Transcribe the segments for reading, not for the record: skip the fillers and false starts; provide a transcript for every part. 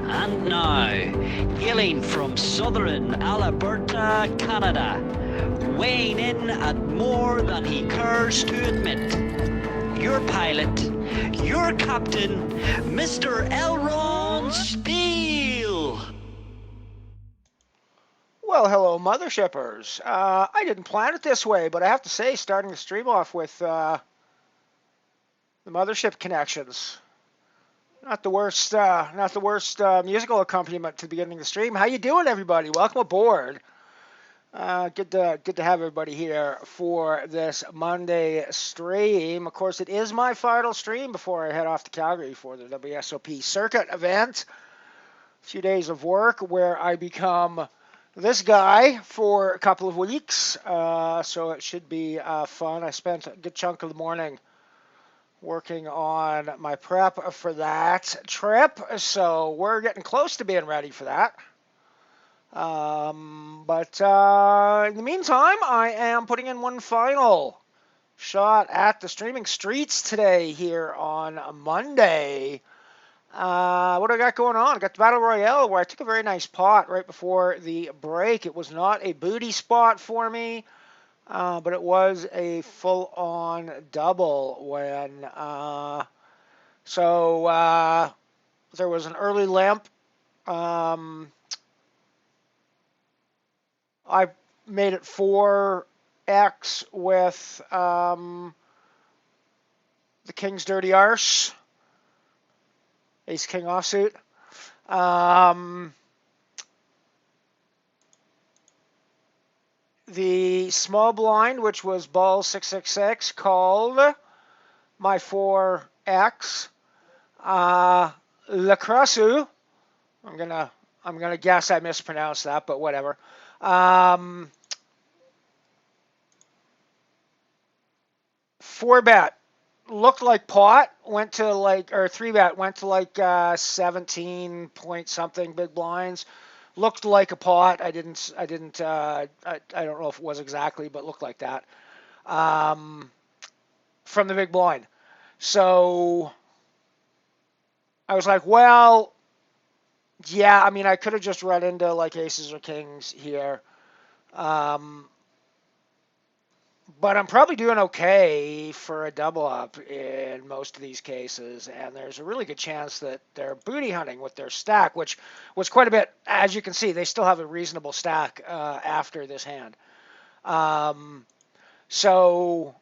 And now, hailing from southern Alberta, Canada, weighing in at more than he cares to admit, your pilot, your captain, Mr. Elron Steele. Well, hello, Mothershippers. I didn't plan it this way, but I have to say, starting the stream off with the Mothership connections. Not the worst musical accompaniment to the beginning of the stream. How you doing, everybody? Welcome aboard. Good to have everybody here for this Monday stream. Of course, it is my final stream before I head off to Calgary for the WSOP-C Circuit event. A few days of work where I become this guy for a couple of weeks. So it should be fun. I spent a good chunk of the morning working on my prep for that trip, so we're getting close to being ready for that. But in the meantime, I am putting in one final shot at the streaming streets today here on Monday. What do I got going on? I got the Battle Royale where I took a very nice pot right before the break. It was not a booty spot for me. But it was a full-on double when, there was an early limp. I made it 4x with the King's Dirty Arse, Ace King offsuit. The small blind, which was ball 666, called my 4x. Le Crassu, I'm gonna guess I mispronounced that, but whatever. 4-bet looked like pot, went to like, or 3-bet went to like 17 point something big blinds. Looked like a pot. I don't know if it was exactly, but looked like that. From the big blind. So I was like, well, yeah, I mean, I could have just run into like aces or kings here. But I'm probably doing okay for a double up in most of these cases, and there's a really good chance that they're booty hunting with their stack, which was quite a bit. As you can see, they still have a reasonable stack after this hand. So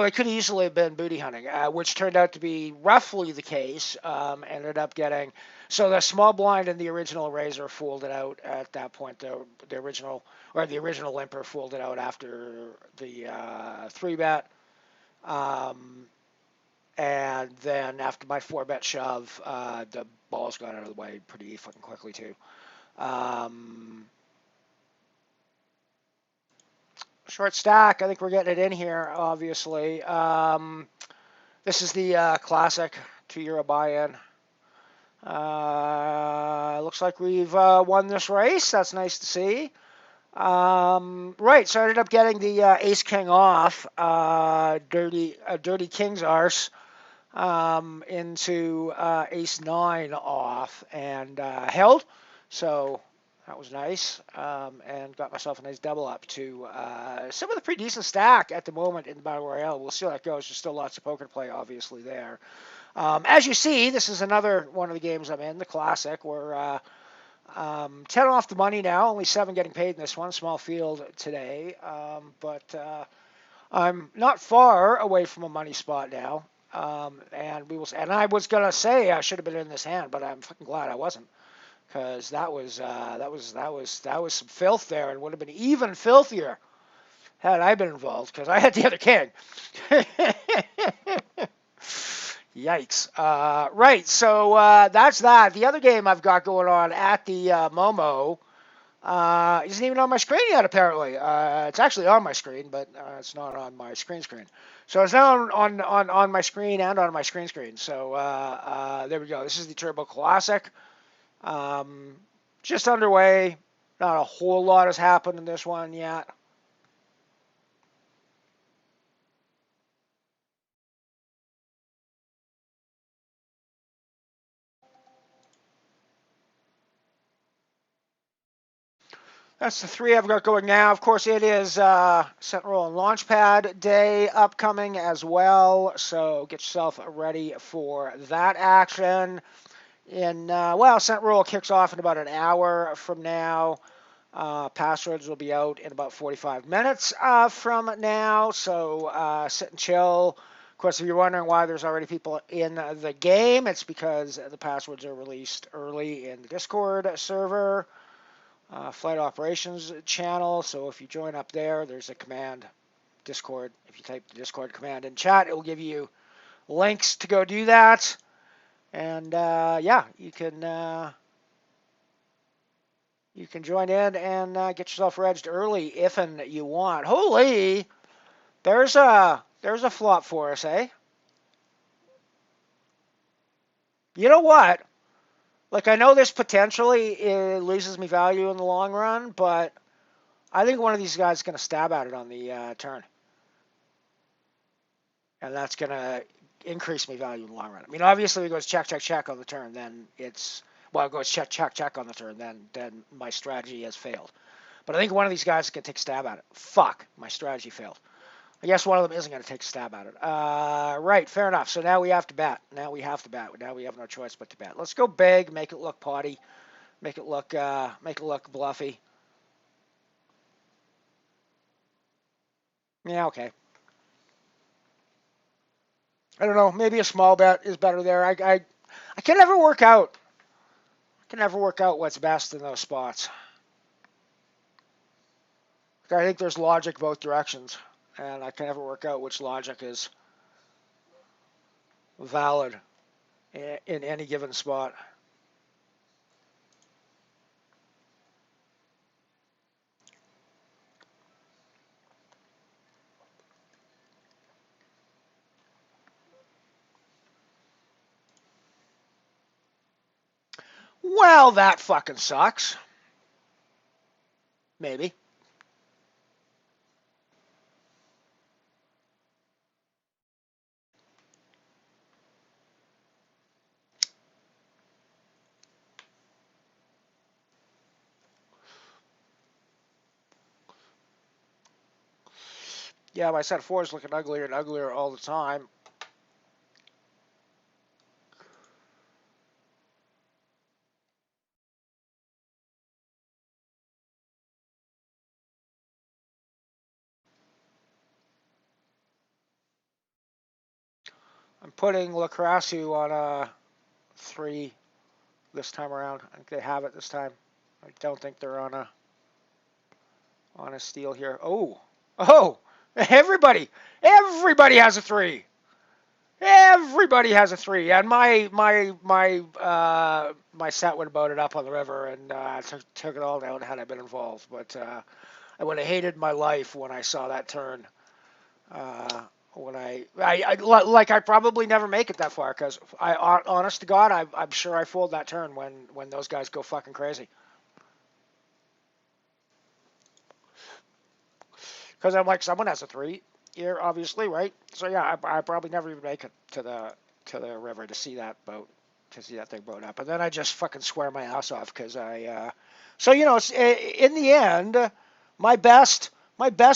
it could easily have been booty hunting, which turned out to be roughly the case. Ended up getting, so the small blind and the original raiser folded out at that point. The original limper folded out after the 3-bet. And then after my 4-bet shove, the balls got out of the way pretty fucking quickly too. Short stack, I think we're getting it in here, obviously. This is the classic €2 buy-in. Looks like we've won this race. That's nice to see. Right, so I ended up getting the ace king off, dirty king's arse, into ace 9 off, and held. So that was nice, and got myself a nice double up to some of the pretty decent stack at the moment in the Battle Royale. We'll see how that goes. There's still lots of poker to play, obviously, there. As you see, this is another one of the games I'm in, the classic. We're 10 off the money now, only 7 getting paid in this one, small field today. But I'm not far away from a money spot now. And I was gonna say I should have been in this hand, but I'm fucking glad I wasn't. Because that was some filth there, and would have been even filthier had I been involved, because I had the other king. Yikes. Right, so that's that. The other game I've got going on at the Momo isn't even on my screen yet, apparently. It's actually on my screen, but it's not on my screen. So it's now on my screen and on my screen. So there we go. This is the Turbo Classic. just underway. Not a whole lot has happened in this one yet. That's the three I've got going now. Of course, it is Sentinel and Launchpad Day upcoming as well, so get yourself ready for that action. Well, Sentinel kicks off in about an hour from now. Passwords will be out in about 45 minutes from now, so sit and chill. Of course, if you're wondering why there's already people in the game, it's because the passwords are released early in the Discord server. Flight operations channel. So if you join up there, there's a command, Discord. If you type the Discord command in chat, it will give you links to go do that. And yeah, you can join in and get yourself regged early if and you want. Holy, there's a flop for us, eh? You know what? Like, I know this potentially loses me value in the long run, but I think one of these guys is going to stab at it on the turn. And that's going to increase my value in the long run. I mean, obviously, if it goes check, check, check on the turn, then it goes check, check, check on the turn, then my strategy has failed. But I think one of these guys is going to take a stab at it. Fuck, my strategy failed. I guess one of them isn't going to take a stab at it. Right, fair enough. So now we have to bet. Now we have no choice but to bet. Let's go big, make it look potty, make it look bluffy. Yeah, okay. I don't know. Maybe a small bet is better there. I can never work out. What's best in those spots. I think there's logic both directions, and I can never work out which logic is valid in any given spot. Well, that fucking sucks. Maybe. Yeah, my set 4 is looking uglier and uglier all the time. I'm putting Lacrasu on a 3 this time around. I think they have it this time. I don't think they're on a steal here. Oh, everybody has a 3. Everybody has a 3, and my set would have boated up on the river and took it all down had I been involved. But I would have hated my life when I saw that turn. When I probably never make it that far because honest to God, I'm sure I fold that turn when those guys go fucking crazy. Because I'm like, someone has a 3 here, obviously, right? So yeah, I probably never even make it to the river to see that thing boat up, and then I just fucking swear my ass off because so it's, in the end, my best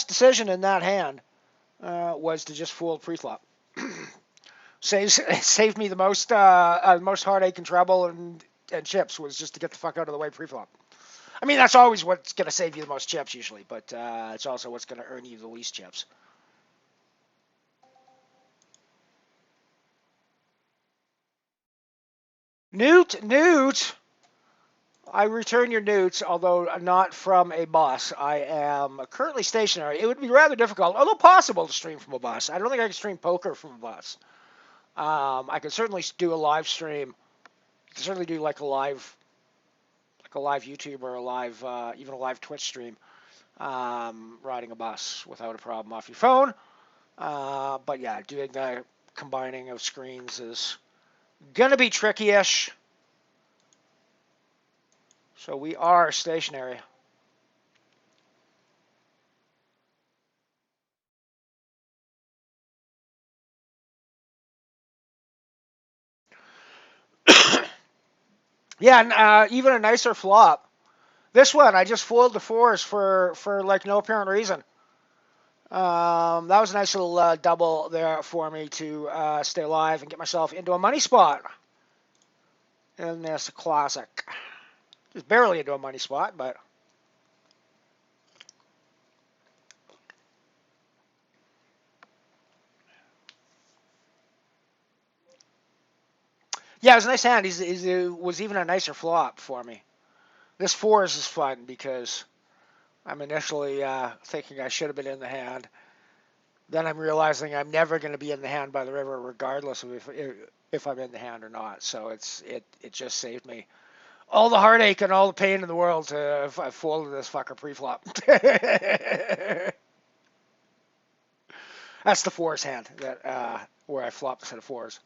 decision in that hand was to just fold pre-flop. Saved me the most heartache and trouble and chips was just to get the fuck out of the way pre-flop. I mean, that's always what's going to save you the most chips usually, but it's also what's going to earn you the least chips. Newt, I return your newts, although not from a bus. I am currently stationary. It would be rather difficult, although possible, to stream from a bus. I don't think I can stream poker from a bus. I could certainly do a live stream. I could certainly do like a live YouTube or even a live Twitch stream, riding a bus without a problem off your phone. But yeah, doing the combining of screens is gonna be tricky-ish. So we are stationary. Yeah, and even a nicer flop. This one, I just fooled the fours for like no apparent reason. That was a nice little double there for me to stay alive and get myself into a money spot. And that's a classic. Just barely into a money spot, but yeah, it was a nice hand. It was even a nicer flop for me. This fours is fun because I'm initially thinking I should have been in the hand. Then I'm realizing I'm never going to be in the hand by the river, regardless of if I'm in the hand or not. So it just saved me all the heartache and all the pain in the world to have folded this fucker pre-flop. That's the fours hand that where I flopped a set of fours.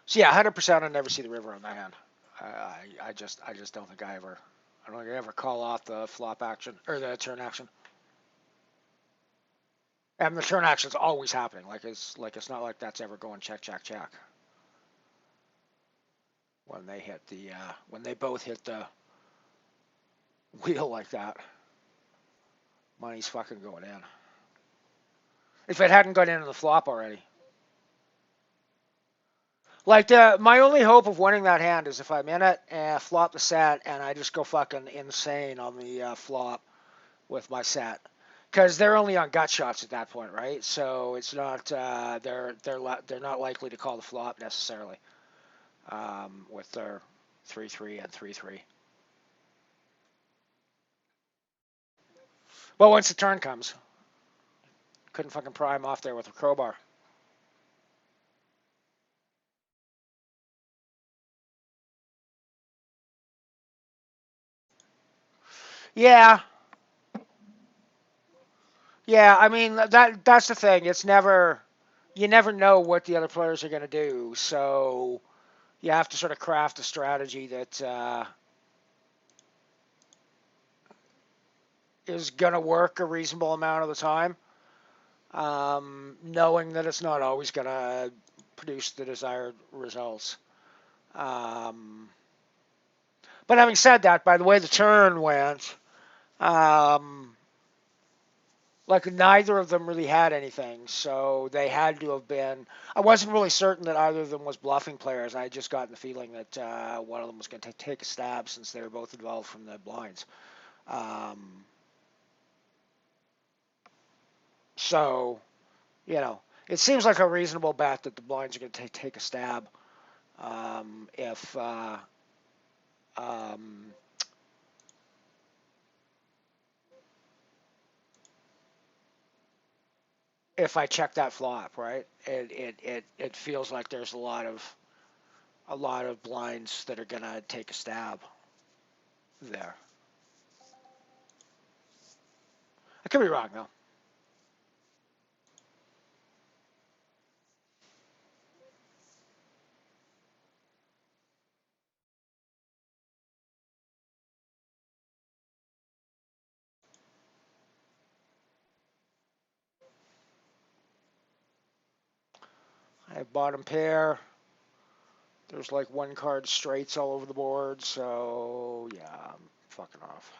So yeah, 100% I never see the river on that hand. I just don't think I don't think I ever call off the flop action or the turn action. And the turn action's always happening. It's not like that's ever going check check check when they hit the when they both hit the wheel like that. Money's fucking going in. If it hadn't gone into the flop already. Like my only hope of winning that hand is if I'm in it and flop the set and I just go fucking insane on the flop with my set, because they're only on gut shots at that point, right? So it's not they're not likely to call the flop necessarily with their 3-3 and 3-3. But once the turn comes, couldn't fucking pry him off there with a crowbar. Yeah, yeah. I mean that's the thing. It's never you never know what the other players are gonna do. So you have to sort of craft a strategy that is gonna work a reasonable amount of the time, knowing that it's not always gonna produce the desired results. Um, but having said that, by the way the turn went, um, like neither of them really had anything, so they had to have been. I wasn't really certain that either of them was bluffing players. I just got the feeling that one of them was going to take a stab since they were both involved from the blinds. Um, so it seems like a reasonable bet that the blinds are going to take a stab um, if I check that flop, right? It feels like there's a lot of blinds that are gonna take a stab there. I could be wrong though. I have bottom pair. There's like one card straights all over the board, so yeah, I'm fucking off.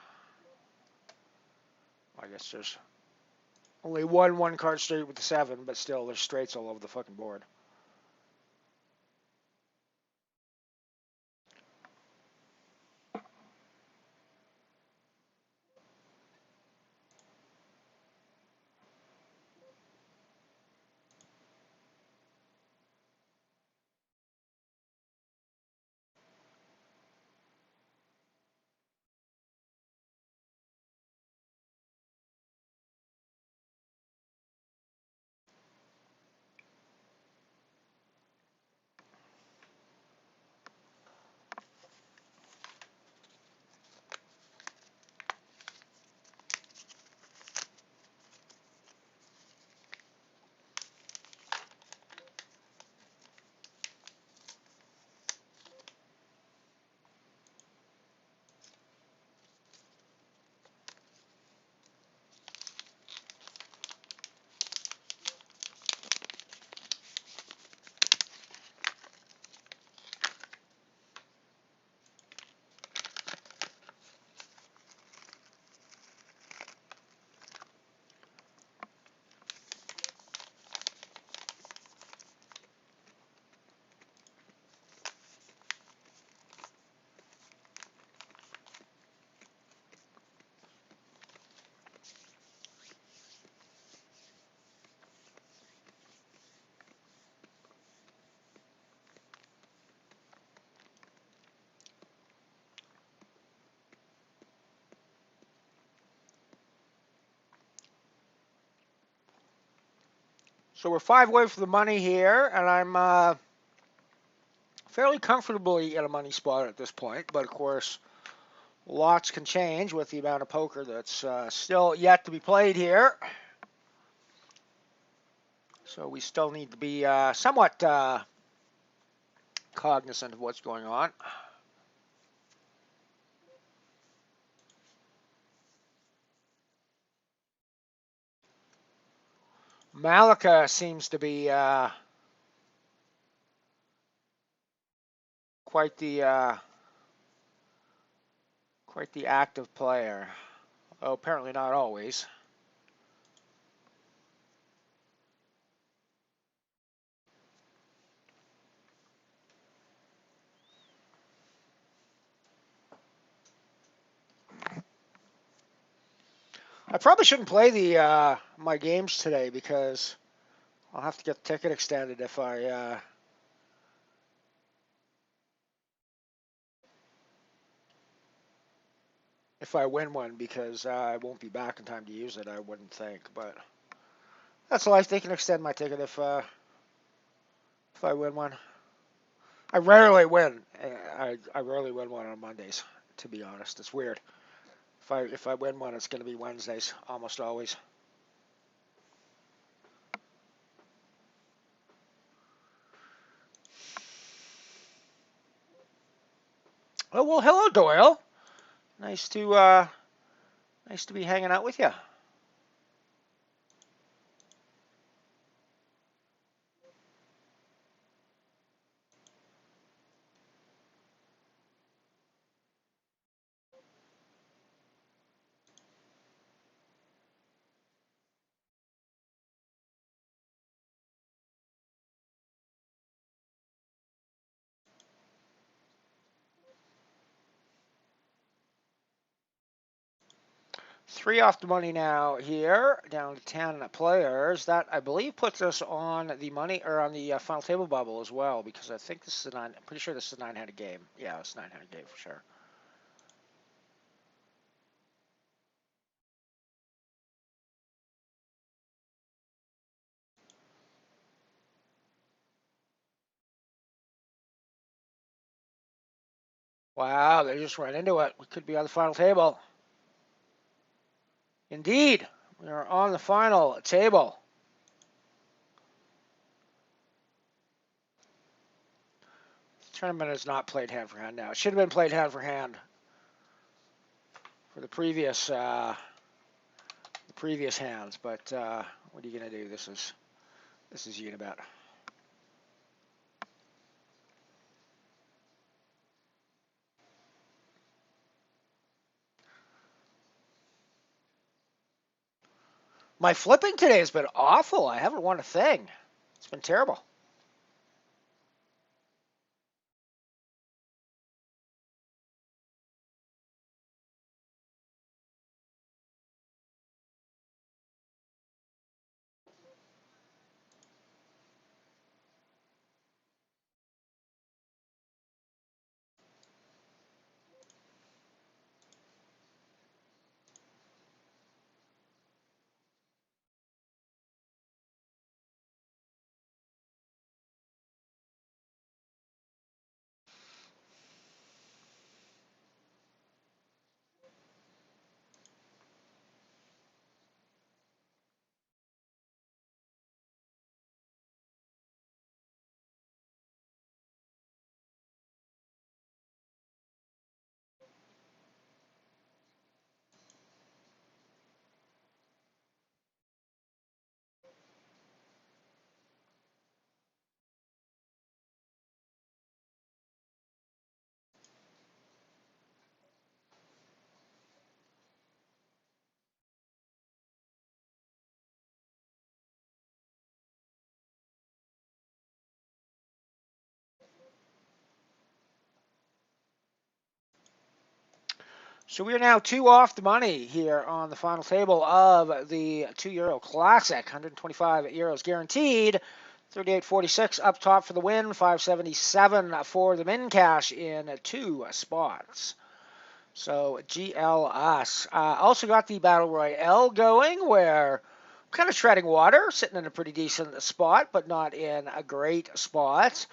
I guess there's only one card straight with the 7, but still there's straights all over the fucking board. So we're 5 away from the money here, and I'm fairly comfortably in a money spot at this point. But of course, lots can change with the amount of poker that's still yet to be played here. So we still need to be somewhat cognizant of what's going on. Malika seems to be quite the active player. Oh, apparently not always. I probably shouldn't play the my games today because I'll have to get the ticket extended if I win one, because I won't be back in time to use it, I wouldn't think. But that's life. They can extend my ticket if I win one. I rarely win. I rarely win one on Mondays, to be honest. It's weird. If I win one, it's going to be Wednesdays almost always. Oh well, hello Doyle. Nice to be hanging out with you. Three off the money now here, down to 10 players. That, I believe, puts us on the money, or on the final table bubble as well, because I think this is I'm pretty sure this is a 9-handed game. Yeah, it's a 9-handed game for sure. Wow, they just ran into it. We could be on the final table. Indeed, we are on the final table. The tournament is not played hand for hand now. It should have been played hand for hand for the previous hands, but what are you gonna do? This is Unibet. My flipping today has been awful. I haven't won a thing. It's been terrible. So we are now 2 off the money here on the final table of the €2 Classic. 125 euros guaranteed. 38.46 up top for the win. 577 for the min cash in 2 spots. So GLS. Also got the Battle Royale going, where kind of treading water, sitting in a pretty decent spot, but not in a great spot.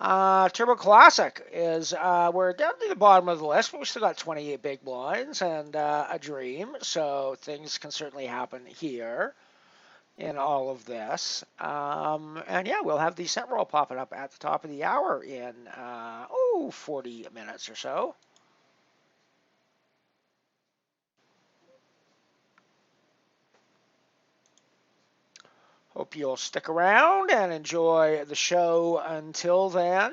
Turbo Classic is we're down to the bottom of the list, but we still got 28 big blinds and a dream, so things can certainly happen here in all of this. And yeah, we'll have the cent roll popping up at the top of the hour in 40 minutes or so. Hope you'll stick around and enjoy the show until then.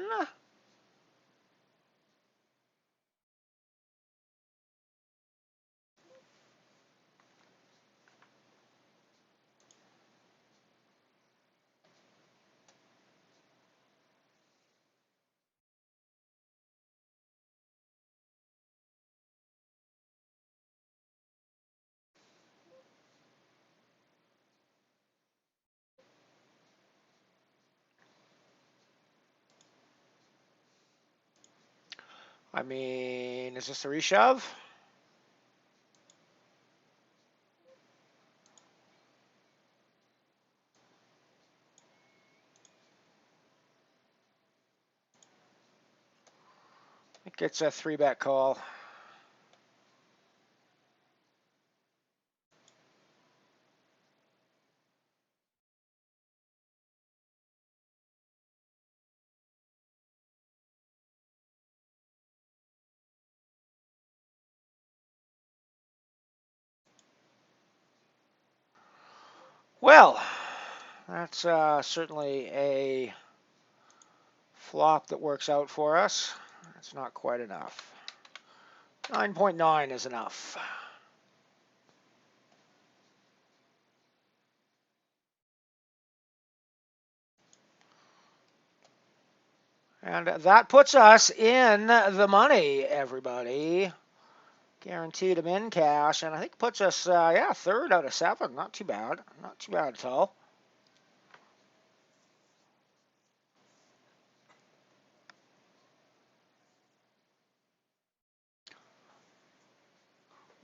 I mean, is this a reshove? I think it's a 3-bet call. Well, that's certainly a flop that works out for us. That's not quite enough. 9.9 is enough. And that puts us in the money, everybody. Guaranteed them in cash, and I think puts us, yeah, third out of 7. Not too bad. Not too bad at all.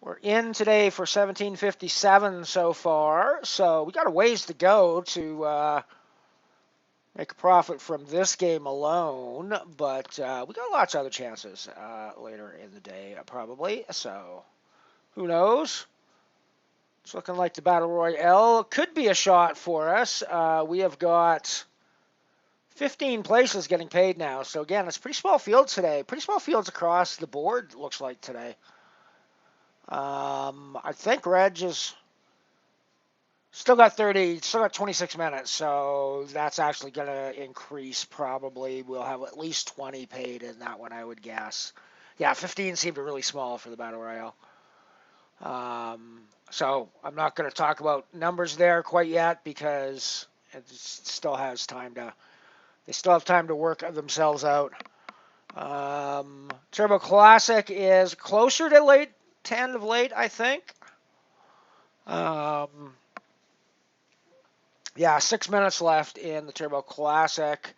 We're in today for 1757 so far, so we got a ways to go to make a profit from this game alone, but we got lots of other chances later in the day, probably. So who knows? It's looking like the Battle Royale could be a shot for us. We have got 15 places getting paid now. So again, it's pretty small fields today. Pretty small fields across the board, looks like today. I think Reg is still got 26 minutes, so that's actually going to increase probably. We'll have at least 20 paid in that one, I would guess. Yeah, 15 seemed really small for the Battle Royale. So I'm not going to talk about numbers there quite yet because it still has time to, they still have time to work themselves out. Turbo Classic is closer to late, 10 of late, I think. Yeah, 6 minutes left in the Turbo Classic.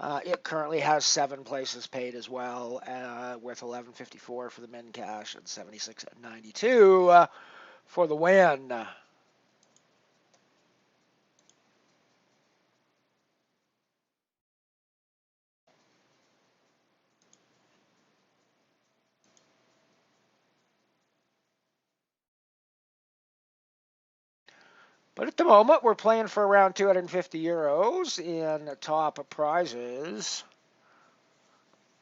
It currently has 7 places paid as well, with 11.54 for the min cash and 76.92 for the win. But at the moment, we're playing for around 250 euros in top prizes.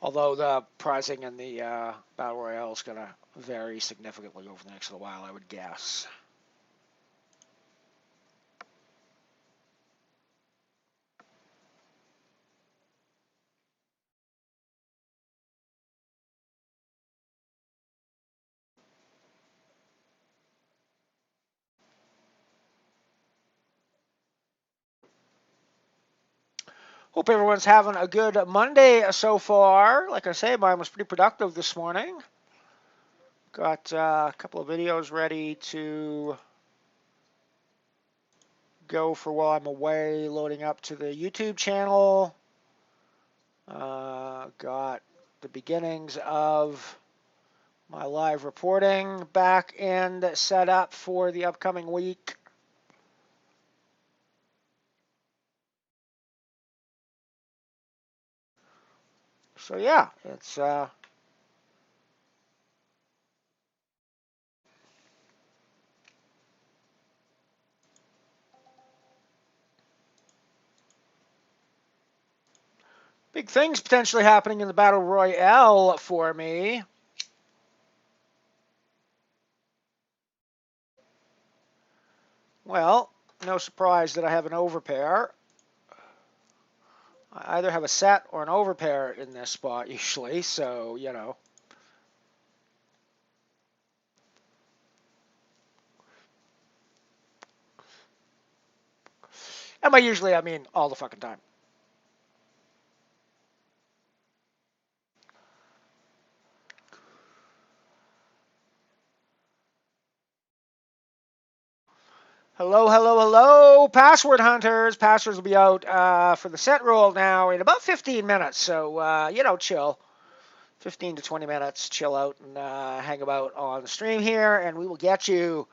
Although the pricing in the Battle Royale is going to vary significantly over the next little while, I would guess. Hope everyone's having a good Monday so far. Like I say, mine was pretty productive this morning. Got a couple of videos ready to go for while I'm away, loading up to the YouTube channel. Got the beginnings of my live reporting back and set up for the upcoming week. So yeah, it's big things potentially happening in the Battle Royale for me. Well, no surprise that I have an overpair. I either have a set or an overpair in this spot usually, so, you know. And by usually, I mean all the fucking time. Hello, hello, hello, password hunters. Passwords will be out for the set roll now in about 15 minutes. So, you know, chill. 15 to 20 minutes, chill out and hang about on the stream here, and we will get you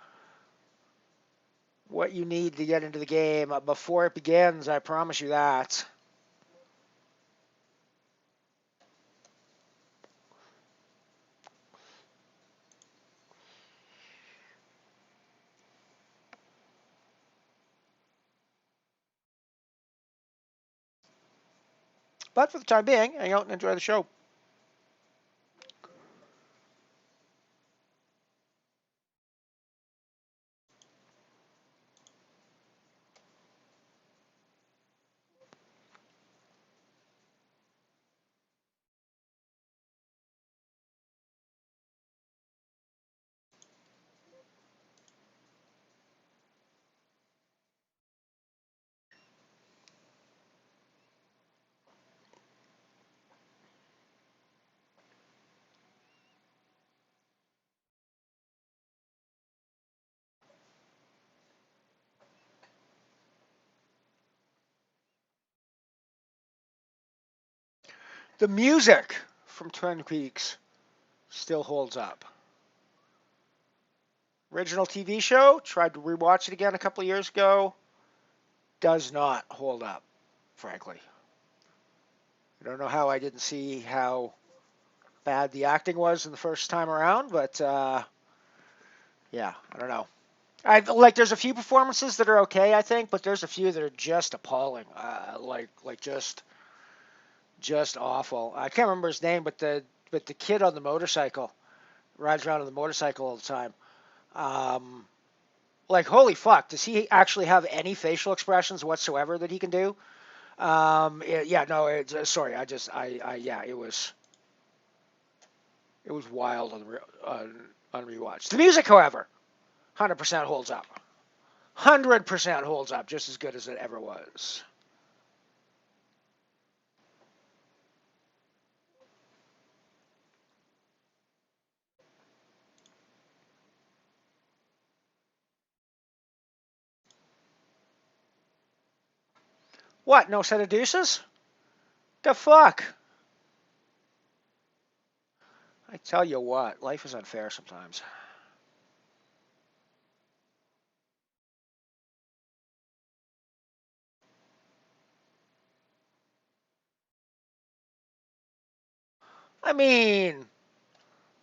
what you need to get into the game before it begins. I promise you that. But for the time being, hang out and enjoy the show. The music from Twin Peaks still holds up. Original TV show, tried to rewatch it again a couple of years ago, does not hold up, frankly. I don't know how I didn't see how bad the acting was in the first time around, but yeah, I don't know. There's a few performances that are okay, I think, but there's a few that are just appalling, just awful. I can't remember his name, but the kid on the motorcycle rides around on the motorcycle all the time. Like, holy fuck, does he actually have any facial expressions whatsoever that he can do? Yeah, no, sorry, yeah, it was wild on rewatch. The music, however, 100% holds up. 100% holds up, just as good as it ever was. What, no set of deuces? The fuck? I tell you what, life is unfair sometimes. I mean,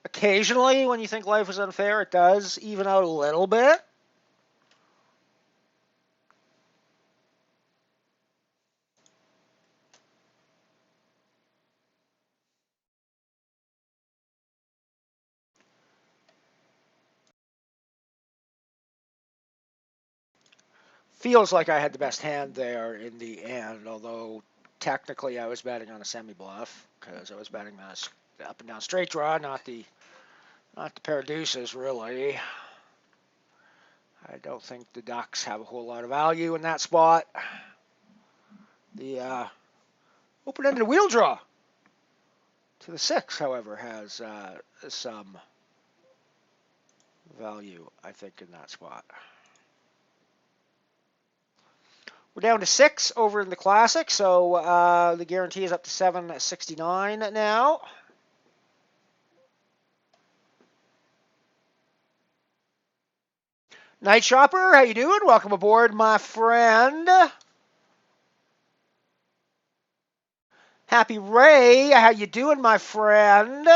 occasionally when you think life is unfair, it does even out a little bit. Feels like I had the best hand there in the end, although technically I was betting on a semi-bluff because I was betting the up and down straight draw, not the pair of deuces, really. I don't think the Ducks have a whole lot of value in that spot. The open-ended wheel draw to the 6, however, has some value, I think, in that spot. We're down to 6 over in the Classic, so the guarantee is up to 769 now. Night Shopper, how you doing? Welcome aboard, my friend. Happy Ray, how you doing, my friend?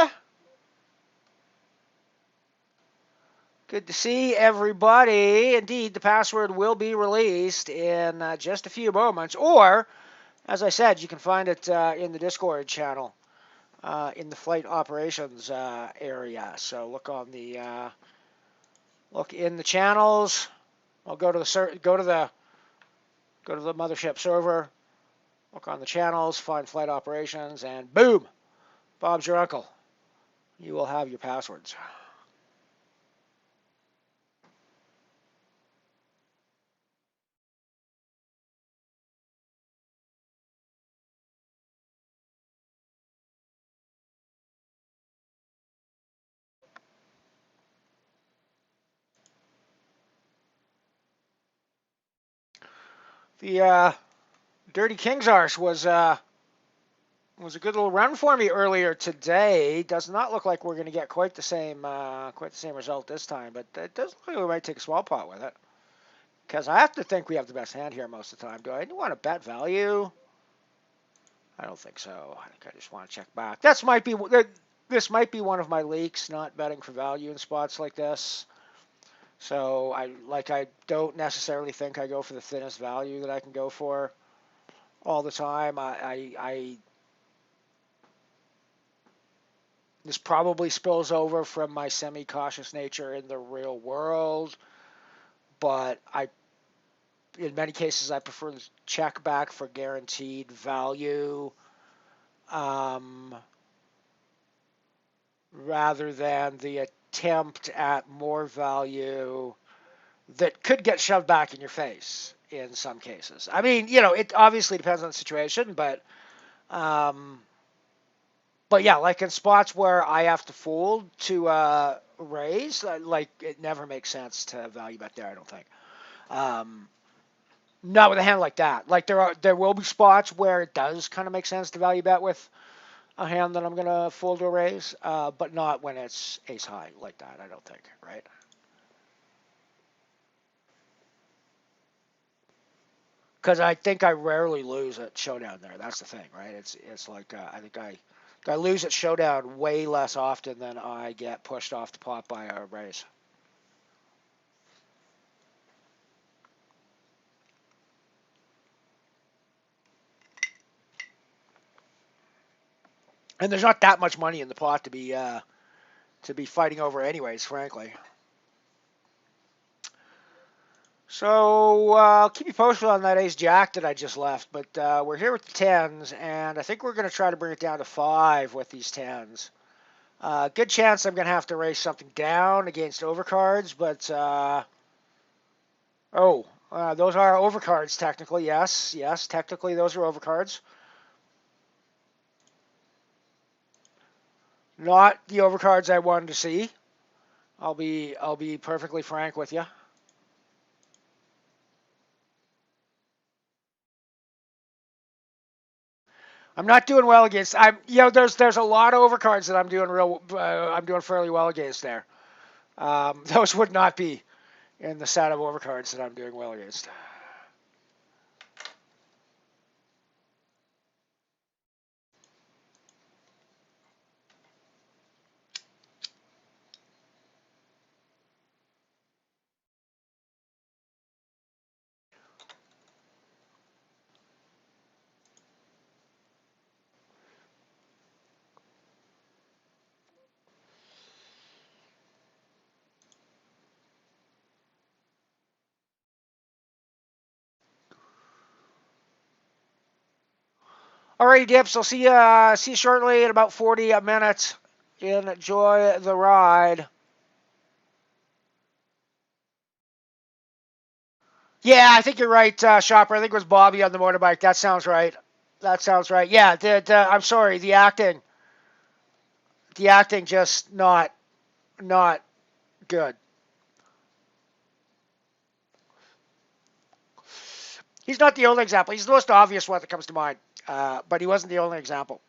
Good to see everybody. Indeed, the password will be released in just a few moments. Or, as I said, you can find it in the Discord channel, in the flight operations area. So look in the channels. I'll go to the mothership server. Look on the channels, find flight operations, and boom, Bob's your uncle. You will have your passwords. The Dirty King's Arse was a good little run for me earlier today. Does not look like we're going to get quite the same result this time, but it does look like we might take a small pot with it. Because I have to think we have the best hand here most of the time. Do I want to bet value? I don't think so. I think I just want to check back. This might be one of my leaks, not betting for value in spots like this. So I don't necessarily think I go for the thinnest value that I can go for all the time. This probably spills over from my semi-cautious nature in the real world, but in many cases, I prefer to check back for guaranteed value, rather than the attempt at more value that could get shoved back in your face in some cases. I mean, it obviously depends on the situation, but yeah, like in spots where I have to fold to raise, like it never makes sense to value bet there. I don't think. Not with a hand like that. Like there will be spots where it does kind of make sense to value bet with a hand that I'm gonna fold or raise, but not when it's ace high like that. I don't think, right? Because I think I rarely lose at showdown there. That's the thing, right? It's like I think I lose at showdown way less often than I get pushed off the pot by a raise. And there's not that much money in the pot to be fighting over, anyways. Frankly. So I'll keep you posted on that ace jack that I just left, but we're here with the tens, and I think we're going to try to bring it down to 5 with these tens. Good chance I'm going to have to raise something down against overcards, but those are overcards technically. Yes, technically those are overcards. Not the overcards I wanted to see. I'll be perfectly frank with you. I'm not doing well against. There's a lot of overcards that I'm doing fairly well against there. Those would not be in the set of overcards that I'm doing well against. Alrighty, Dips. I'll see you shortly in about 40 minutes. Enjoy the ride. Yeah, I think you're right, Shopper. I think it was Bobby on the motorbike. That sounds right. That sounds right. Yeah, I'm sorry. The acting just not good. He's not the only example. He's the most obvious one that comes to mind, but he wasn't the only example.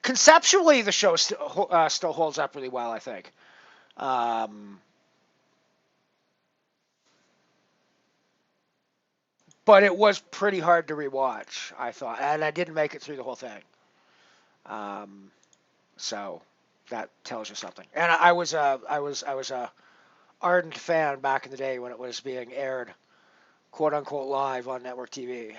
conceptually, the show still holds up really well, I think. But it was pretty hard to rewatch, I thought, and I didn't make it through the whole thing. So that tells you something. And I was a ardent fan back in the day when it was being aired, quote unquote, live on network TV.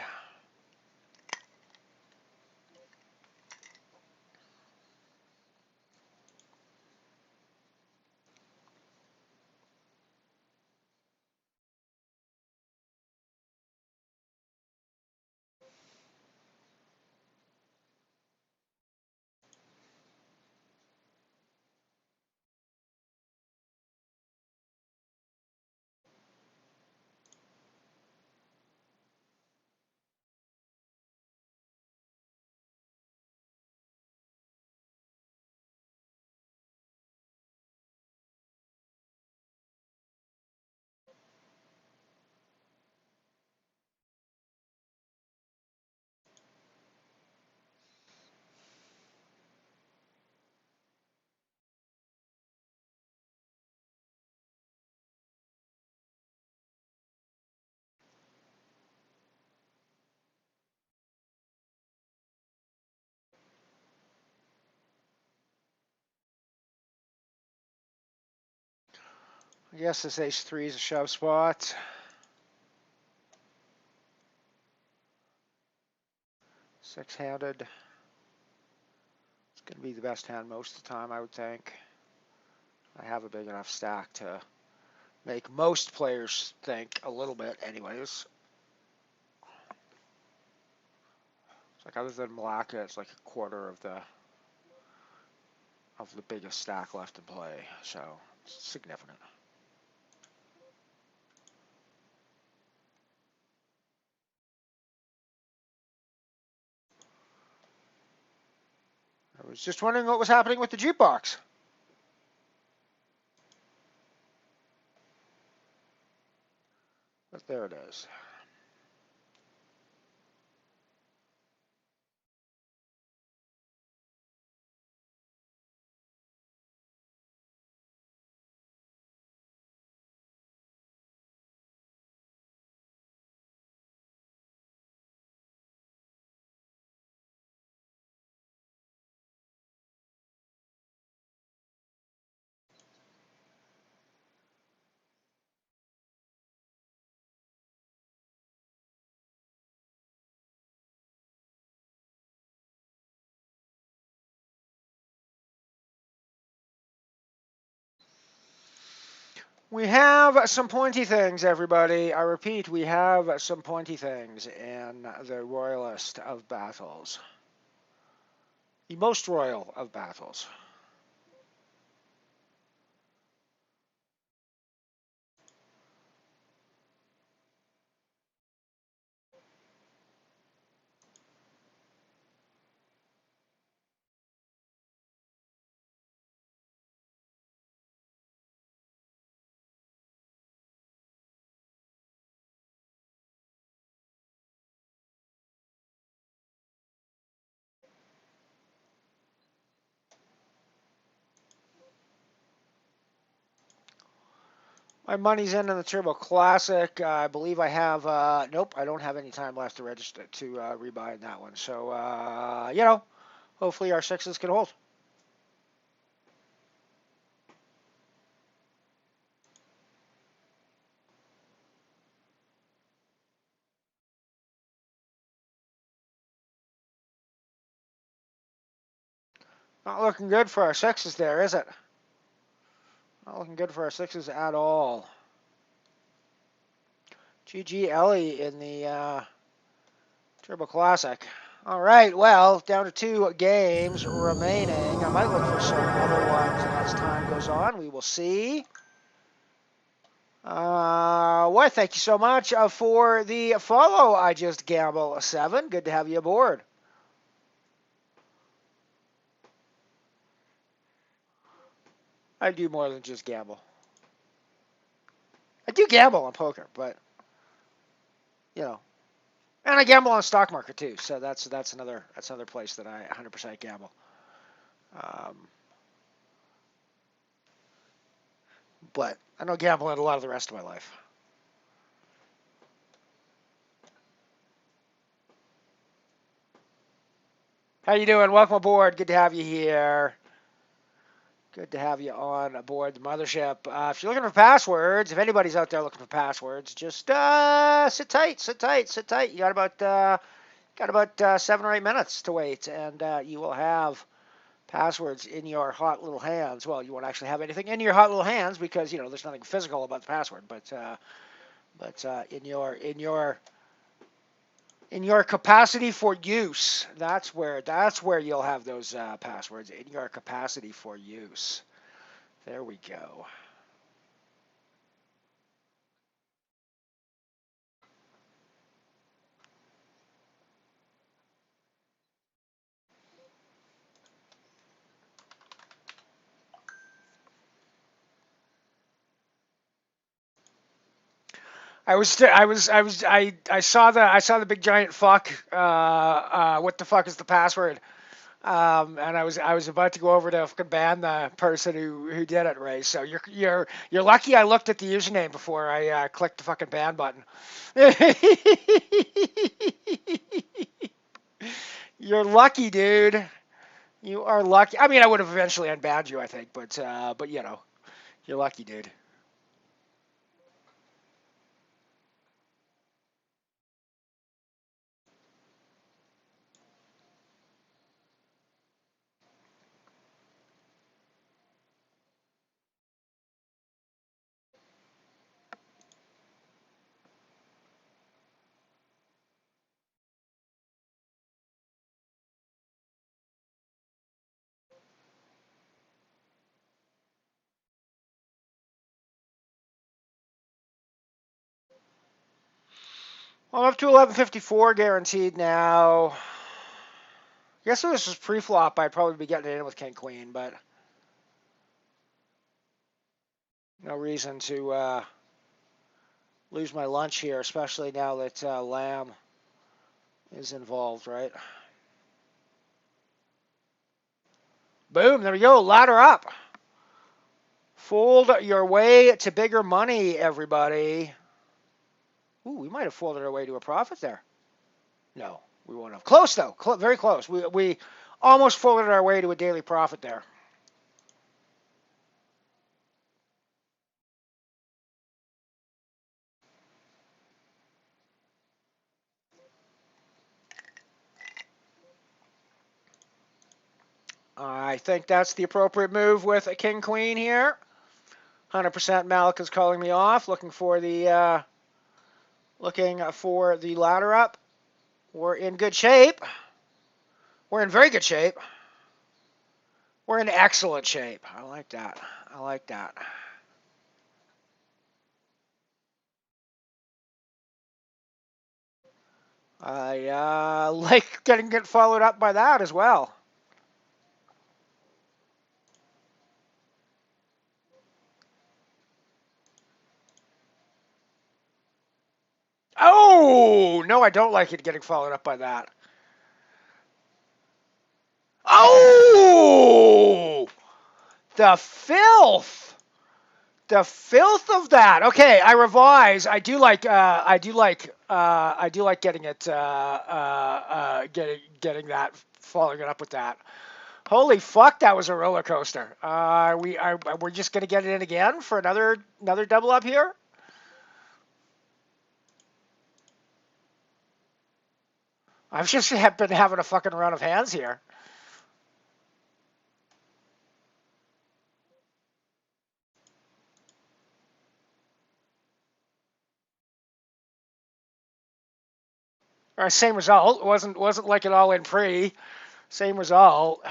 I guess this ace-3 is a shove spot. Six-handed. It's going to be the best hand most of the time, I would think. I have a big enough stack to make most players think a little bit anyways. It's like other than Malacca, it's like a quarter of the biggest stack left in play, so it's significant. I was just wondering what was happening with the jukebox. But there it is. We have some pointy things, everybody. I repeat, we have some pointy things in the royalest of battles. The most royal of battles. My money's in the Turbo Classic. I believe I have, nope, I don't have any time left to register to rebuy in that one. So, hopefully our sixes can hold. Not looking good for our sixes there, is it? Not looking good for our sixes at all. GG Ellie in the Turbo Classic. All right, well, down to 2 games remaining. I might look for some other ones as time goes on. We will see. Why, thank you so much for the follow. I just gamble 7. Good to have you aboard. I do more than just gamble. I do gamble on poker, but and I gamble on the stock market too. So that's another place that I 100% gamble. Um, but I don't gamble in a lot of the rest of my life. How you doing? Welcome aboard. Good to have you here. Good to have you on aboard the mothership. If you're looking for passwords, if anybody's out there looking for passwords, just sit tight, sit tight, sit tight. You got about 7 or 8 minutes to wait, and you will have passwords in your hot little hands. Well, you won't actually have anything in your hot little hands because there's nothing physical about the password, but in your capacity for use, that's where you'll have those passwords in your capacity for use. There we go. I saw the big giant fuck. What the fuck is the password? And I was about to go over to fucking ban the person who did it, Ray. So you're lucky I looked at the username before I clicked the fucking ban button. You're lucky, dude. You are lucky. I mean, I would have eventually unbanned you, I think, but you're lucky, dude. Well, I'm up to 1154 guaranteed now. I guess if this was pre-flop, I'd probably be getting it in with King Queen, but no reason to lose my lunch here, especially now that Lamb is involved, right? Boom, there we go, ladder up. Fold your way to bigger money, everybody. Ooh, we might have folded our way to a profit there. No, we won't have. Close, though. Very close. We almost folded our way to a daily profit there. I think that's the appropriate move with a king queen here. 100% Malik is calling me off, looking for the ladder up. We're in good shape. We're in very good shape. We're in excellent shape. I like that. I like that. I like getting followed up by that as well. Oh, no, I don't like it getting followed up by that. Oh, the filth. The filth of that. Okay, I revise. I do like getting it getting that, following it up with that. Holy fuck, that was a roller coaster. We're just gonna get it in again for another double up here. I've just been having a fucking run of hands here. Same result. Wasn't like an all in pre. Same result.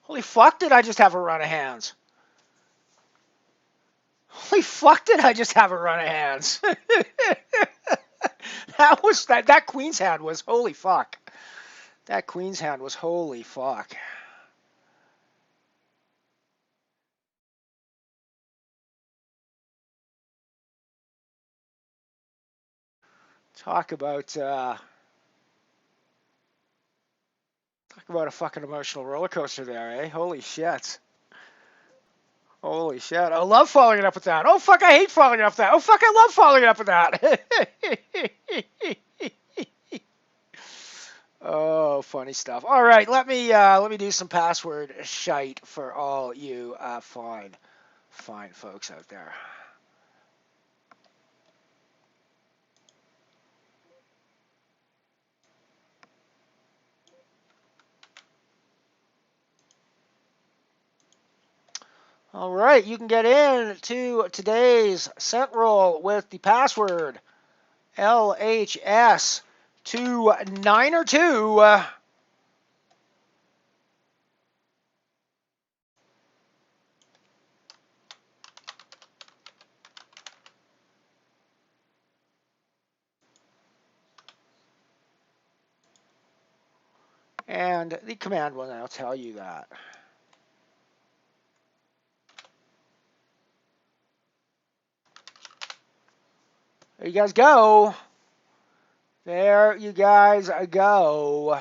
Holy fuck, did I just have a run of hands? Holy fuck, did I just have a run of hands? That queen's hand was holy fuck. That queen's hand was holy fuck. Talk about a fucking emotional roller coaster there, eh? Holy shit. Holy shit. I love following it up with that. Oh, fuck, I hate following it up with that. Oh, fuck, I love following it up with that. Oh, funny stuff. All right, let me do some password shite for all you fine folks out there. All right, you can get in to today's scent roll with the password LHS2902. And the command will now tell you that. There you guys go. There you guys go.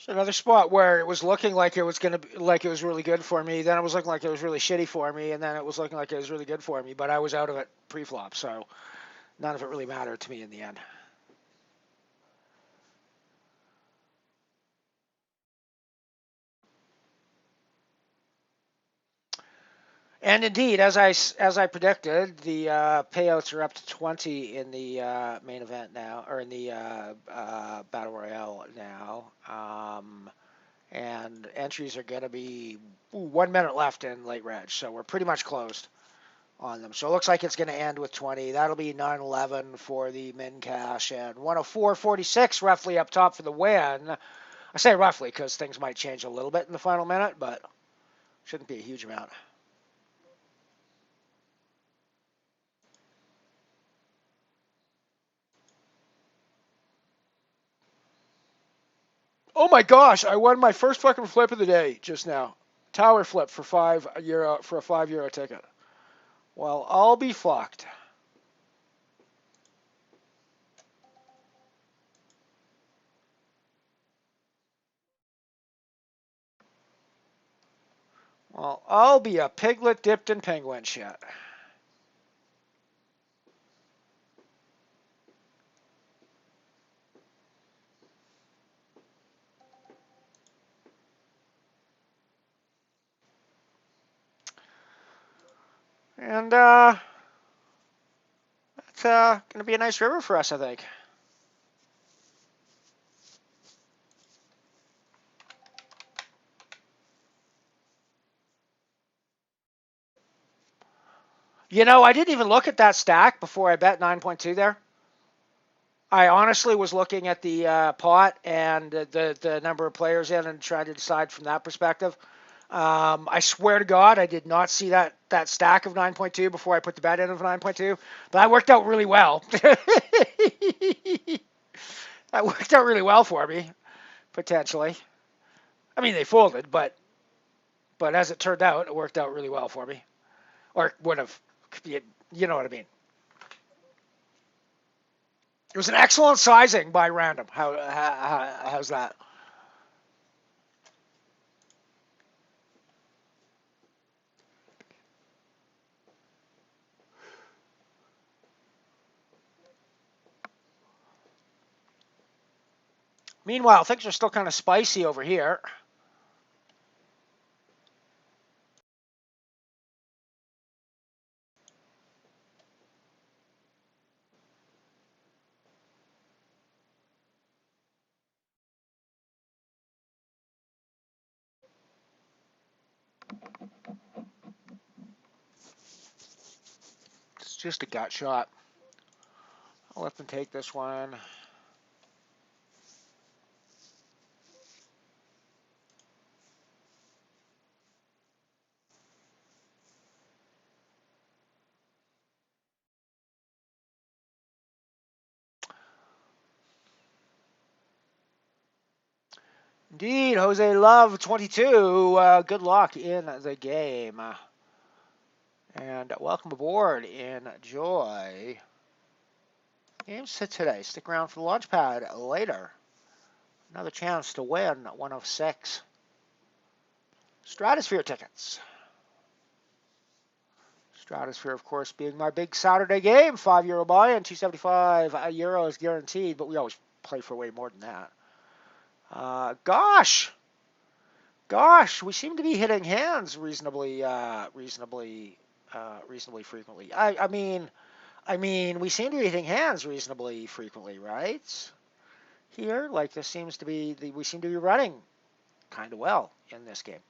So another spot where it was looking like it was gonna be, like it was really good for me. Then it was looking like it was really shitty for me, and then it was looking like it was really good for me. But I was out of it pre-flop, so none of it really mattered to me in the end. And indeed, as I predicted, the payouts are up to 20 in the main event now, or in the battle royale now. And entries are going to be 1 minute left in late reg, so we're pretty much closed on them. So it looks like it's going to end with 20. That'll be 911 for the min cash and 104.46 roughly up top for the win. I say roughly because things might change a little bit in the final minute, but shouldn't be a huge amount. Oh my gosh, I won my first fucking flip of the day just now. Tower flip for €5 for a €5 ticket. Well, I'll be fucked. Well, I'll be a piglet dipped in penguin shit. And it's going to be a nice river for us, I think. You know, I didn't even look at that stack before I bet 9.2 there. I honestly was looking at the pot and the number of players in and trying to decide from that perspective. I swear to God, I did not see that stack of 9.2 before I put the bet in of 9.2, but that worked out really well. That worked out really well for me, potentially. I mean, they folded, but as it turned out, it worked out really well for me. Or would have, you know what I mean. It was an excellent sizing by random. How's that? Meanwhile, things are still kind of spicy over here. just a gut shot. I'll let them take this one. Indeed, Jose Love 22. Good luck in the game. And welcome aboard. Enjoy games today. Stick around for the launch pad later. Another chance to win one of 6 Stratosphere tickets. Stratosphere, of course, being my big Saturday game. €5 buy-in, 275 euros guaranteed, but we always play for way more than that. Gosh, we seem to be hitting hands reasonably frequently. I mean, we seem to be hitting hands reasonably frequently, right? Here, like this seems to be we seem to be running kind of well in this game.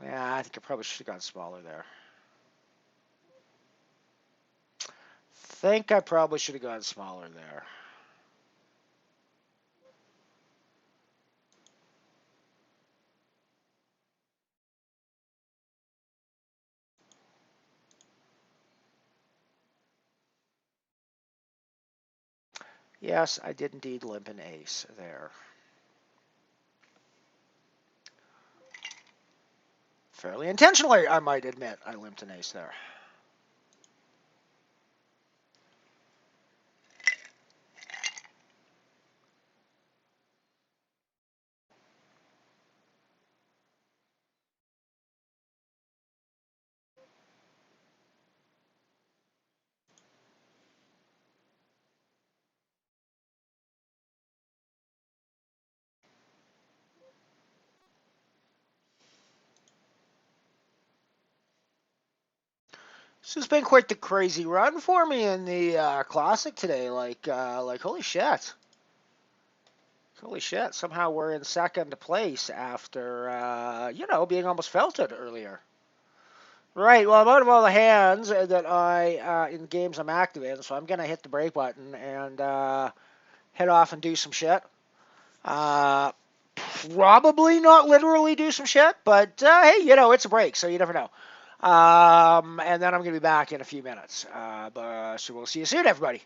Yeah, I think I probably should have gone smaller there. Think I probably should have gone smaller there. Yes, I did indeed limp an ace there. Fairly intentionally, I might admit, I limped an ace there. This has been quite the crazy run for me in the Classic today. Like holy shit. Holy shit. Somehow we're in second place after, being almost felted earlier. Right, well, I'm out of all the hands that in games I'm active in, so I'm going to hit the break button and head off and do some shit. Probably not literally do some shit, but hey, it's a break, so you never know. And then I'm going to be back in a few minutes. So we'll see you soon, everybody.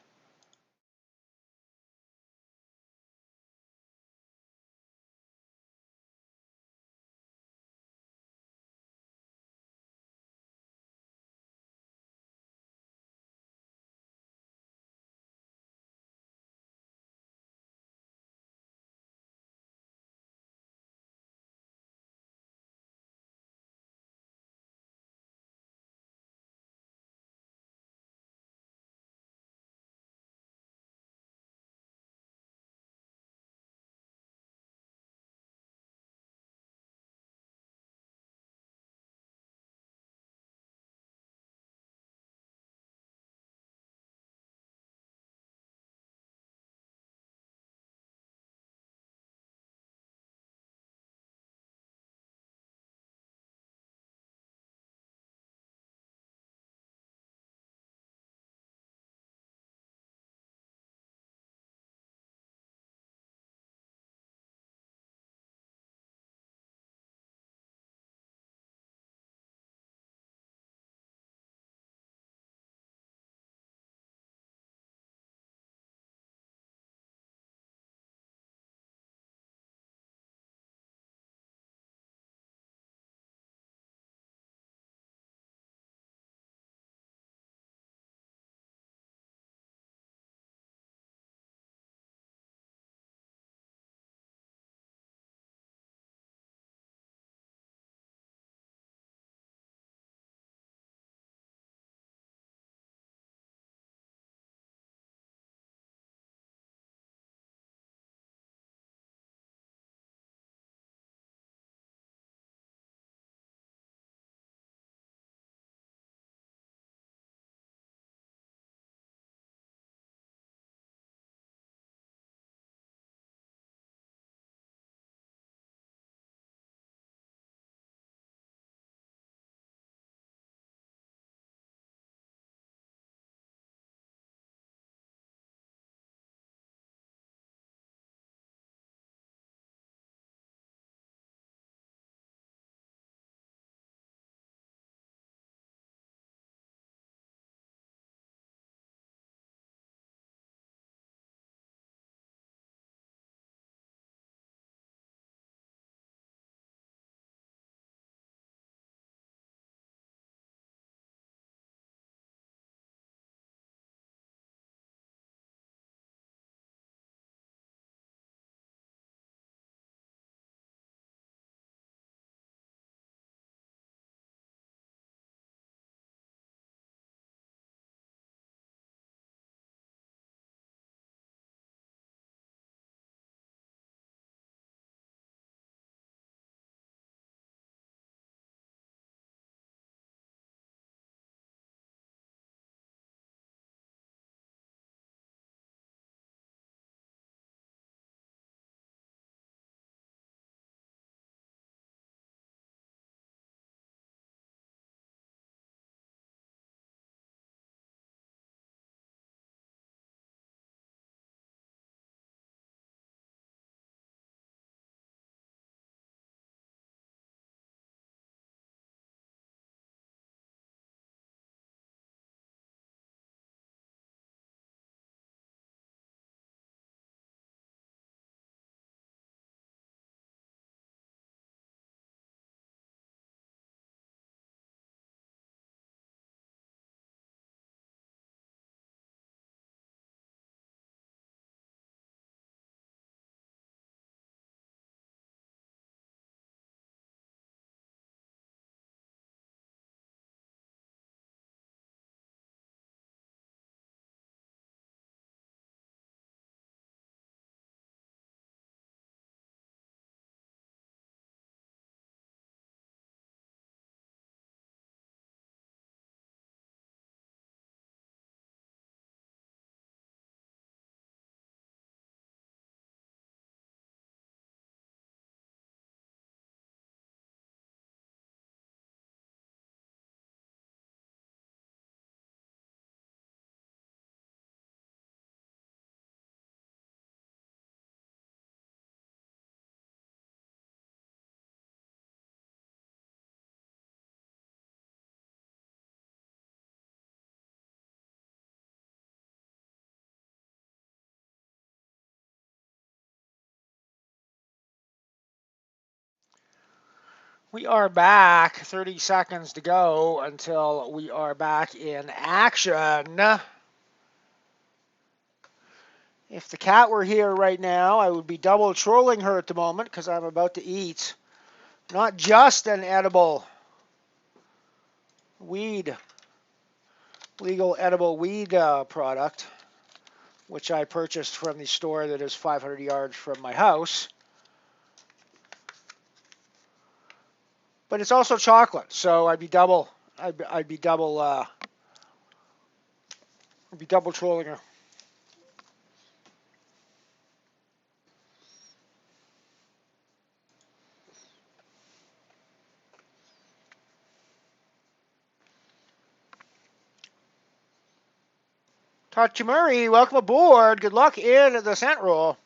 We are back. 30 seconds to go until we are back in action. If the cat were here right now, I would be double trolling her at the moment because I'm about to eat not just an edible weed, legal edible weed product, which I purchased from the store that is 500 yards from my house, but it's also chocolate. So I'd be double trolling her. Murray, welcome aboard. Good luck in the cent roll.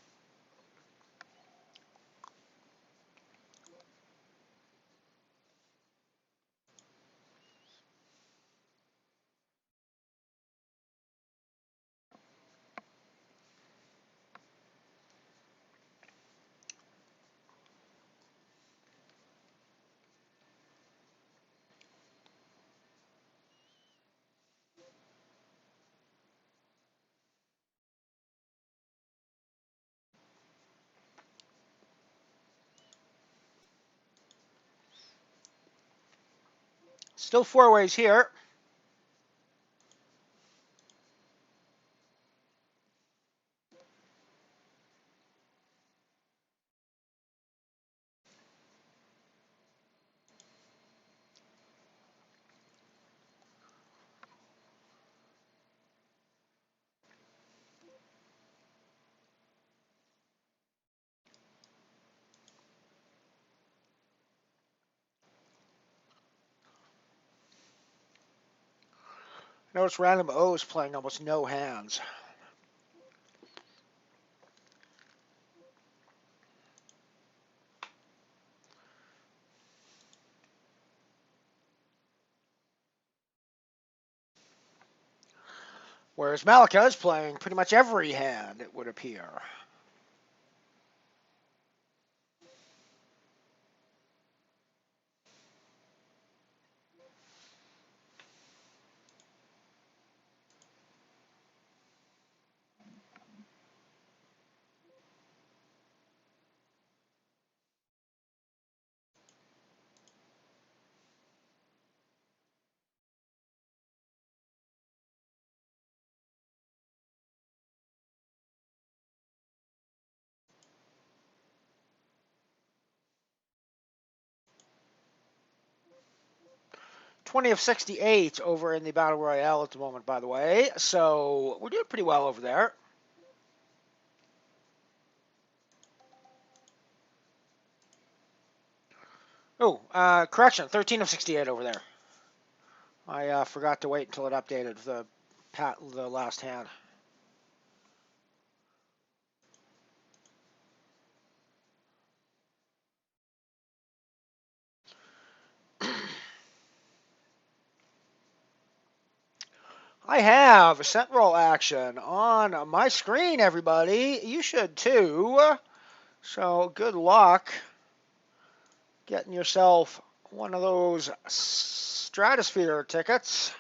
Still four ways here. Notice random O's playing almost no hands. Whereas Malika is playing pretty much every hand, it would appear. '20 of 68 over in the Battle Royale at the moment, by the way. So we're doing pretty well over there. Oh, correction, 13 of 68 over there. I forgot to wait until it updated the last hand. I have cent roll action on my screen, everybody. You should too. So good luck getting yourself one of those Stratosphere tickets.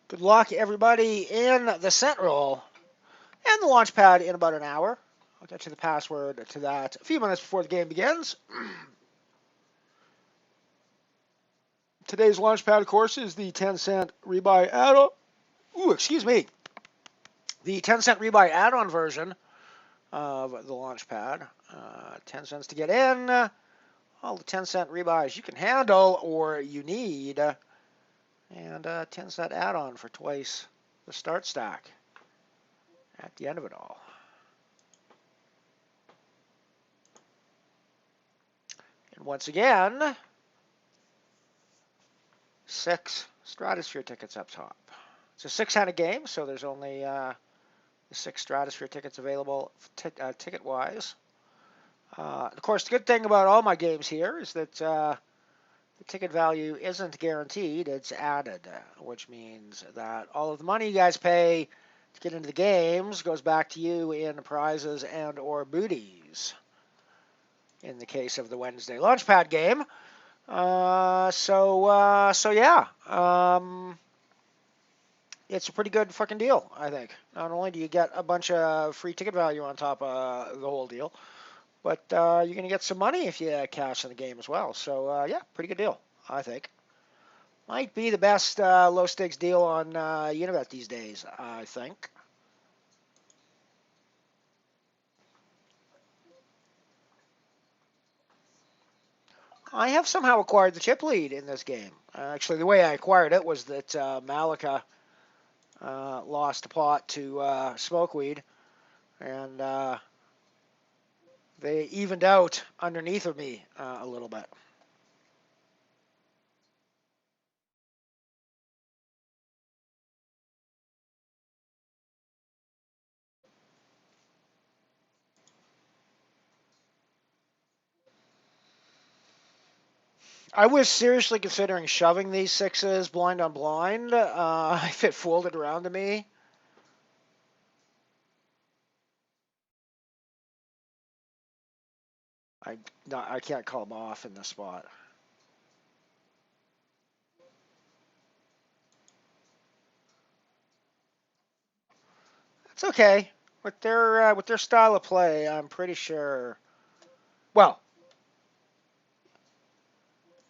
Good luck, everybody, in the cent roll and the launch pad in about an hour. I'll get you the password to that a few minutes before the game begins. Today's launch pad, of course, is the 10-cent rebuy add-on. Ooh, excuse me. The 10-cent rebuy add-on version of the launch pad. 10 cents to get in. All the 10-cent rebuys you can handle or you need. And 10-cent add-on for twice the start stack at the end of it all. And once again, 6 Stratosphere tickets up top. It's a 6-handed game, so there's only 6 Stratosphere tickets available ticket-wise. Of course, the good thing about all my games here is that the ticket value isn't guaranteed, it's added, which means that all of the money you guys pay to get into the games goes back to you in prizes and or booties. In the case of the Wednesday Launchpad game. So yeah. It's a pretty good fucking deal, I think. Not only do you get a bunch of free ticket value on top of the whole deal, but you're going to get some money if you cash in the game as well. So, yeah, pretty good deal, I think. Might be the best low-stakes deal on Unibet these days, I think. I have somehow acquired the chip lead in this game. Actually, the way I acquired it was that Malika lost a pot to Smokeweed, and they evened out underneath of me a little bit. I was seriously considering shoving these 6s blind on blind if it folded around to me. I can't call them off in this spot. It's okay with their style of play. I'm pretty sure. Well,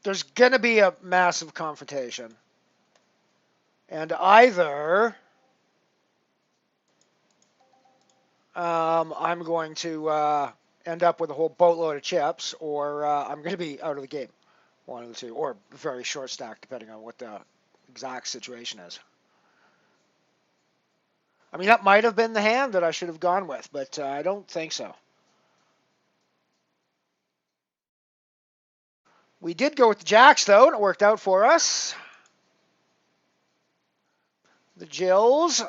there's gonna be a massive confrontation, and either I'm going to end up with a whole boatload of chips, or I'm going to be out of the game. One of the two, or very short stack, depending on what the exact situation is. I mean, that might have been the hand that I should have gone with, but I don't think so. We did go with the jacks, though, and it worked out for us. The Jills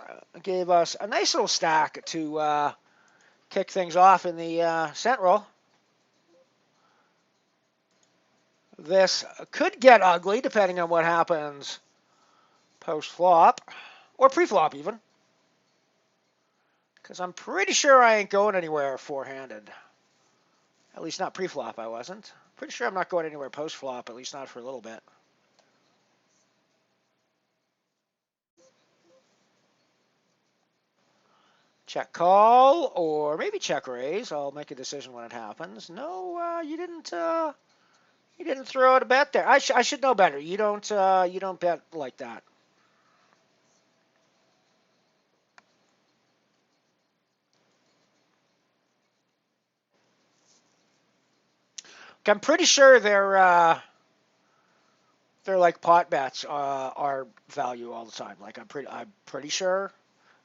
gave us a nice little stack to kick things off in the Central. This could get ugly, depending on what happens post-flop, or pre-flop even. Because I'm pretty sure I ain't going anywhere four-handed. At least not pre-flop I wasn't. Pretty sure I'm not going anywhere post-flop, at least not for a little bit. Check call, or maybe check raise. I'll make a decision when it happens. No, you didn't throw out a bet there. I should know better. You don't bet like that. I'm pretty sure they're like pot bets are value all the time. Like I'm pretty sure.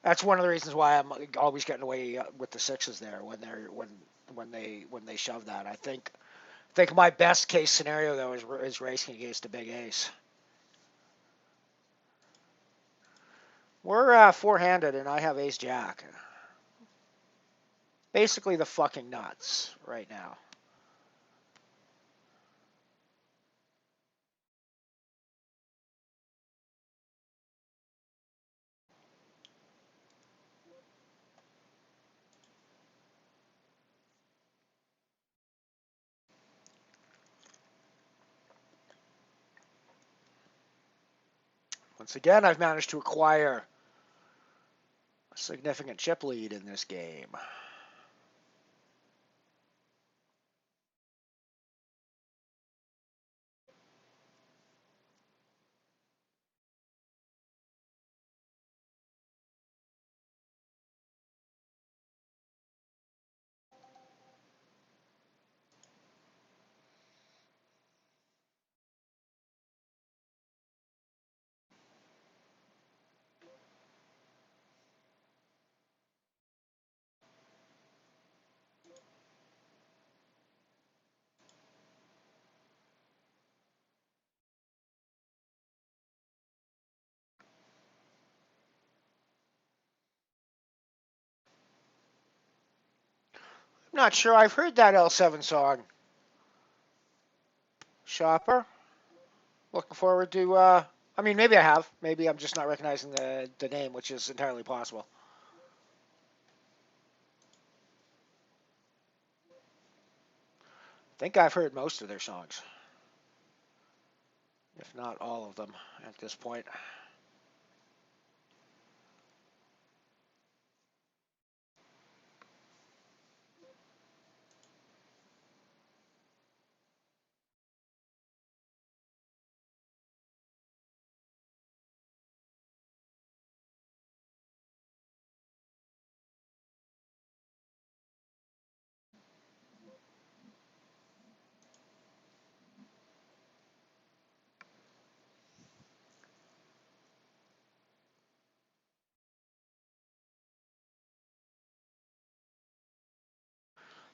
That's one of the reasons why I'm always getting away with the 6s there when they shove that. I think my best case scenario though is racing against a big ace. We're four-handed and I have ace jack. Basically the fucking nuts right now. Once again, I've managed to acquire a significant chip lead in this game. Not sure I've heard that L7 song. Shopper. Looking forward to. I mean, maybe I have. Maybe I'm just not recognizing the name, which is entirely possible. I think I've heard most of their songs, if not all of them, at this point.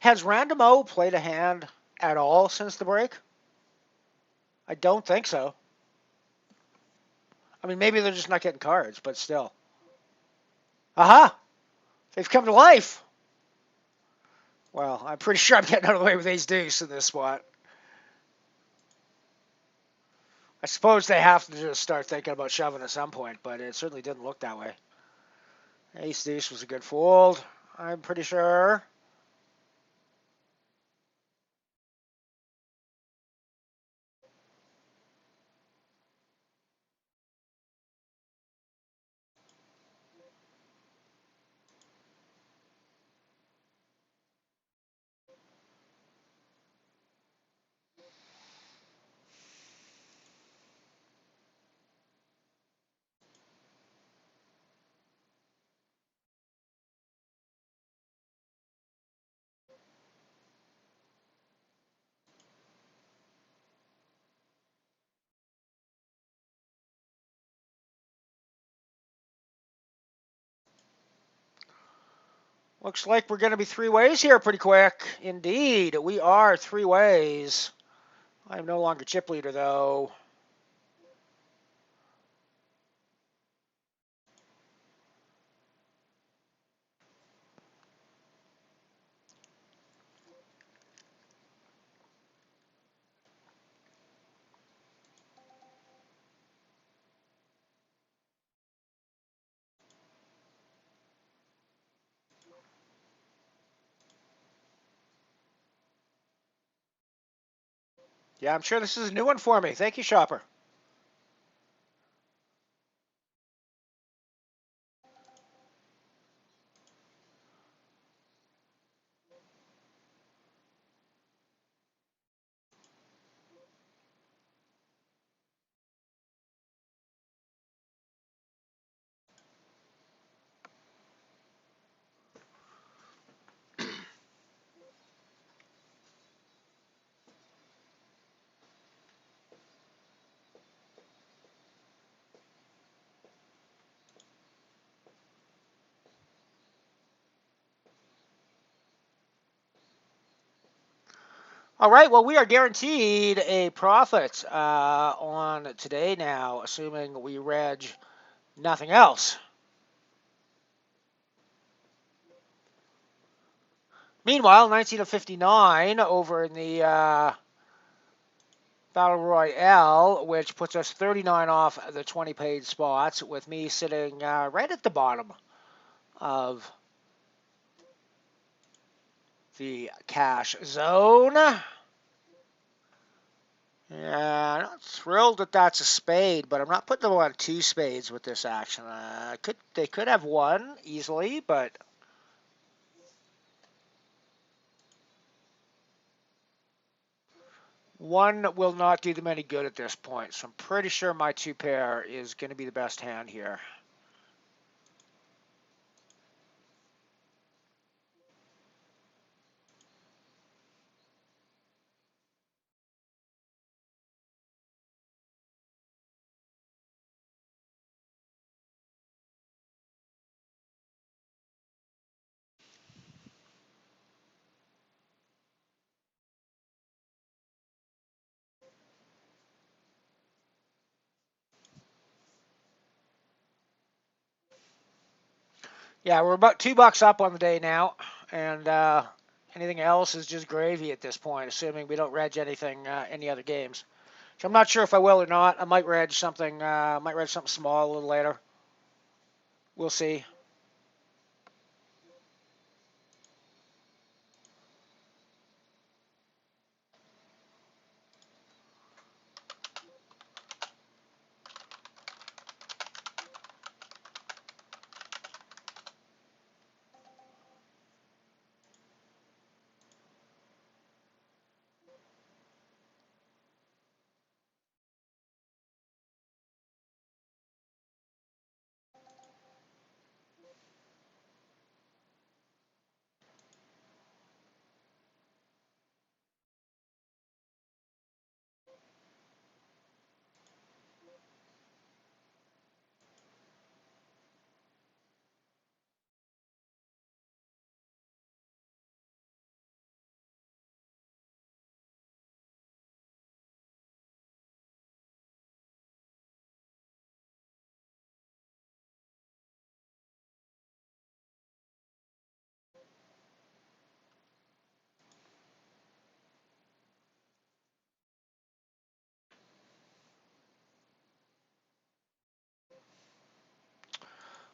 Has Random O played a hand at all since the break? I don't think so. I mean, maybe they're just not getting cards, but still. Aha! They've come to life. Well, I'm pretty sure I'm getting out of the way with ace deuce in this spot. I suppose they have to just start thinking about shoving at some point, but it certainly didn't look that way. Ace deuce was a good fold, I'm pretty sure. Looks like we're going to be three ways here pretty quick. Indeed, we are three ways. I'm no longer chip leader, though. Yeah, I'm sure this is a new one for me. Thank you, Shopper. All right, well, we are guaranteed a profit on today now, assuming we reg nothing else. Meanwhile, 1959 over in the Battle Royale, which puts us 39 off the 20 paid spots, with me sitting right at the bottom of the cash zone. Yeah, I'm not thrilled that that's a spade, but I'm not putting them on two spades with this action. They could have one easily, but one will not do them any good at this point. So I'm pretty sure my two pair is going to be the best hand here. Yeah, we're about $2 up on the day now, and Anything else is just gravy at this point, assuming we don't reg anything, any other games. So I'm not sure if I will or not. I might reg something. Might reg something small a little later. We'll see.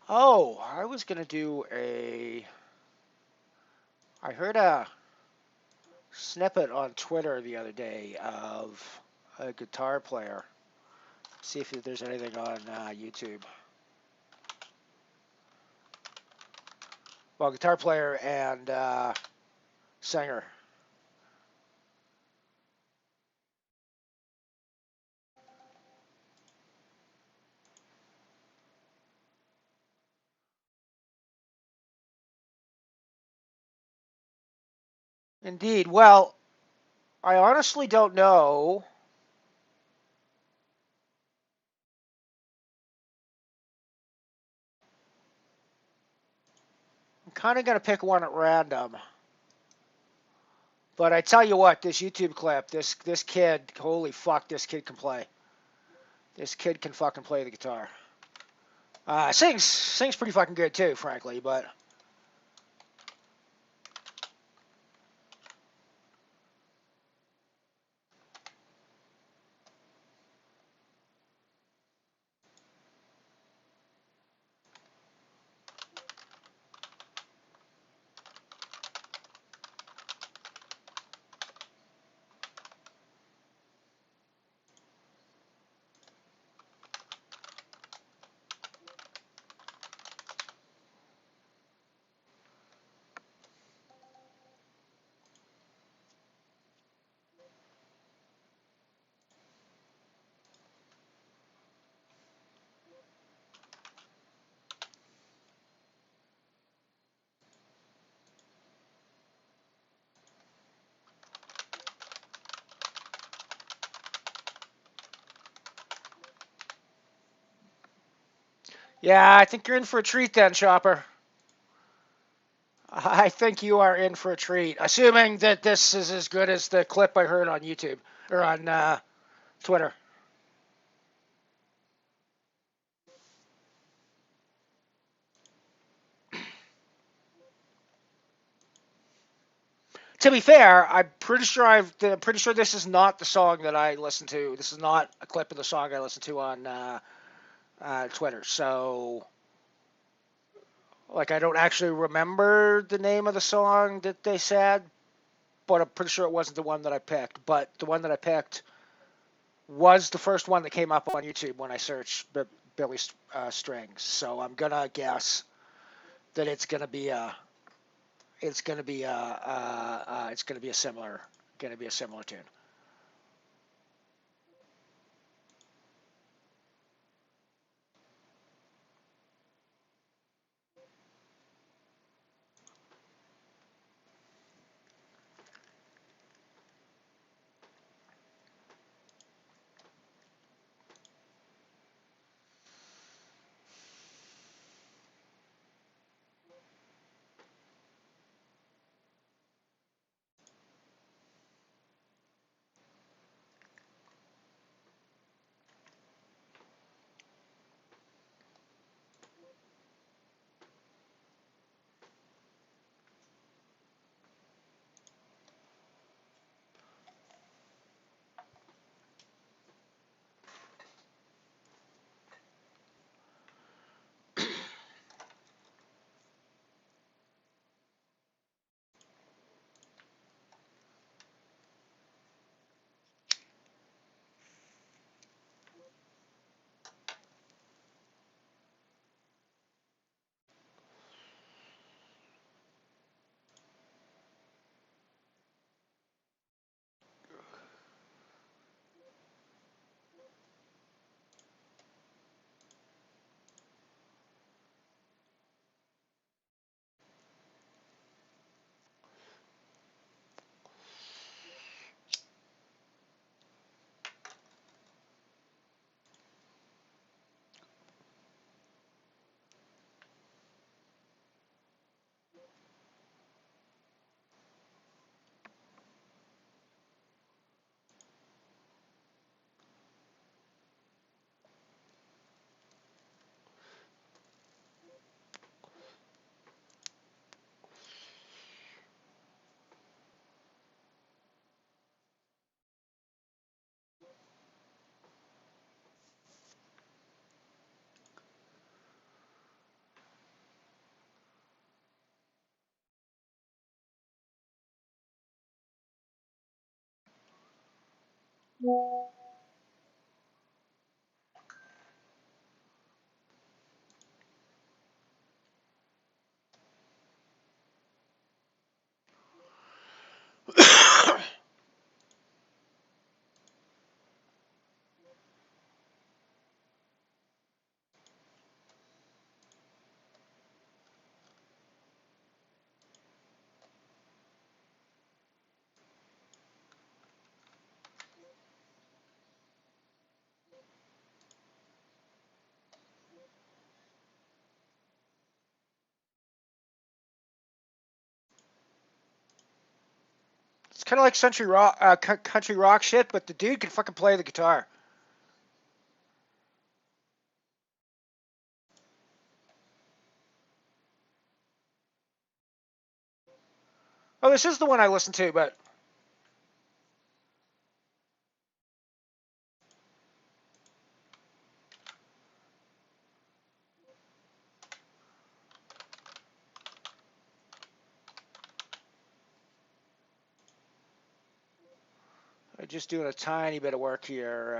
Oh, I was gonna do a. I heard a snippet on Twitter the other day of a guitar player. See if there's anything on YouTube. Well, guitar player and singer. Indeed. Well, I honestly don't know. I'm kind of gonna pick one at random. But I tell you what, this YouTube clip, this kid, holy fuck, this kid can play. This kid can fucking play the guitar. Sings pretty fucking good too, frankly. But yeah, I think you're in for a treat then, Chopper. I think you are in for a treat, assuming that this is as good as the clip I heard on YouTube or on Twitter. To be fair, I'm pretty sure this is not the song that I listened to. This is not a clip of the song I listened to on Twitter. So, like, I don't actually remember the name of the song that they said, but I'm pretty sure it wasn't the one that I picked. But the one that I picked was the first one that came up on YouTube when I searched Billy Strings. So I'm gonna guess that it's gonna be a similar tune. It's kind of like country rock shit, but the dude can fucking play the guitar. Oh, this is the one I listened to, but I'm just doing a tiny bit of work here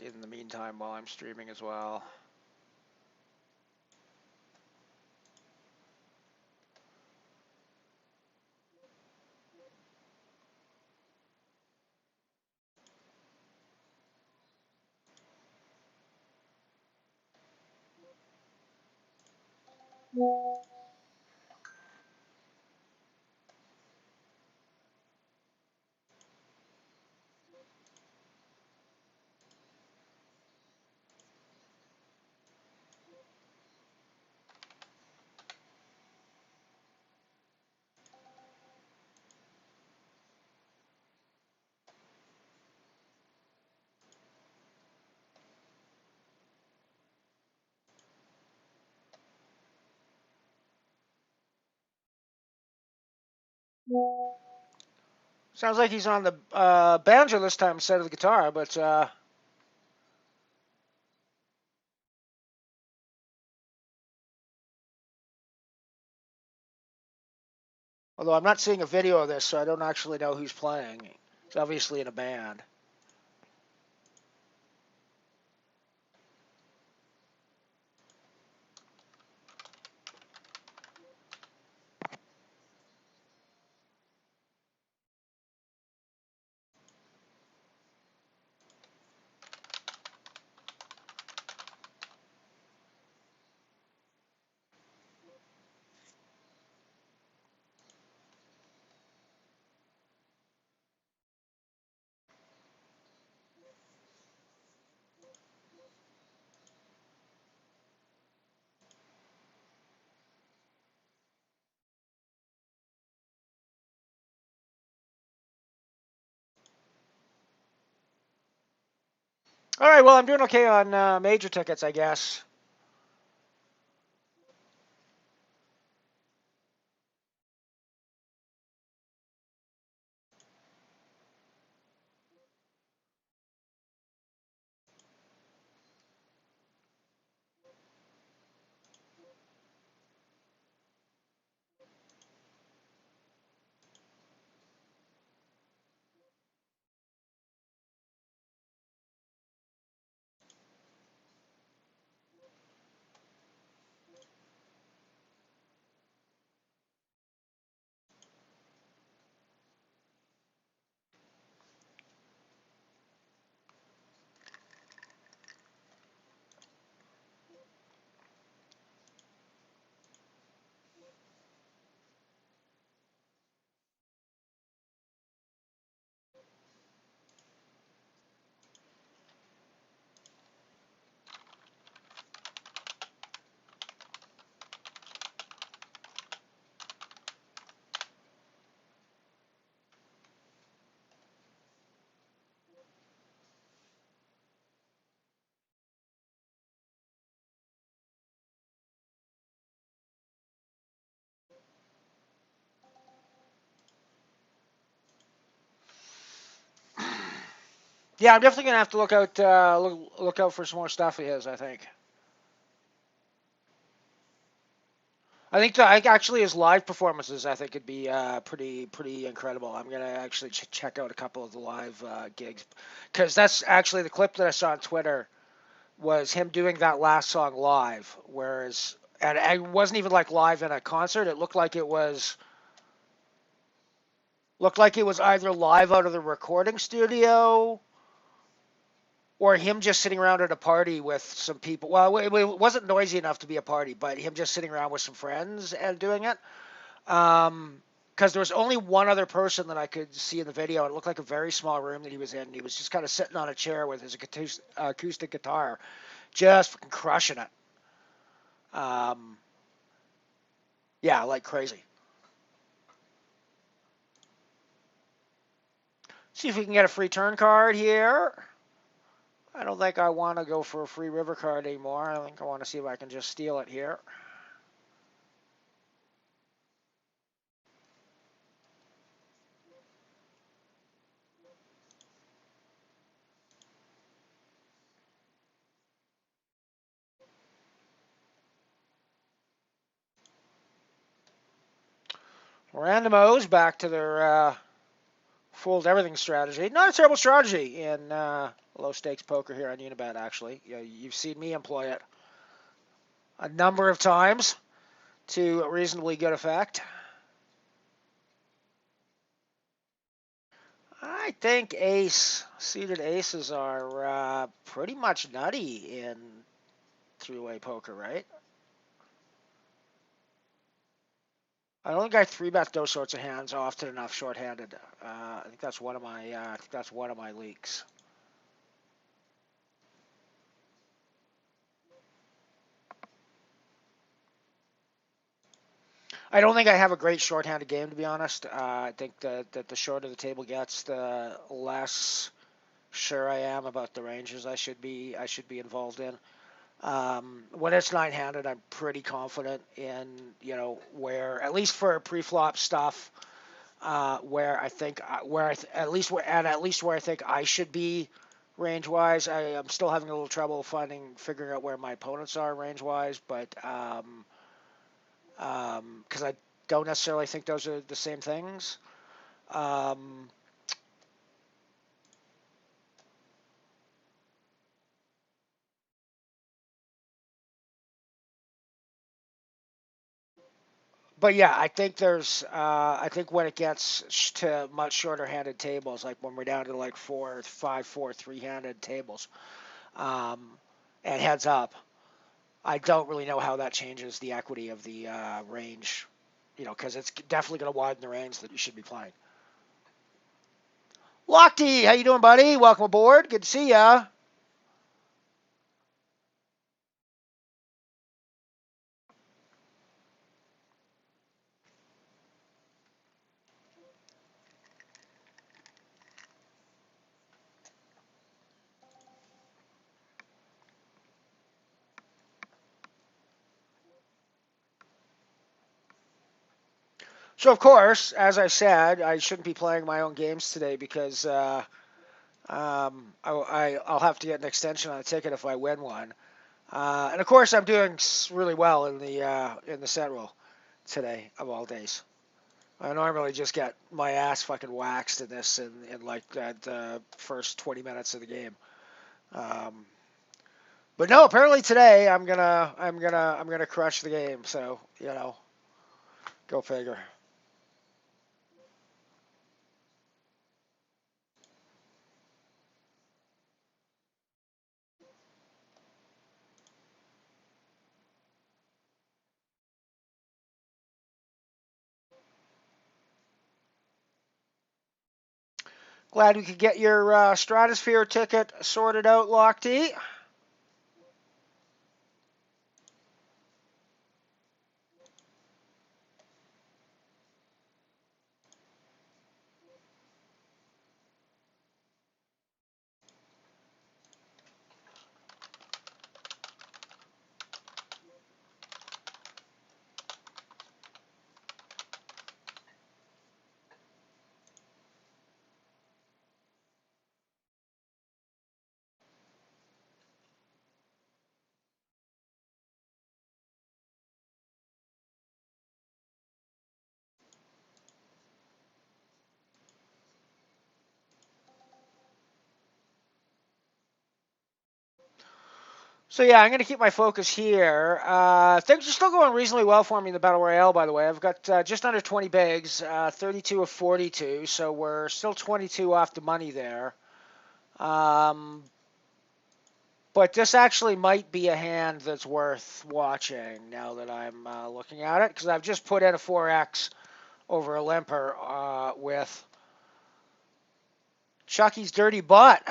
in the meantime while I'm streaming as well. Sounds like he's on the banjo this time instead of the guitar, but although I'm not seeing a video of this, so I don't actually know who's playing. It's obviously in a band. All right, well, I'm doing okay on major tickets, I guess. Yeah, I'm definitely gonna have to look out for some more stuff of his, I think. actually his live performances I think could be pretty incredible. I'm gonna actually check out a couple of the live gigs because that's actually the clip that I saw on Twitter was him doing that last song live. Whereas and it wasn't even like live in a concert. It looked like it was either live out of the recording studio or him just sitting around at a party with some people. Well, it wasn't noisy enough to be a party, but him just sitting around with some friends and doing it. Because there was only one other person that I could see in the video. It looked like a very small room that he was in. He was just kind of sitting on a chair with his acoustic guitar, just fucking crushing it. Um, yeah, like crazy. See if we can get a free turn card here. I don't think I want to go for a free river card anymore. I think I want to see if I can just steal it here. Randomos back to their fold everything strategy. Not a terrible strategy in low stakes poker here on Unibet, actually. You've seen me employ it a number of times to reasonably good effect. I think suited aces are pretty much nutty in three-way poker, right? I don't think I three bet those sorts of hands often enough shorthanded. I think that's one of my leaks. I don't think I have a great shorthanded game, to be honest. I think that the shorter the table gets, the less sure I am about the ranges I should be involved in. When it's nine-handed, I'm pretty confident in where at least for pre-flop stuff, where I think at least where I think I should be range-wise. I am still having a little trouble figuring out where my opponents are range-wise, but because I don't necessarily think those are the same things. Um, but yeah, I think when it gets to much shorter handed tables, like when we're down to like 4, 5, 4, three-handed tables, um, and heads up, I don't really know how that changes the equity of the range, because it's definitely going to widen the range that you should be playing. Lochte, how you doing, buddy? Welcome aboard. Good to see ya. So of course, as I said, I shouldn't be playing my own games today because I'll have to get an extension on a ticket if I win one. And of course, I'm doing really well in the set roll today of all days. I normally just get my ass fucking waxed in this in like the first 20 minutes of the game. Um, but no, apparently today I'm gonna crush the game. So go figure. Glad we could get your Stratosphere ticket sorted out, Lochte. So yeah, I'm going to keep my focus here. Things are still going reasonably well for me in the Battle Royale, by the way. I've got just under 20 bigs, 32 of 42, so we're still 22 off the money there. But this actually might be a hand that's worth watching now that I'm looking at it, because I've just put in a 4x over a limper with Chucky's dirty butt.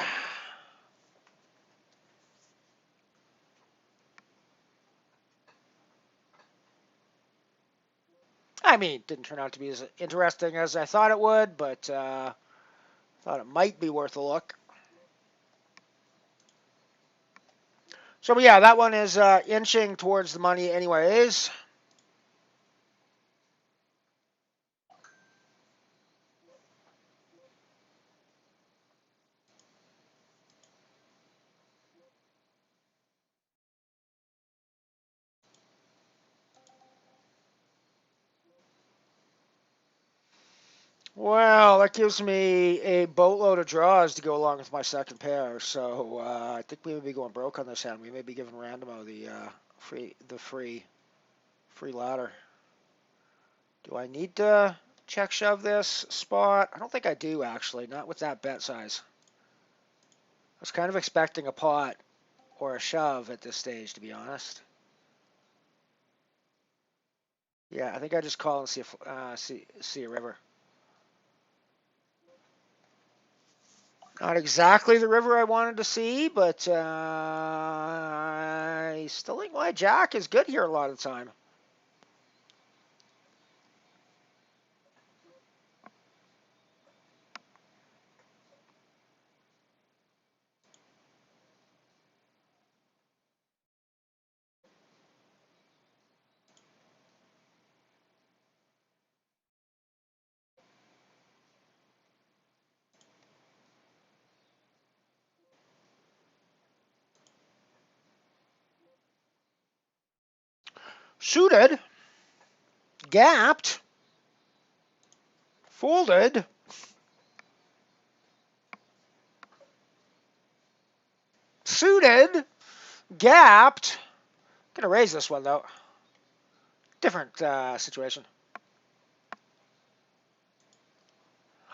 I mean, didn't turn out to be as interesting as I thought it would, but thought it might be worth a look. So yeah, that one is inching towards the money anyways. Well, that gives me a boatload of draws to go along with my second pair. So I think we may be going broke on this hand. We may be giving Randomo the free ladder. Do I need to check shove this spot? I don't think I do actually. Not with that bet size. I was kind of expecting a pot or a shove at this stage, to be honest. Yeah, I think I just call and see a river. Not exactly the river I wanted to see, but I still think my jack is good here a lot of the time. Suited, gapped, folded, suited, gapped. Gonna raise this one though. Different situation.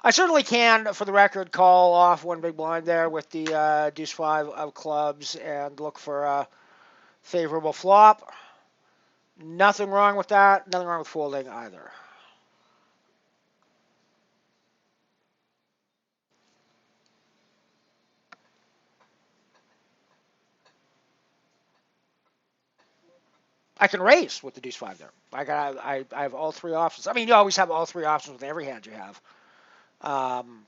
I certainly can, for the record, call off one big blind there with the deuce five of clubs and look for a favorable flop. Nothing wrong with that. Nothing wrong with folding either. I can raise with the deuce five there. I have all three options. I mean, you always have all three options with every hand you have.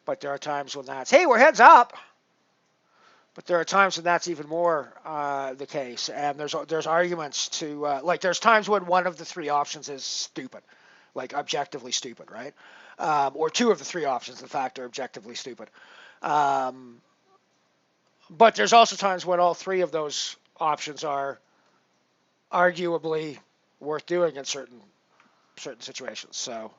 But there are times when that's, hey, we're heads up. But there are times when that's even more the case. And there's arguments to, like there's times when one of the three options is stupid, like objectively stupid, right? Or two of the three options, in fact, are objectively stupid. But there's also times when all three of those options are arguably worth doing in certain situations. So,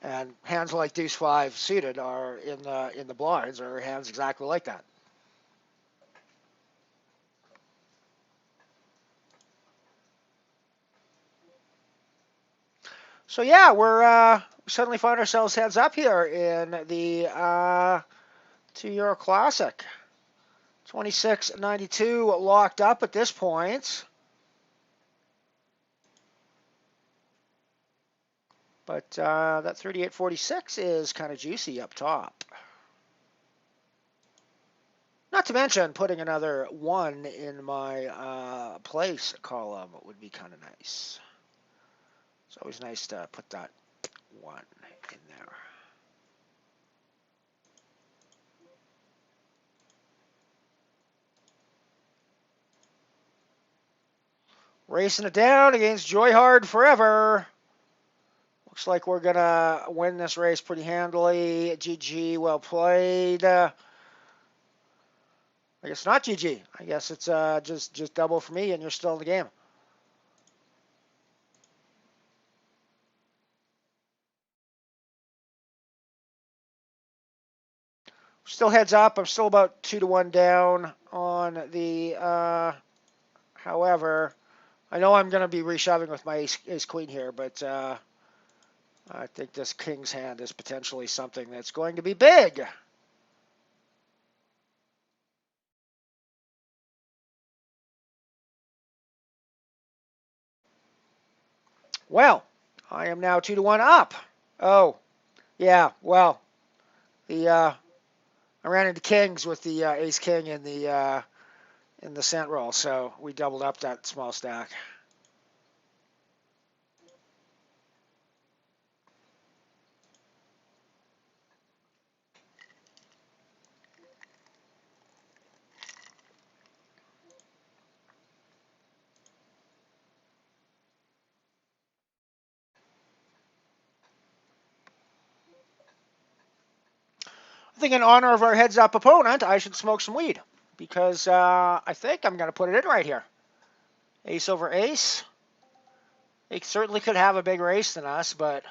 and hands like deuce five suited are in the blinds are hands exactly like that. So yeah, we suddenly find ourselves heads up here in the €2 Classic. 26.92 locked up at this point. But that 38.46 is kind of juicy up top. Not to mention putting another 1 in my place column would be kind of nice. It's always nice to put that 1 in there. Racing it down against Joy Hard Forever. Looks like we're going to win this race pretty handily. GG, well played. I guess not GG. I guess it's just double for me and you're still in the game. Still heads up. I'm still about 2-1 down on the However, I know I'm going to be reshoving with my ace queen here, but I think this king's hand is potentially something that's going to be big. Well, I am now 2-1 up. Oh, yeah. Well, the I ran into kings with the ace king in the cent roll, so we doubled up that small stack. I think in honor of our heads-up opponent, I should smoke some weed because I think I'm going to put it in right here. Ace over ace. They certainly could have a bigger ace than us, but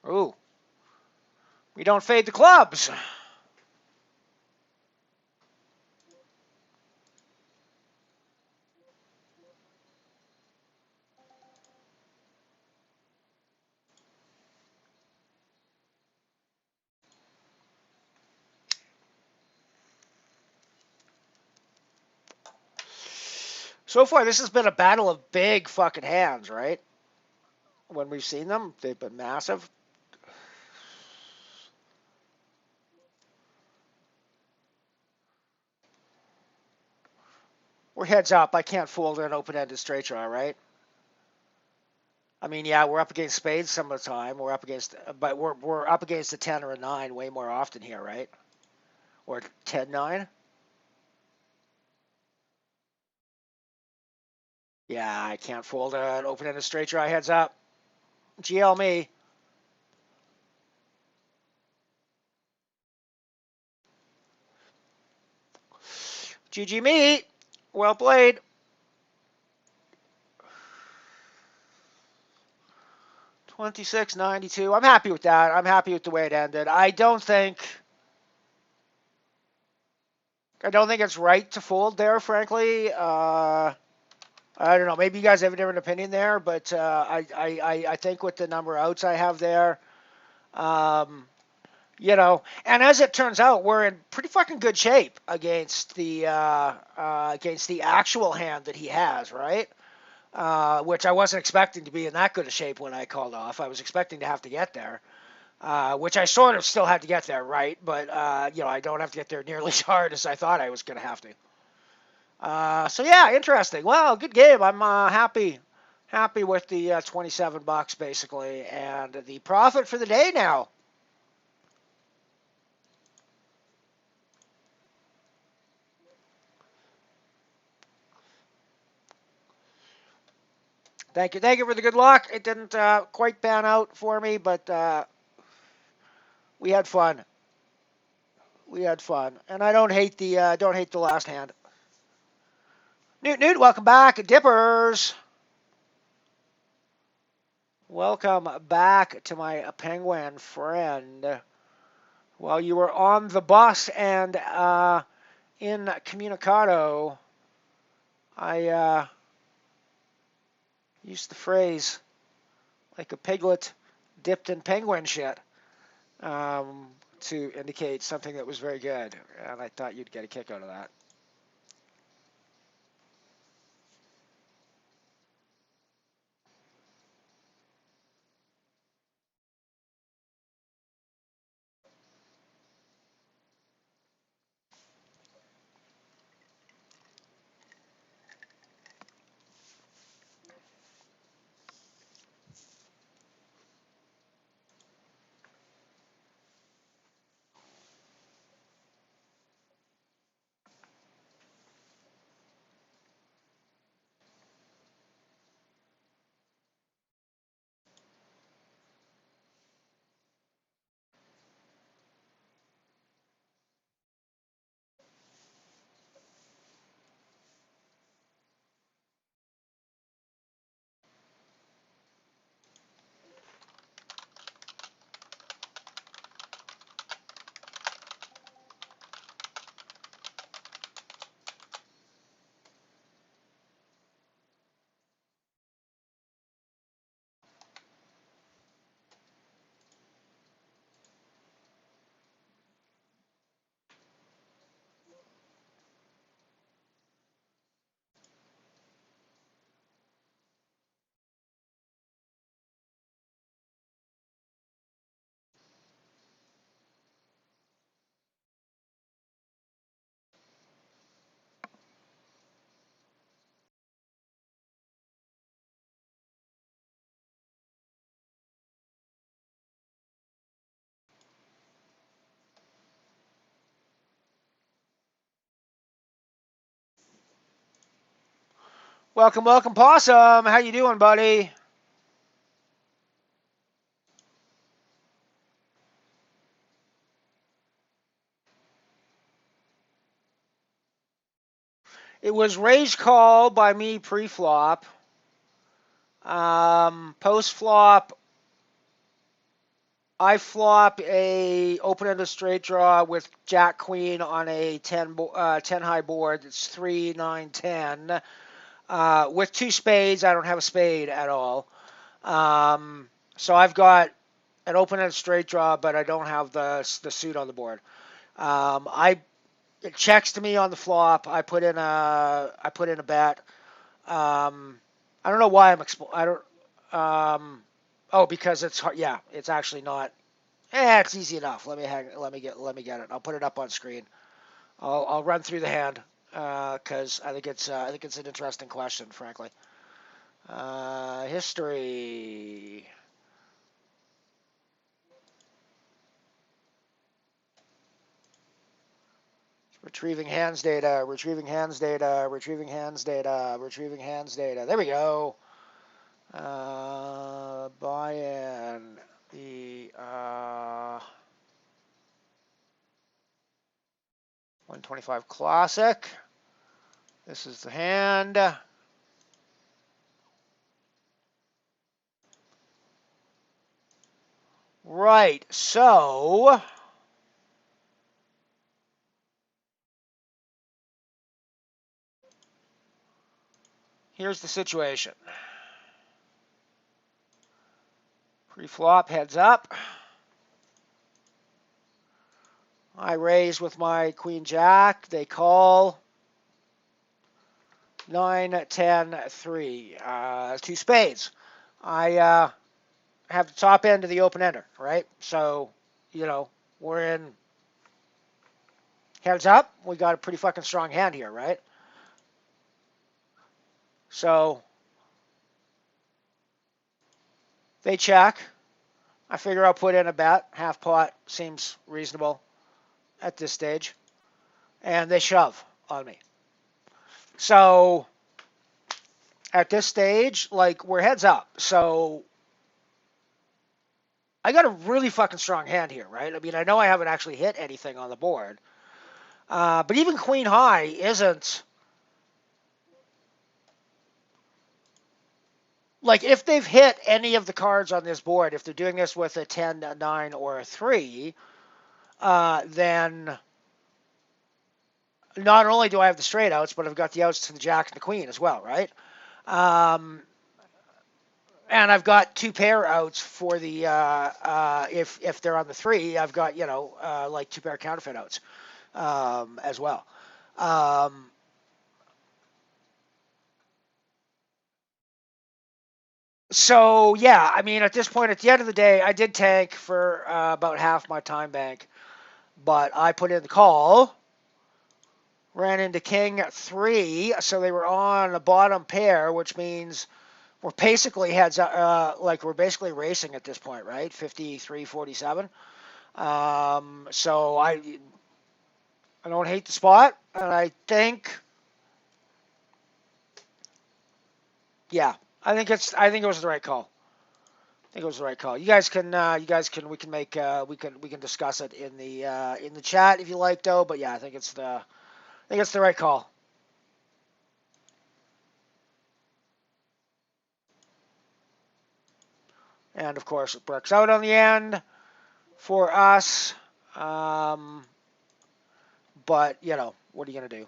ooh, we don't fade the clubs. So far, this has been a battle of big fucking hands, right? When we've seen them, they've been massive. We're heads up. I can't fold an open-ended straight draw, right? I mean, yeah, we're up against spades some of the time. But we're up against a 10 or a 9 way more often here, right? Or 10-9. Yeah, I can't fold an open-ended straight draw. Heads up. GL me. GG me. Well played. 26-92. I'm happy with that. I'm happy with the way it ended. I don't think it's right to fold there, frankly. I don't know. Maybe you guys have a different opinion there, but I think with the number of outs I have there, um, and as it turns out, we're in pretty fucking good shape against the actual hand that he has, right? Which I wasn't expecting to be in that good a shape when I called off. I was expecting to have to get there, which I sort of still had to get there, right? But I don't have to get there nearly as hard as I thought I was going to have to. So yeah, interesting. Well, good game. I'm happy with the $27 basically, and the profit for the day now. Thank you for the good luck. It didn't quite pan out for me, but we had fun. We had fun, and I don't hate the last hand. Newt, welcome back, Dippers. Welcome back to my penguin friend. While you were on the bus and in Communicado, I used the phrase like a piglet dipped in penguin shit to indicate something that was very good, and I thought you'd get a kick out of that. Welcome, welcome, Possum. How you doing, buddy? It was raise call by me pre-flop. Post-flop, I flop a open-ended straight draw with Jack Queen on a 10 high board. It's 3, 9, 10. With two spades, I don't have a spade at all. So I've got an open-ended straight draw, but I don't have the suit on the board. It checks to me on the flop. I put in a bet. I don't know why I don't. Oh, because it's hard. Yeah, it's actually not. It's easy enough. Let me get it. I'll put it up on screen. I'll run through the hand because I think it's an interesting question, frankly. History. Retrieving hands data. Retrieving hands data. Retrieving hands data. Retrieving hands data. There we go. Buy in the 125 Classic. This is the hand. Right, so here's the situation. Pre-flop, heads up. I raise with my Queen Jack. They call 9, 10, 3. Two spades. I have the top end of the open ender, right? So, we're in heads up. We got a pretty fucking strong hand here, right? So they check. I figure I'll put in a bet. Half pot seems reasonable at this stage. And they shove on me. So at this stage, like, we're heads up. So I got a really fucking strong hand here, right? I mean, I know I haven't actually hit anything on the board. But even Queen High isn't. Like, if they've hit any of the cards on this board, if they're doing this with a 10, a 9, or a 3, then not only do I have the straight outs, but I've got the outs to the Jack and the Queen as well, right? And I've got two pair outs for the if they're on the 3, I've got like two pair counterfeit outs as well. So yeah, I mean, at this point, at the end of the day, I did tank for about half my time bank, but I put in the call. Ran into King 3, so they were on a bottom pair, which means we're basically like we're basically racing at this point, right? 53-47. So I don't hate the spot, and I think, yeah, I think it was the right call. I think it was the right call. We can discuss it in the chat if you like, though. But yeah, I think it's the right call. And of course, it works out on the end for us. But what are you gonna do?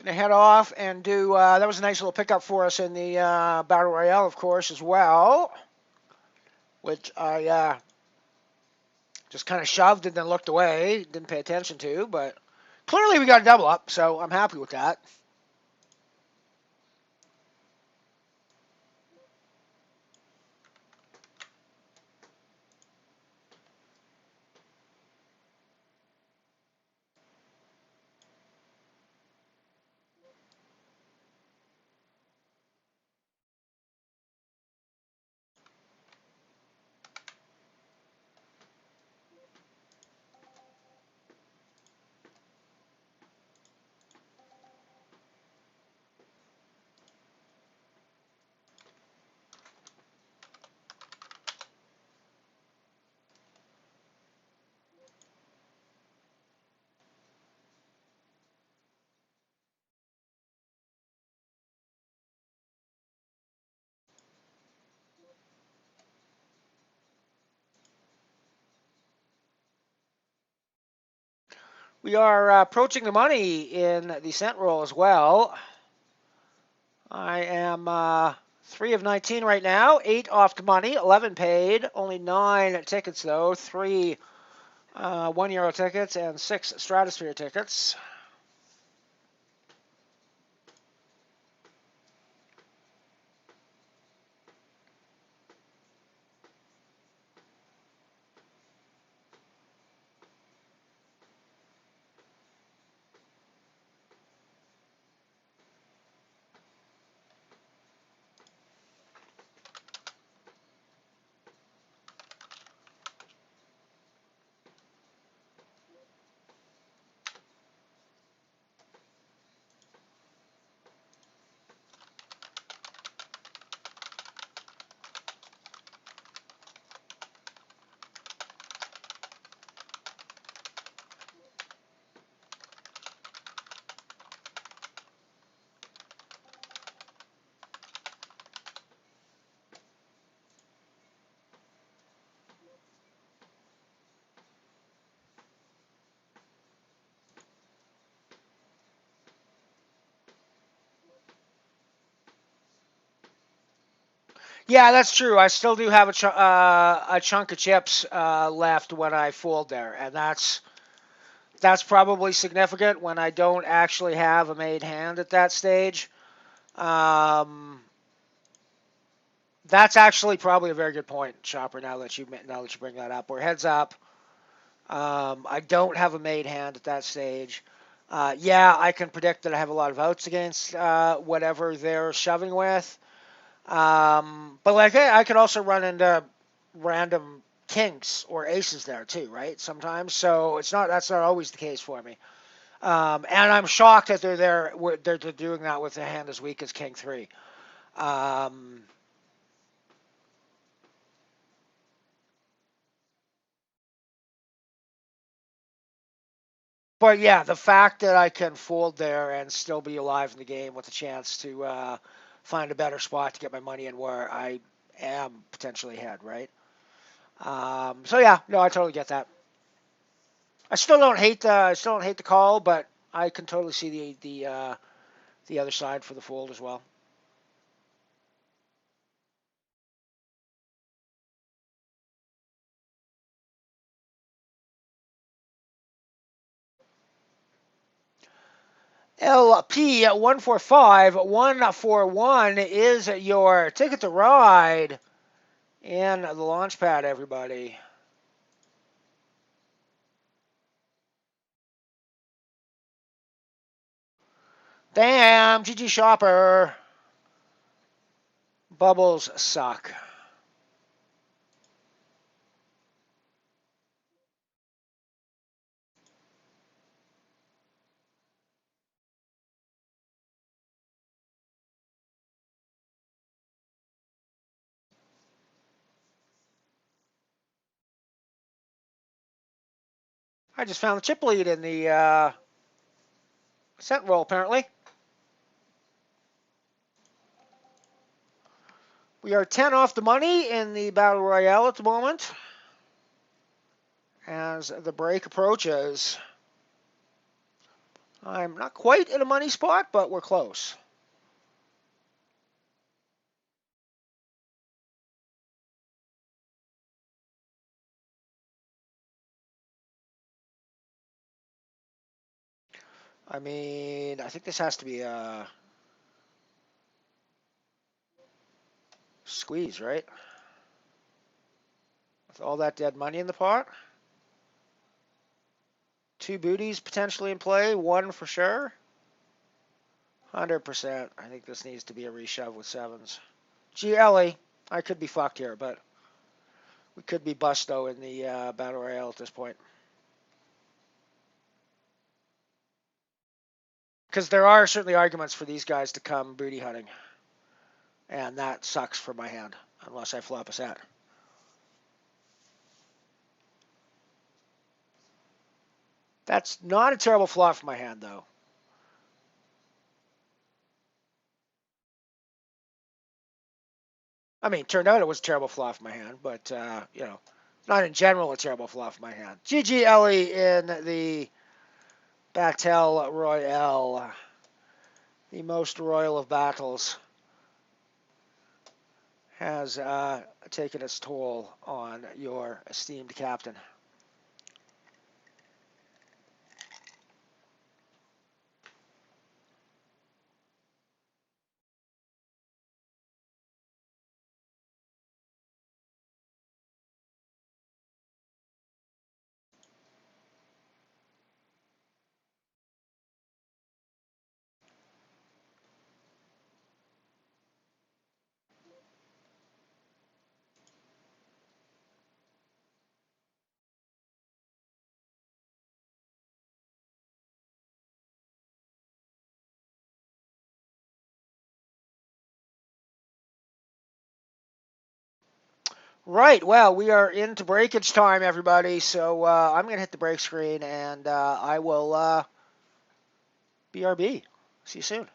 Gonna head off and do. That was a nice little pickup for us in the Battle Royale, of course, as well, which I Just kind of shoved and then looked away. Didn't pay attention to, but clearly we got a double up, so I'm happy with that. We are approaching the money in the cent roll as well. I am 3 of 19 right now, 8 off the money, 11 paid, only 9 tickets though, 3 €1 tickets and 6 Stratosphere tickets. Yeah, that's true. I still do have a chunk of chips left when I fold there, and that's probably significant when I don't actually have a made hand at that stage. Um, that's actually probably a very good point, Chopper. Now that you bring that up, or heads up, I don't have a made hand at that stage. Yeah, I can predict that I have a lot of outs against whatever they're shoving with. But like I could also run into random kings or aces there too, right? Sometimes, so that's not always the case for me. And I'm shocked that they're doing that with a hand as weak as King 3. Um, but yeah, the fact that I can fold there and still be alive in the game with a chance to find a better spot to get my money in where I am potentially ahead, right? So yeah, no, I totally get that. I still don't hate the call, but I can totally see the other side for the fold as well. LP 145141 is your ticket to ride in the launch pad, everybody. Damn, GG Shopper. Bubbles suck. I just found the chip lead in the cent roll, apparently. We are 10 off the money in the Battle Royale at the moment as the break approaches. I'm not quite in a money spot, but we're close. I mean, I think this has to be a squeeze, right? With all that dead money in the pot. Two booties potentially in play, one for sure. 100%. I think this needs to be a reshove with sevens. Gee, Ellie, I could be fucked here, but we could be busto in the Battle Royale at this point. Because there are certainly arguments for these guys to come booty hunting. And that sucks for my hand, unless I flop a set. That's not a terrible flop for my hand, though. I mean, turned out it was a terrible flop for my hand, but, you know, not in general a terrible flop for my hand. GG Ellie in the Battle Royale, the most royal of battles, has taken its toll on your esteemed captain. Right, well, we are into breakage time, everybody, so I'm going to hit the break screen, and I will BRB. See you soon.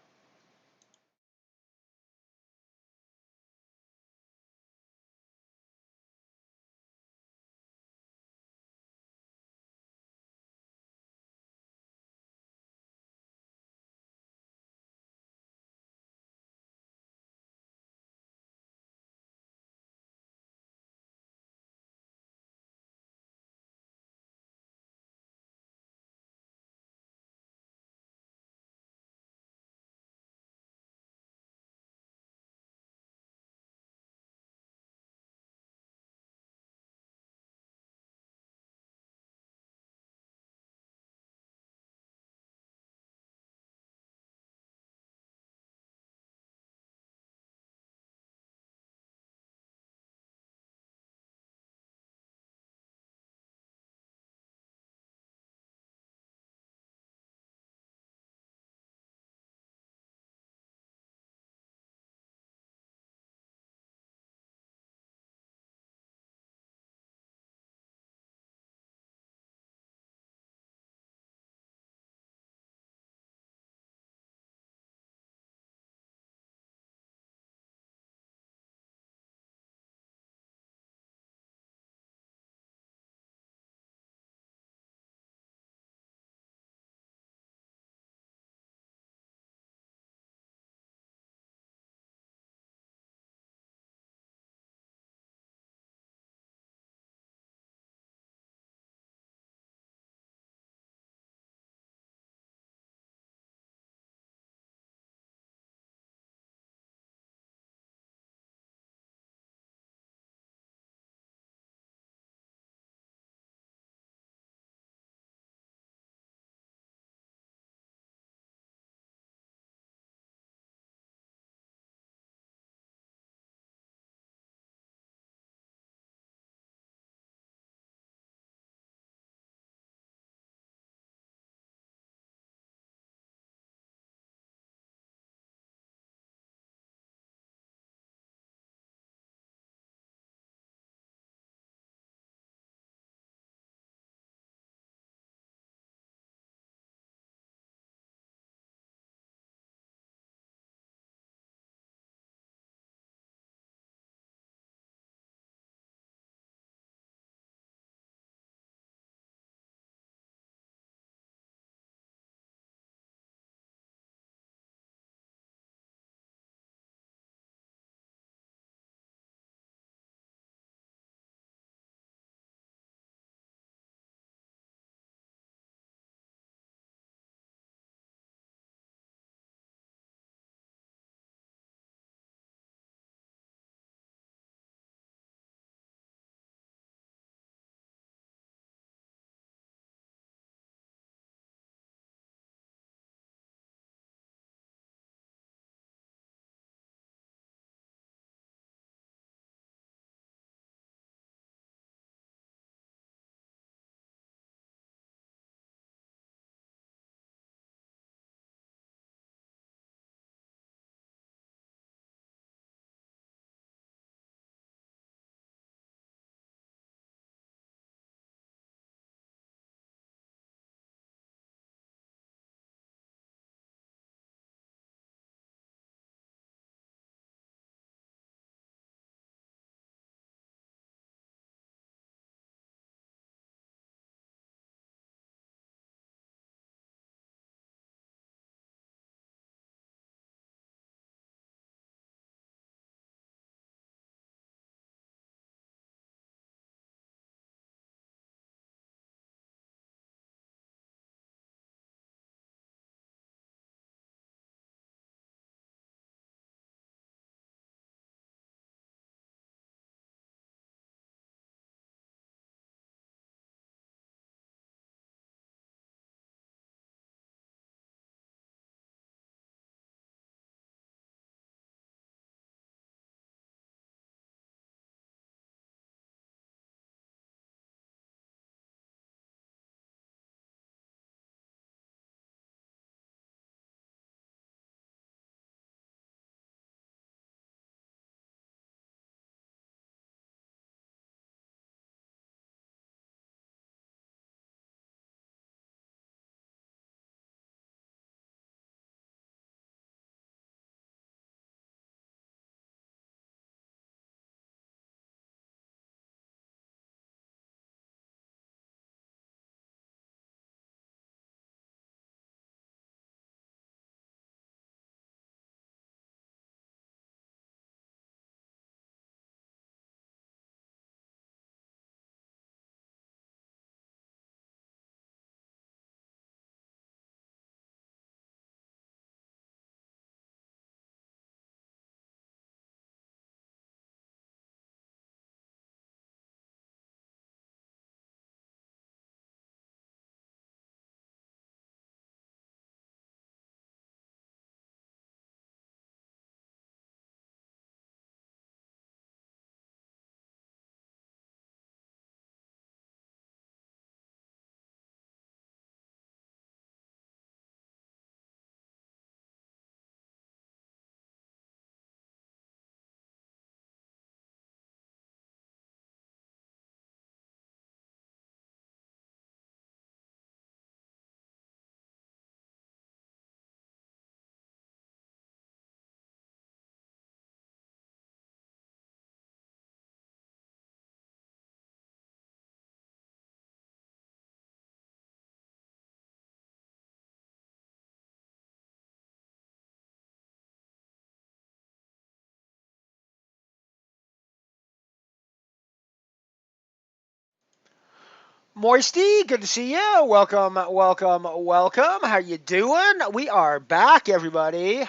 Moisty, good to see you. Welcome, welcome, welcome. How you doing? We are back, everybody.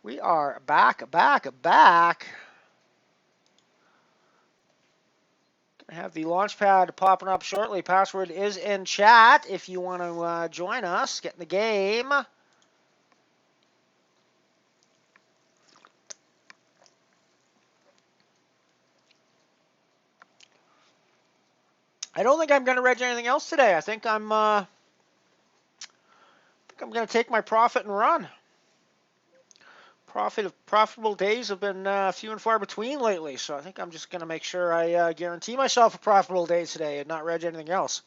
We are back. Gonna have the launch pad popping up shortly. Password is in chat if you want to join us, get in the game. I don't think I'm going to reg anything else today. I think I'm going to take my profit and run. Profitable days have been few and far between lately, so I think I'm just going to make sure I guarantee myself a profitable day today and not reg anything else.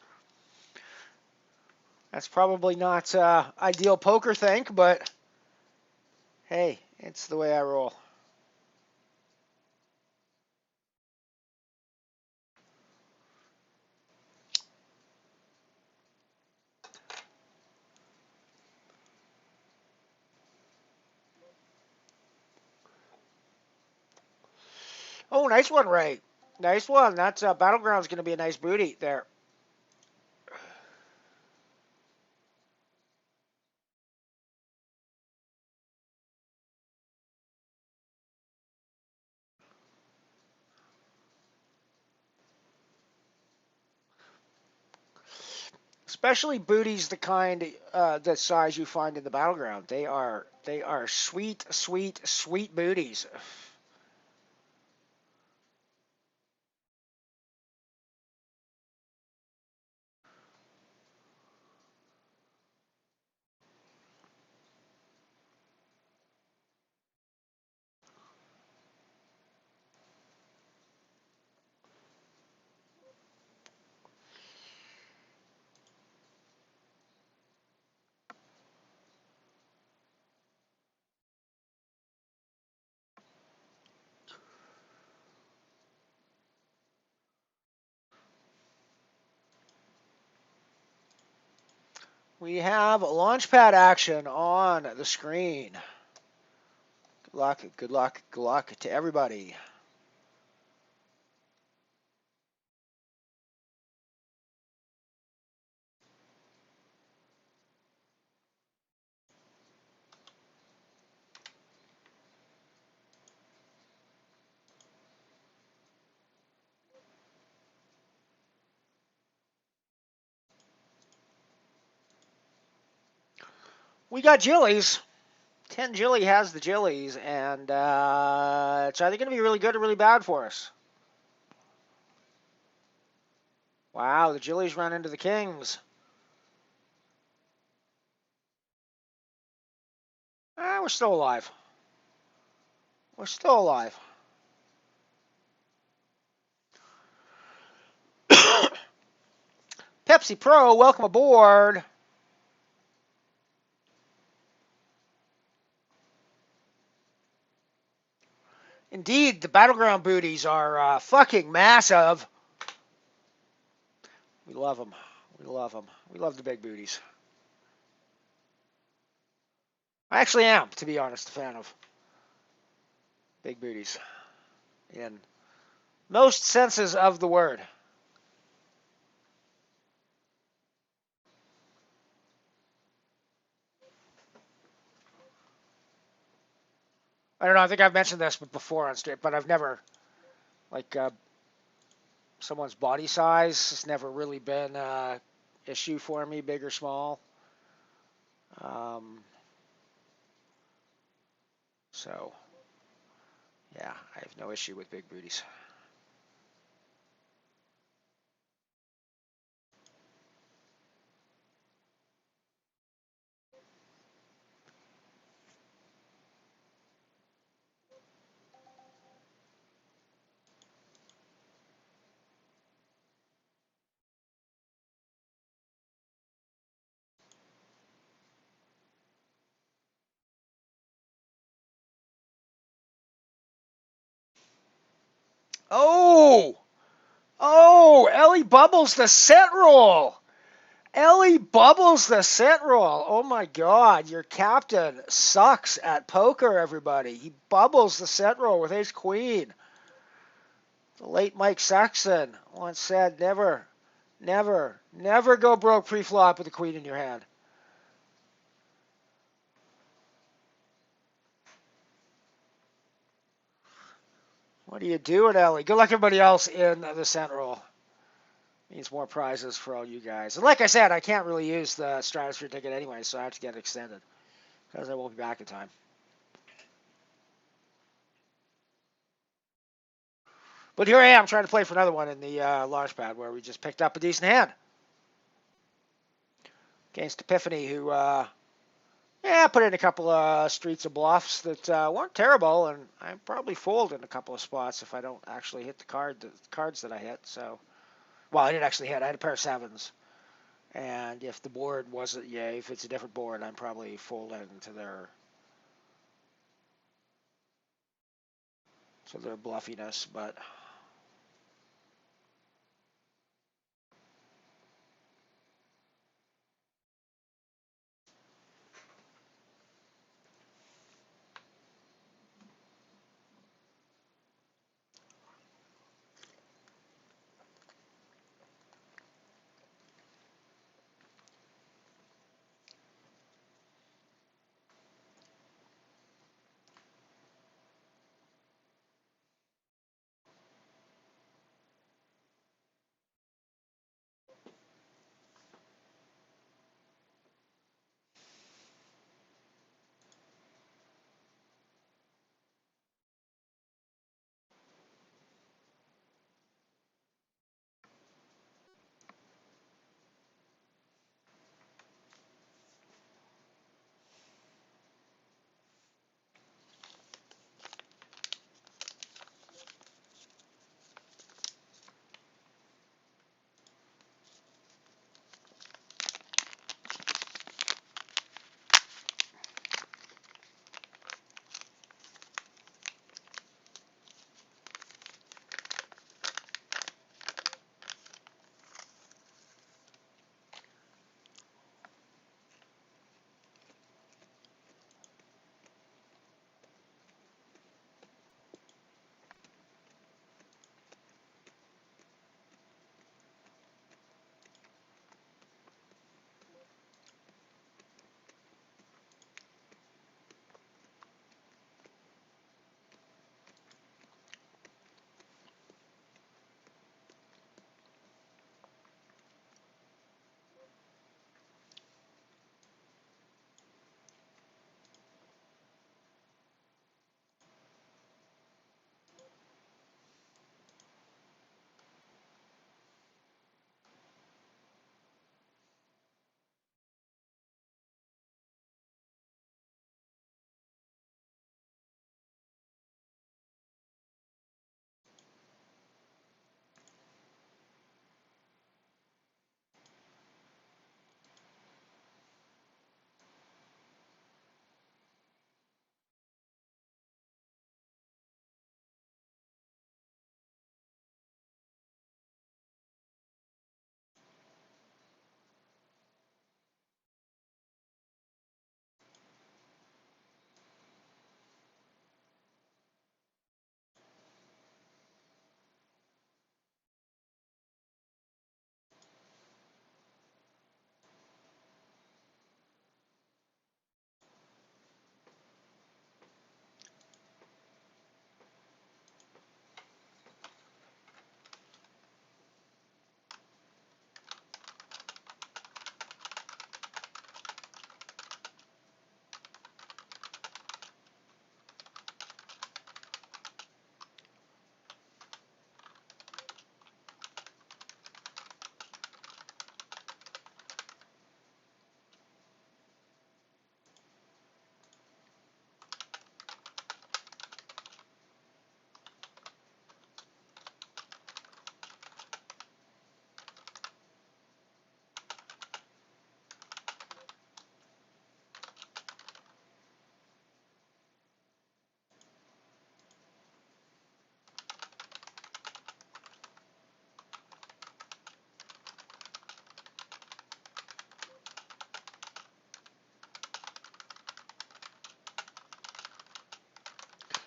That's probably not ideal poker think, but hey, it's the way I roll. Oh, nice one, Ray. Nice one. That's Battleground's going to be a nice booty there. Especially booties, the kind, the size you find in the Battleground. They are sweet, sweet, sweet booties. We have launchpad action on the screen. Good luck, good luck, good luck to everybody. We got Jillies. 10 Jilly has the Jillies, and it's either going to be really good or really bad for us. Wow, the Jillies run into the Kings. We're still alive. We're still alive. Pepsi Pro, welcome aboard. Indeed, the Battleground booties are fucking massive. We love them. We love them. We love the big booties. I actually am, to be honest, a fan of big booties in most senses of the word. I don't know. I think I've mentioned this before on stream, but I've never, like, someone's body size has never really been an issue for me, big or small. So, yeah, I have no issue with big booties. Oh, Ellie bubbles the set roll. Ellie bubbles the set roll. Oh my God, your captain sucks at poker, everybody. He bubbles the set roll with ace queen. The late Mike Saxon once said, never, never, never go broke pre-flop with the queen in your hand. What are you doing, Ellie? Good luck everybody else in the Central. Means more prizes for all you guys. And like I said, I can't really use the Stratosphere ticket anyway, so I have to get it extended because I won't be back in time. But here I am trying to play for another one in the launch pad where we just picked up a decent hand against Epiphany, who put in a couple of streets of bluffs that weren't terrible, and I probably fold in a couple of spots if I don't actually hit the cards that I hit. So, well, I didn't actually hit. I had a pair of sevens. And if the board wasn't, if it's a different board, I'm probably folding to their bluffiness. But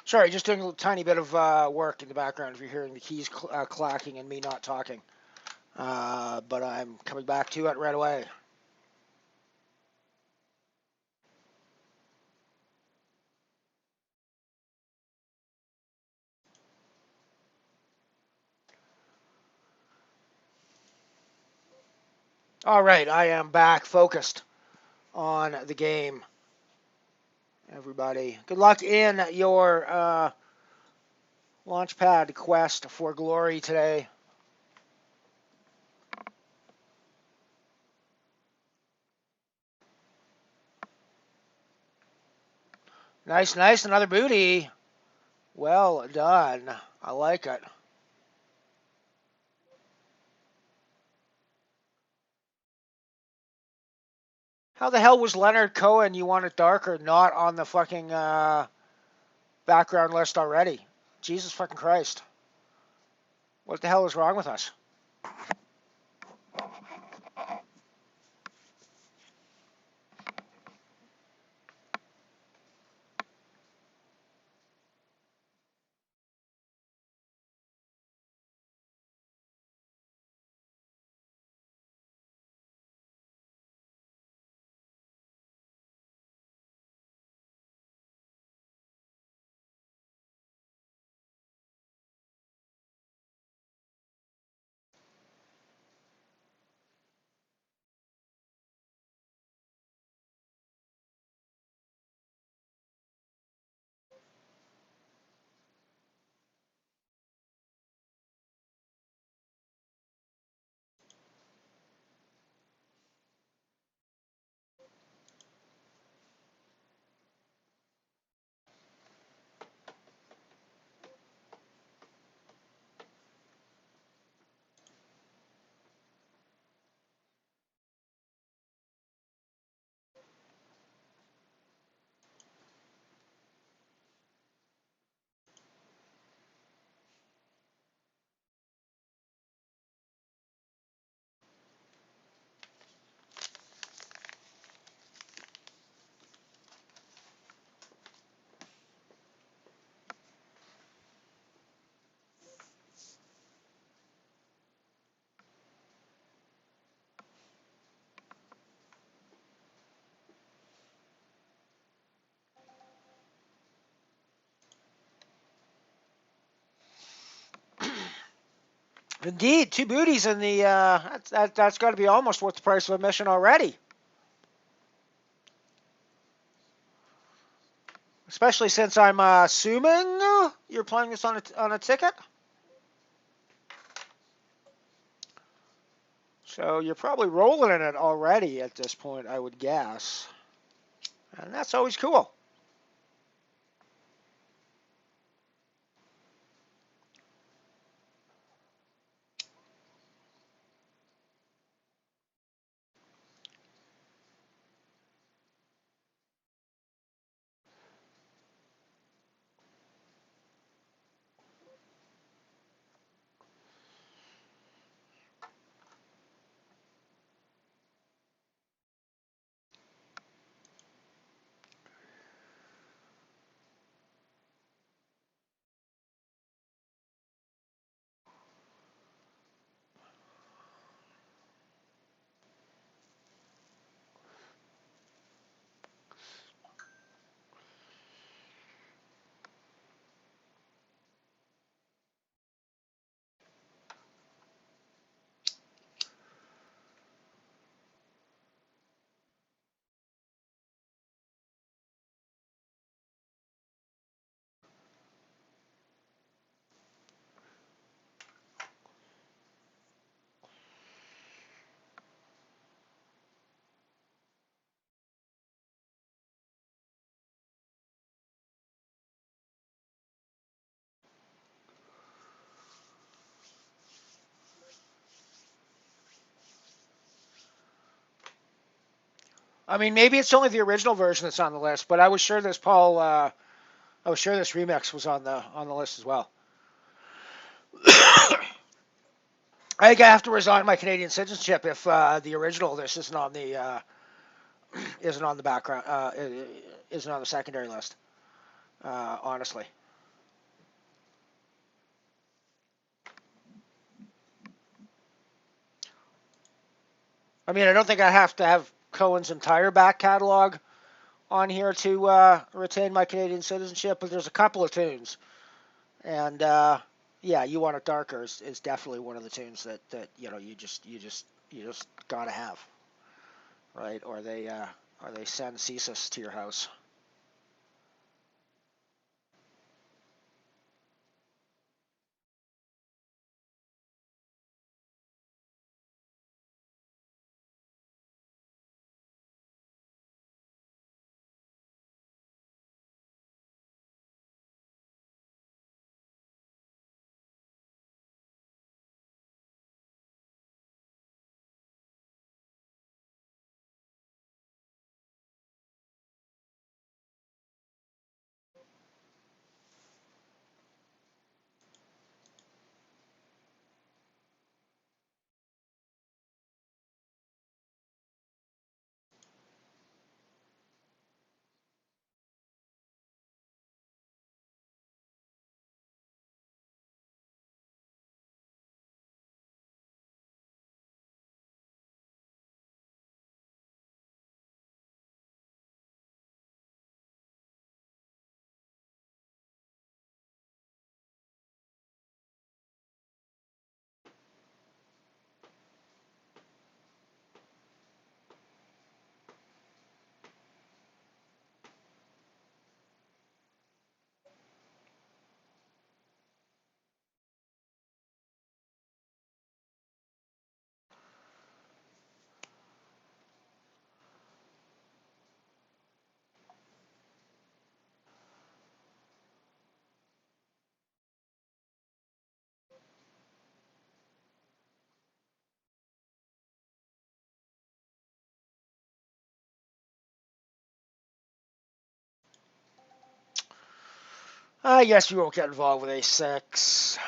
Sorry, just doing a tiny bit of work in the background if you're hearing the keys clacking and me not talking. But I'm coming back to it right away. All right, I am back focused on the game. Everybody, good luck in your Launchpad quest for glory today. Nice, nice, another booty. Well done. I like it. How the hell was Leonard Cohen, You Want It Darker, not on the fucking background list already? Jesus fucking Christ. What the hell is wrong with us? Indeed, two booties in the. That's got to be almost worth the price of admission already. Especially since I'm assuming you're playing this on a ticket. So you're probably rolling in it already at this point, I would guess. And that's always cool. I mean, maybe it's only the original version that's on the list, but I was sure this Paul. I was sure this remix was on the list as well. I think I have to resign my Canadian citizenship if the original of this isn't on the background isn't on the secondary list. Honestly. I mean, I don't think I have to have Cohen's entire back catalog on here to retain my Canadian citizenship, but there's a couple of tunes, and yeah, "You Want It Darker" is definitely one of the tunes that you just gotta have, right? Or they send CSIS to your house. I guess we won't get involved with A6.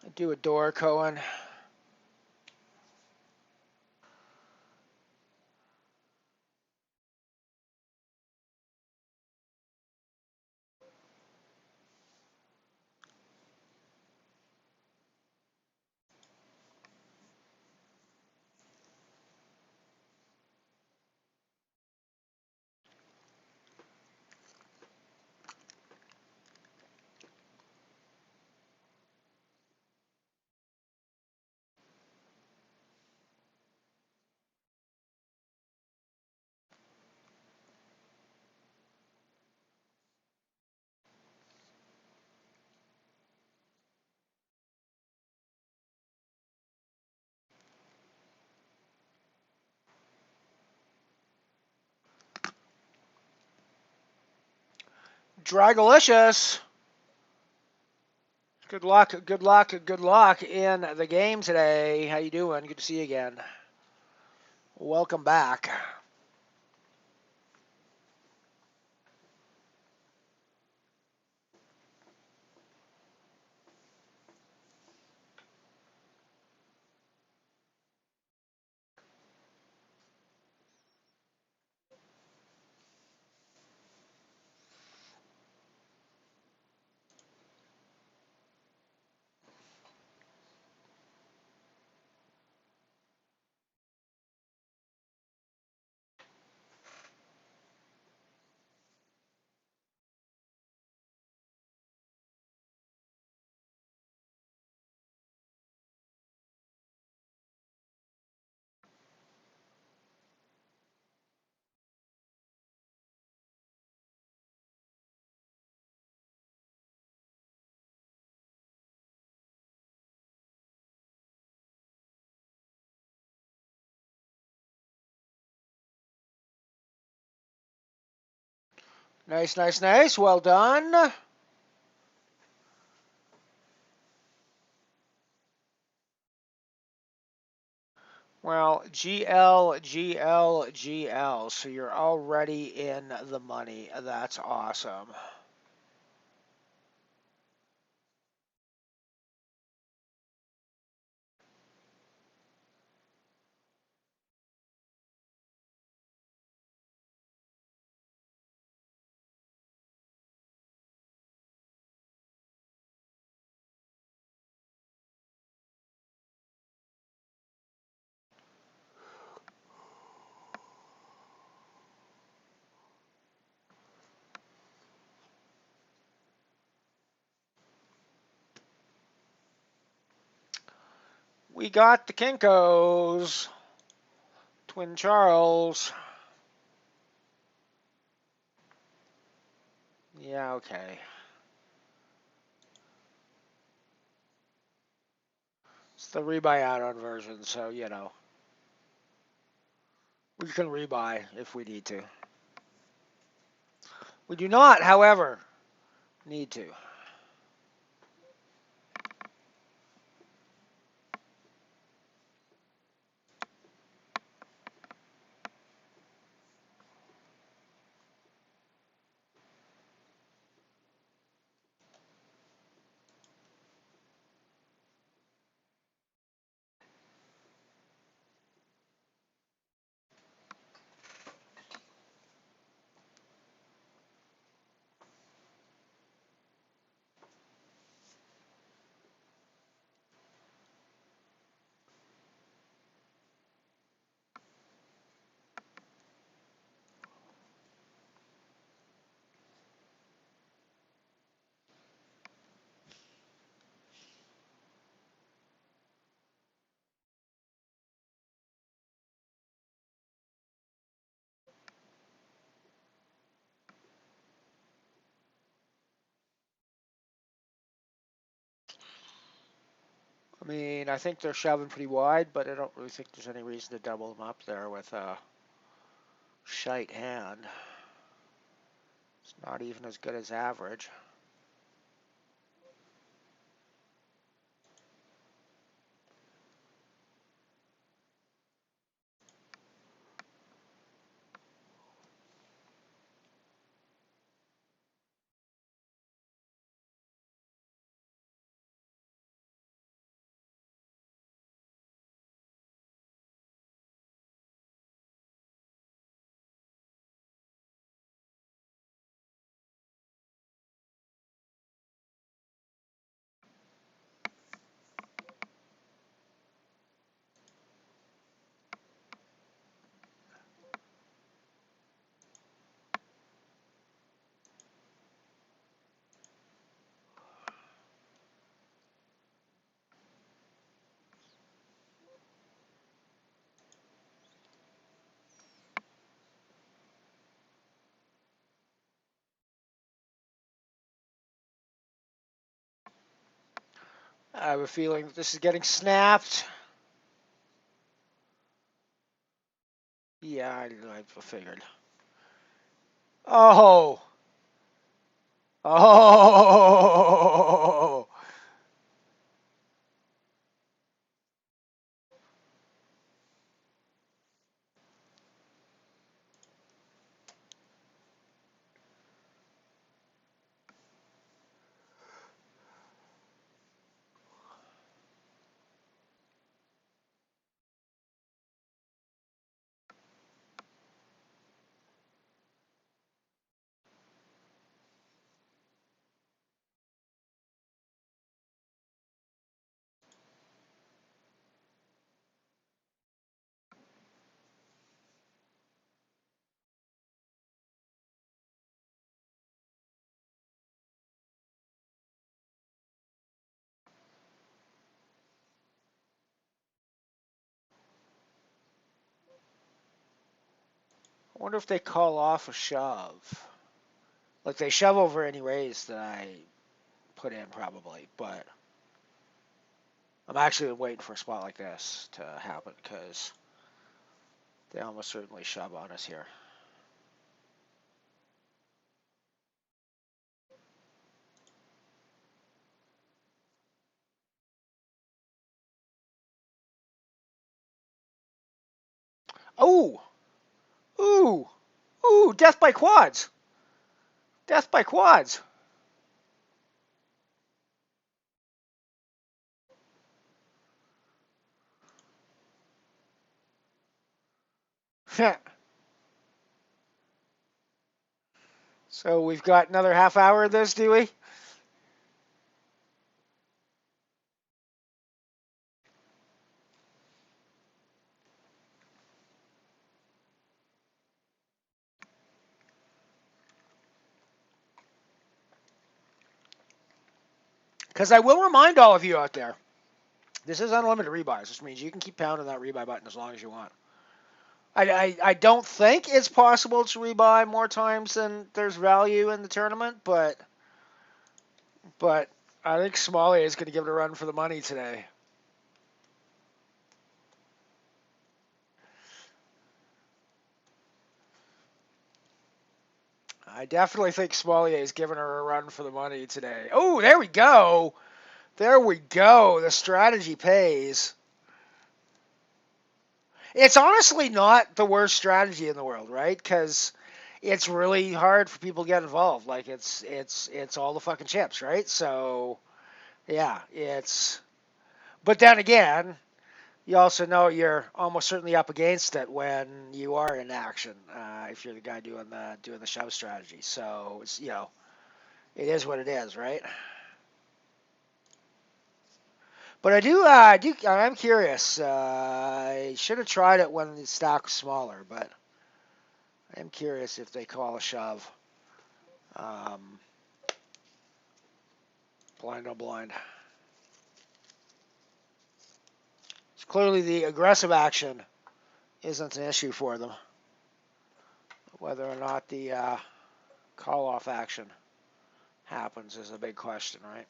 I do adore Cohen. Dragalicious. Good luck, good luck, good luck in the game today. How you doing? Good to see you again. Welcome back. Nice, nice, nice. Well done. Well, GL, GL, GL. So you're already in the money. That's awesome. We got the Kinkos. Twin Charles. Yeah, okay. It's the rebuy add-on version, so, you know. We can rebuy if we need to. We do not, however, need to. I mean, I think they're shoving pretty wide, but I don't really think there's any reason to double them up there with a shite hand. It's not even as good as average. I have a feeling that this is getting snapped. Yeah, I figured. Oh! Oh! I wonder if they call off a shove. Like they shove over any raise that I put in probably, but I'm actually waiting for a spot like this to happen because they almost certainly shove on us here. Oh, ooh, ooh, death by quads. Death by quads. So we've got another half hour of this, do we? Because I will remind all of you out there, this is unlimited rebuys, which means you can keep pounding that rebuy button as long as you want. I don't think it's possible to rebuy more times than there's value in the tournament, but I think Smalley is going to give it a run for the money today. I definitely think Smalley is giving her a run for the money today. Oh, there we go. There we go. The strategy pays. It's honestly not the worst strategy in the world, right? Because it's really hard for people to get involved. Like it's all the fucking chips, right? So yeah, it's. But then again, you also know you're almost certainly up against it when you are in action. If you're the guy doing the shove strategy, so it's it is what it is, right? But I'm curious. I should have tried it when the stock was smaller, but I am curious if they call a shove. Um, Blind on blind. So clearly, the aggressive action isn't an issue for them. Whether or not the call off action happens is a big question, right?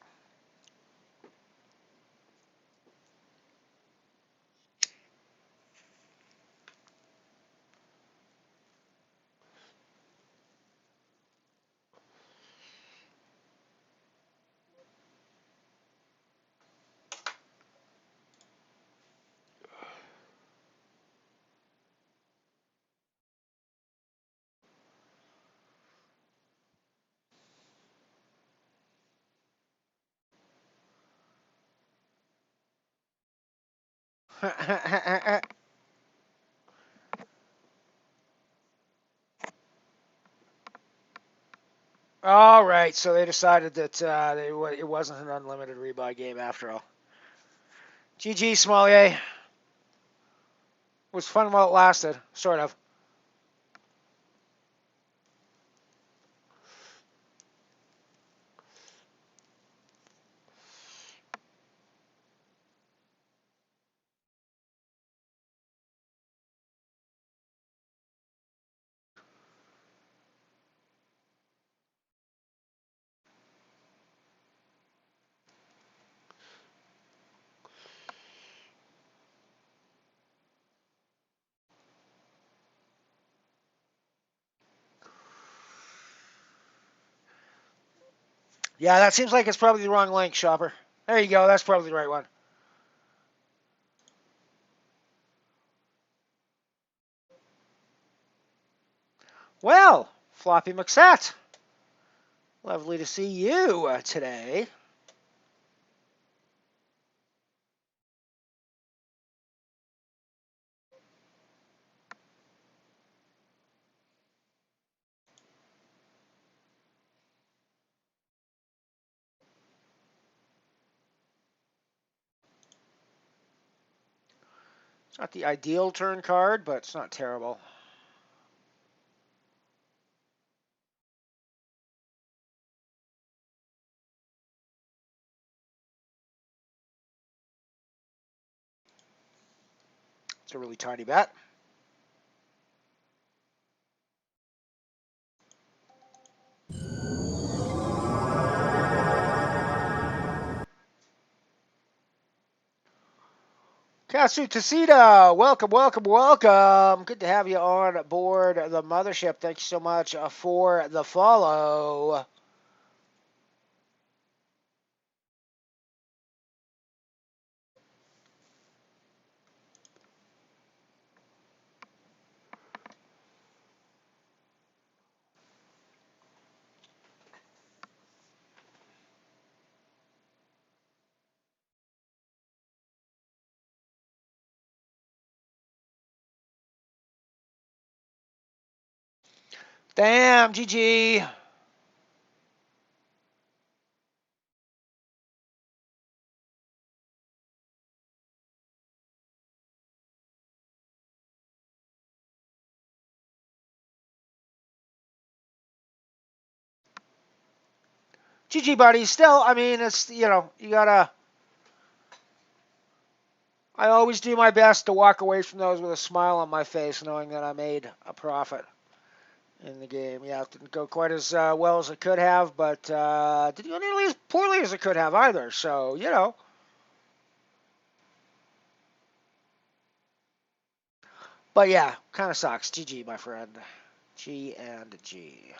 All right, so they decided that it wasn't an unlimited rebuy game after all. GG, Smollier. Was fun while it lasted, sort of. Yeah, that seems like it's probably the wrong link, Shopper. There you go. That's probably the right one. Well, Floppy McSat, lovely to see you today. It's not the ideal turn card, but it's not terrible. It's a really tiny bet. Katsu Tasita, welcome, welcome, welcome. Good to have you on board the mothership. Thank you so much for the follow. Damn, GG. GG, buddy. Still, I mean, it's, you gotta. I always do my best to walk away from those with a smile on my face, knowing that I made a profit in the game. Yeah, it didn't go quite as well as it could have, but didn't go nearly as poorly as it could have either. So, But yeah, kind of sucks. GG, my friend. G and G.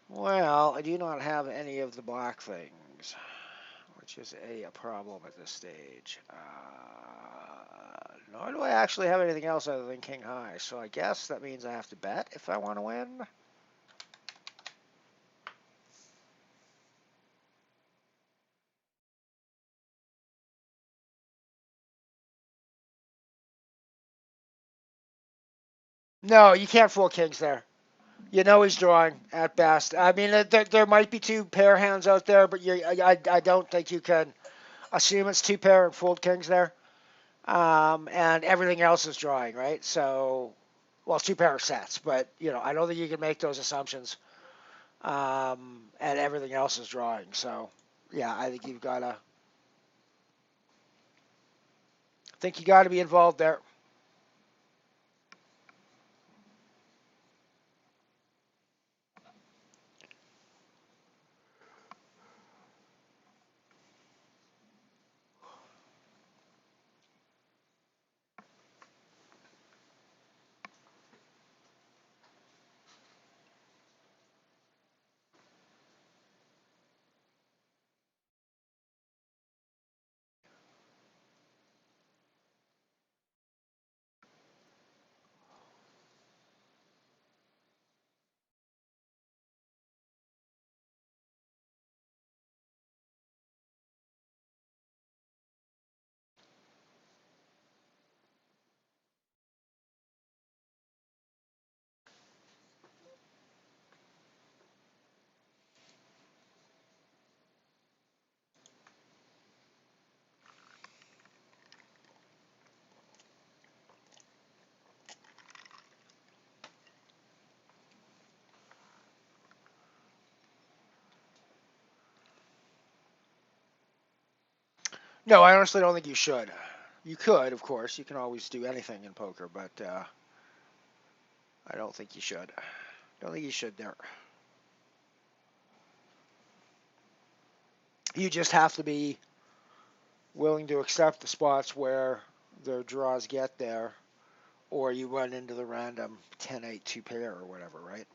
Well, I do not have any of the black things, which is a problem at this stage. Nor do I actually have anything else other than king high, so I guess that means I have to bet if I want to win. No, you can't fool kings there. You know he's drawing at best. I mean, there might be two pair hands out there, but I don't think you can assume it's two pair and fold kings there. And everything else is drawing, right? So, well, it's two pair of sets, but I don't think you can make those assumptions. And everything else is drawing. So, yeah, I think you got to be involved there. No, I honestly don't think you should. You could, of course. You can always do anything in poker, but I don't think you should. Don't think you should there. You just have to be willing to accept the spots where their draws get there, or you run into the random 10-8 two pair or whatever, right?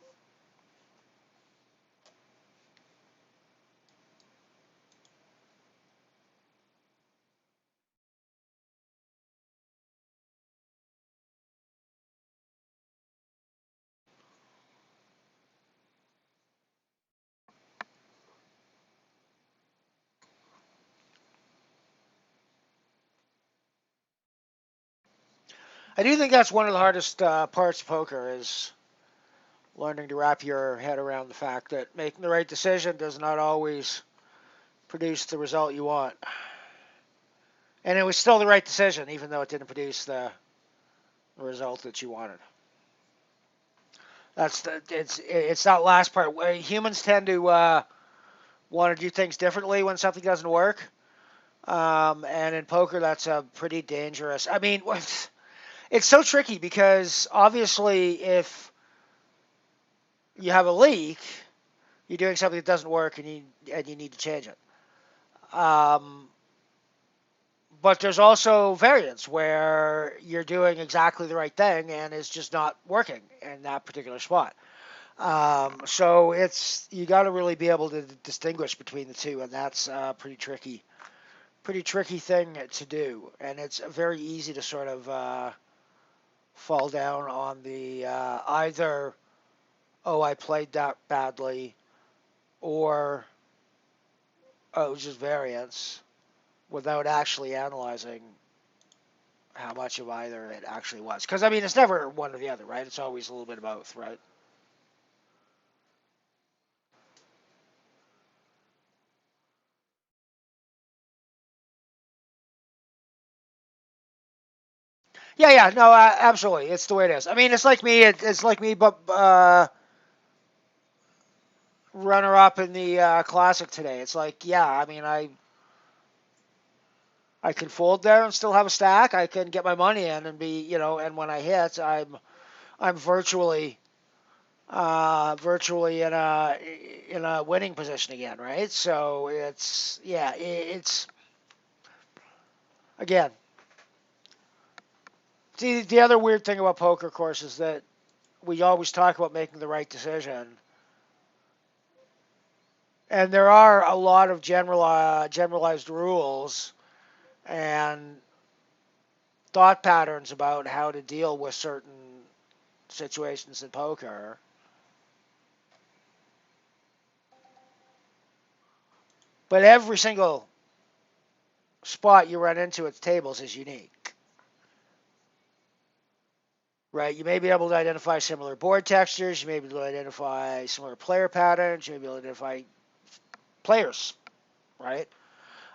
I do think that's one of the hardest parts of poker is learning to wrap your head around the fact that making the right decision does not always produce the result you want. And it was still the right decision, even though it didn't produce the result that you wanted. It's that last part. Where humans tend to want to do things differently when something doesn't work. And in poker, that's a pretty dangerous. I mean, it's so tricky because obviously, if you have a leak, you're doing something that doesn't work, and you need to change it. Um, but there's also variance where you're doing exactly the right thing and it's just not working in that particular spot. So you got to really be able to distinguish between the two, and that's pretty tricky thing to do. And it's very easy to sort of fall down on the either, oh, I played that badly, or oh, it was just variance, without actually analyzing how much of either it actually was. Because, I mean, it's never one or the other, right? It's always a little bit of both, right? Yeah, yeah, no, absolutely. It's the way it is. I mean, it's like me. It's like me, but runner up in the classic today. It's like, yeah, I mean, I can fold there and still have a stack. I can get my money in and be, and when I hit, I'm virtually in a winning position again, right? So it's yeah, it's again. See, the other weird thing about poker, of course, is that we always talk about making the right decision, and there are a lot of generalized rules and thought patterns about how to deal with certain situations in poker. But every single spot you run into at the tables is unique, right? You may be able to identify similar board textures, you may be able to identify similar player patterns, you may be able to identify players, right?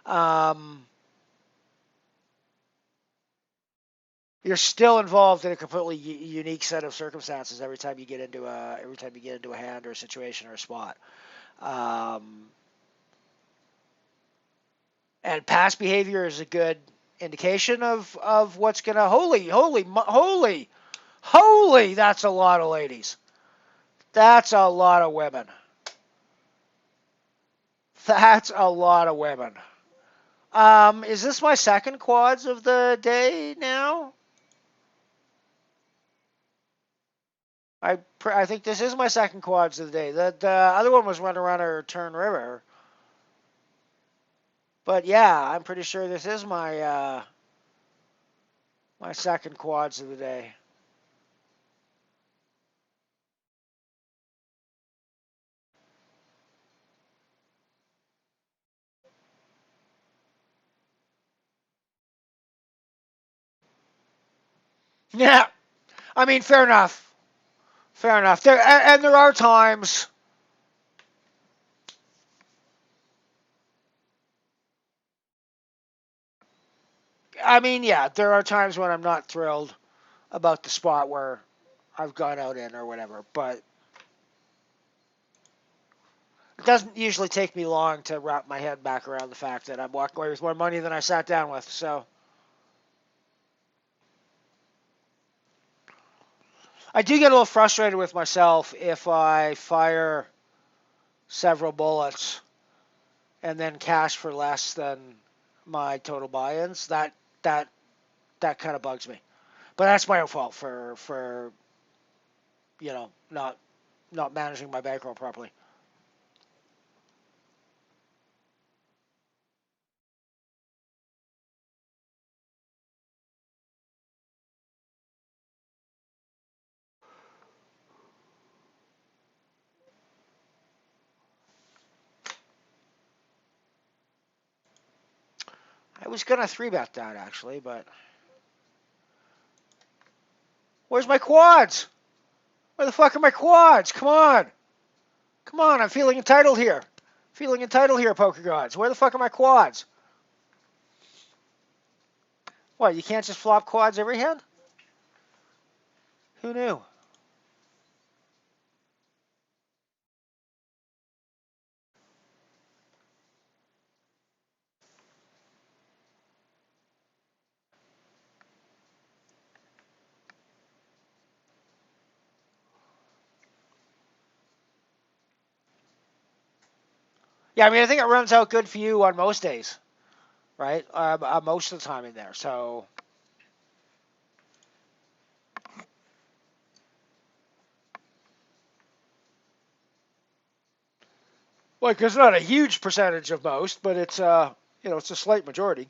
Um, you're still involved in a completely unique set of circumstances every time you get into a hand or a situation or a spot. Um, and past behavior is a good indication of what's gonna holy that's a lot of ladies. That's a lot of women. That's a lot of women. Is this my second quads of the day now? I think this is my second quads of the day. The other one was Run Around or Turn River. But yeah, I'm pretty sure this is my second quads of the day. Yeah, I mean, fair enough. Fair enough. And there are times. I mean, yeah, there are times when I'm not thrilled about the spot where I've gone out in or whatever, but it doesn't usually take me long to wrap my head back around the fact that I'm walking away with more money than I sat down with. So I do get a little frustrated with myself if I fire several bullets and then cash for less than my total buy-ins. That that kind of bugs me. But that's my own fault for not managing my bankroll properly. I was gonna three bet that actually, but where's my quads? Where the fuck are my quads? Come on, come on! I'm feeling entitled here. Feeling entitled here, poker gods. Where the fuck are my quads? What? You can't just flop quads every hand? Who knew? Yeah, I mean, I think it runs out good for you on most days, right? Most of the time in there. So, like, it's not a huge percentage of most, but it's it's a slight majority.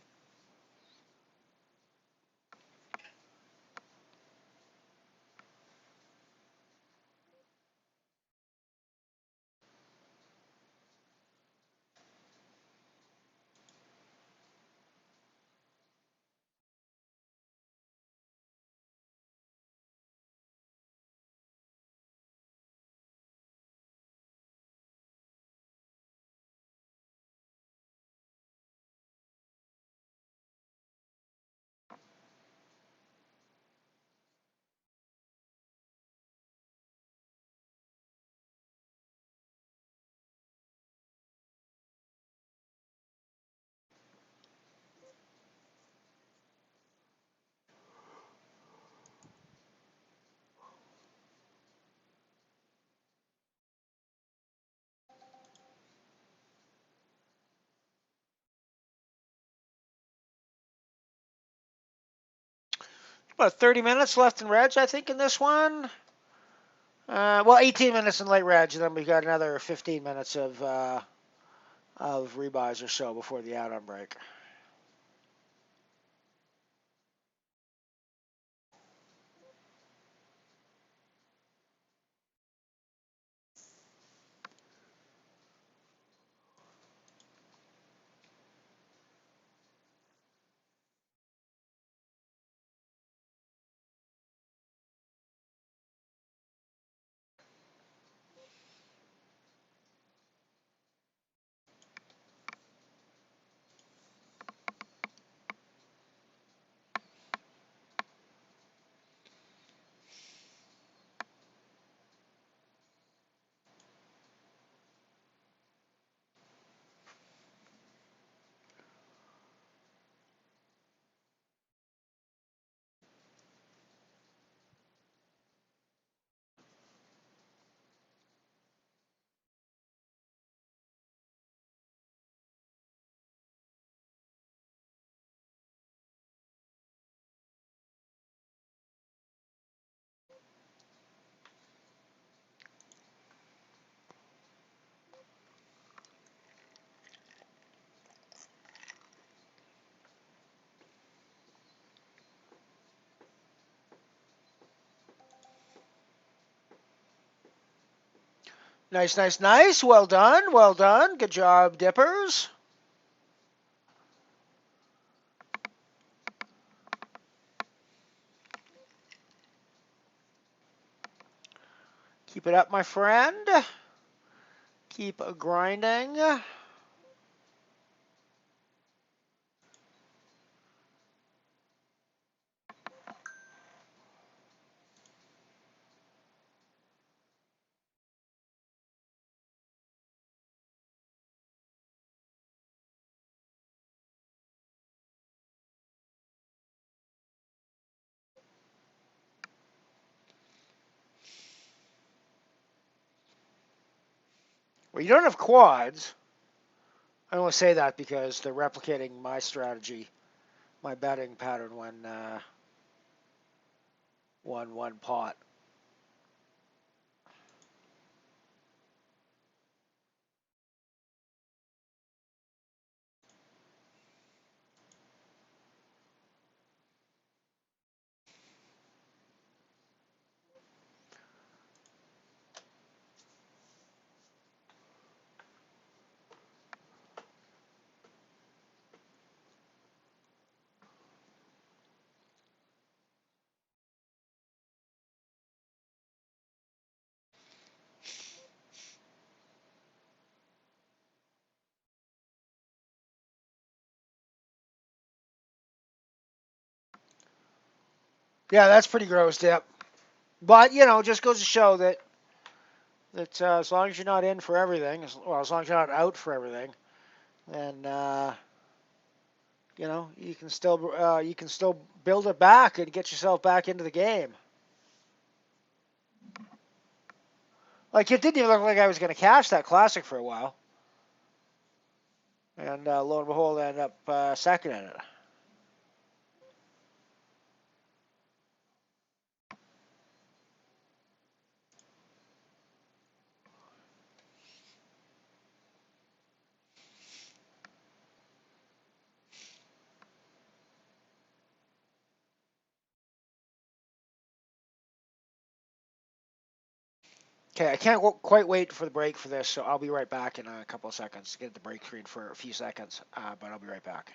About 30 minutes left in reg, I think, in this one. Well, 18 minutes in late reg, and then we've got another 15 minutes of rebuys or so before the add-on break. Nice, nice, nice. Well done, well done. Good job, Dippers. Keep it up, my friend. Keep grinding. Well, you don't have quads. I only say that because they're replicating my strategy, my betting pattern when won one pot. Yeah, that's pretty gross, Dip. But just goes to show that as long as you're not in for everything, as long as you're not out for everything, then you can still build it back and get yourself back into the game. Like it didn't even look like I was going to cash that classic for a while, and lo and behold, I ended up second in it. Okay, I can't quite wait for the break for this, so I'll be right back in a couple of seconds. Get the break screen for a few seconds, but I'll be right back.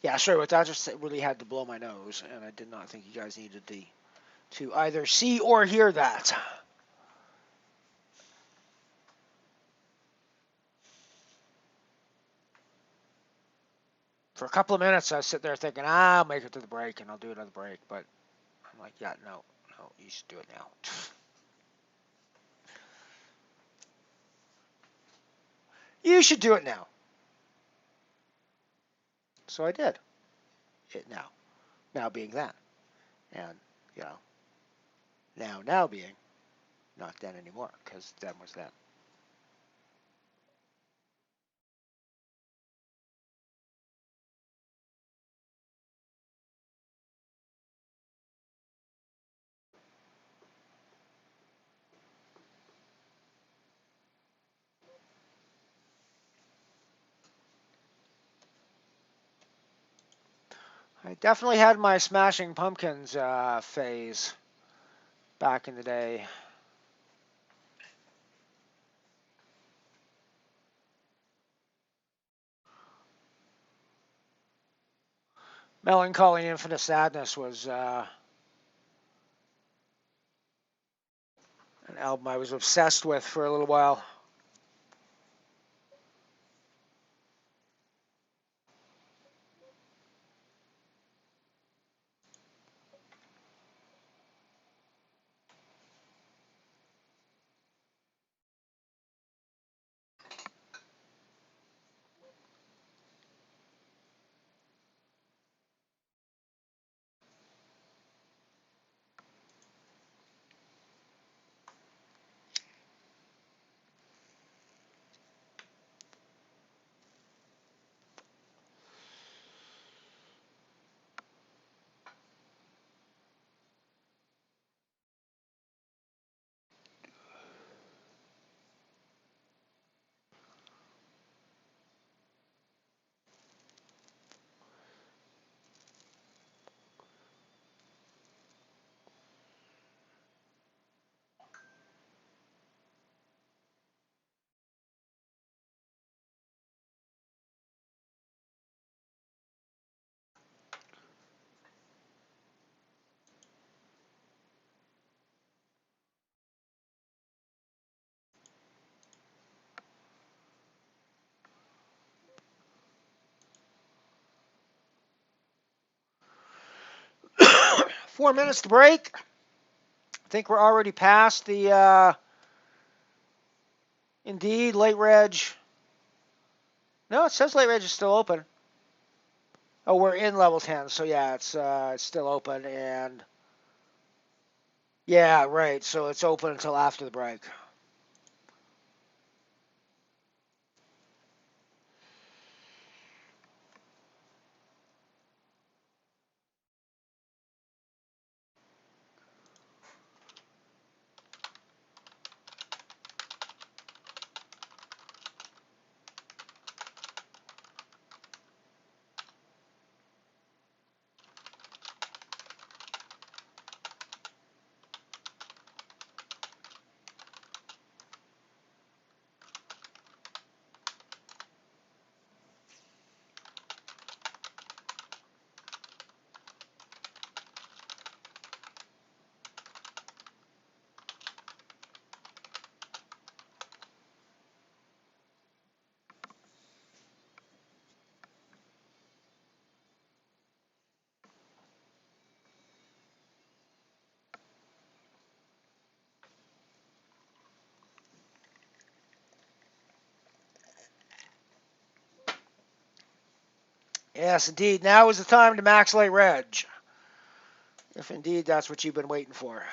Yeah, sorry about that. Just really had to blow my nose, and I did not think you guys needed to either see or hear that. For a couple of minutes, I was sitting there thinking, I'll make it to the break, and I'll do another break. But I'm like, yeah, no. Oh, you should do it now. You should do it now. So I did it now. Now being then. And, you know, now being not then anymore, because then was then. I definitely had my Smashing Pumpkins phase back in the day. Melancholy and Infinite Sadness was an album I was obsessed with for a little while. Four minutes to break. I think we're already past the Indeed late reg. No, it says late reg is still open. Oh, we're in level 10, so yeah, it's still open, and yeah, right. So it's open until after the break. Yes, indeed. Now is the time to max late reg, if indeed that's what you've been waiting for.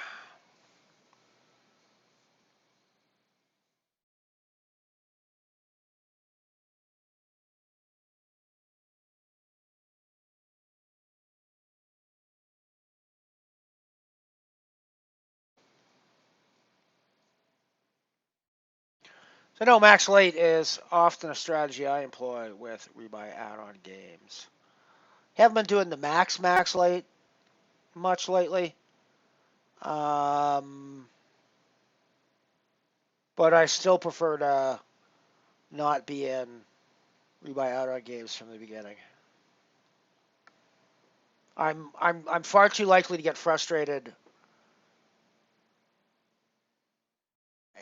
So no, max late is often a strategy I employ with rebuy add-on games. Haven't been doing the max late much lately, but I still prefer to not be in rebuy add-on games from the beginning. I'm far too likely to get frustrated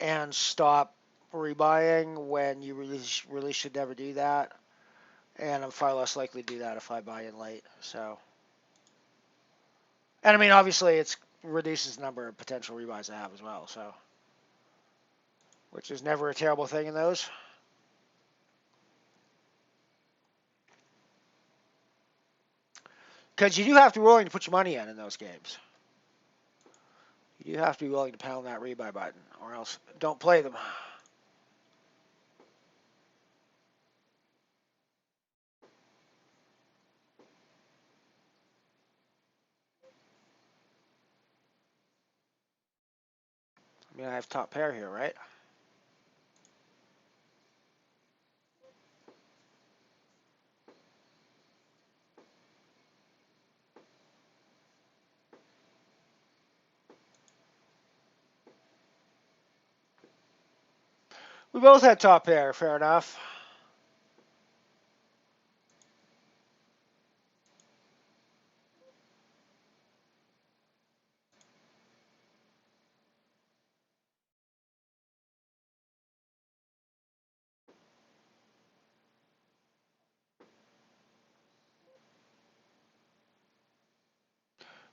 and stop rebuying when you really should never do that, and I'm far less likely to do that if I buy in late. So, and I mean, obviously, it's reduces the number of potential rebuys I have as well. So, which is never a terrible thing in those. Because you do have to be willing to put your money in those games. You do have to be willing to pound that rebuy button, or else don't play them. I mean, I have top pair here, right? We both had top pair, fair enough.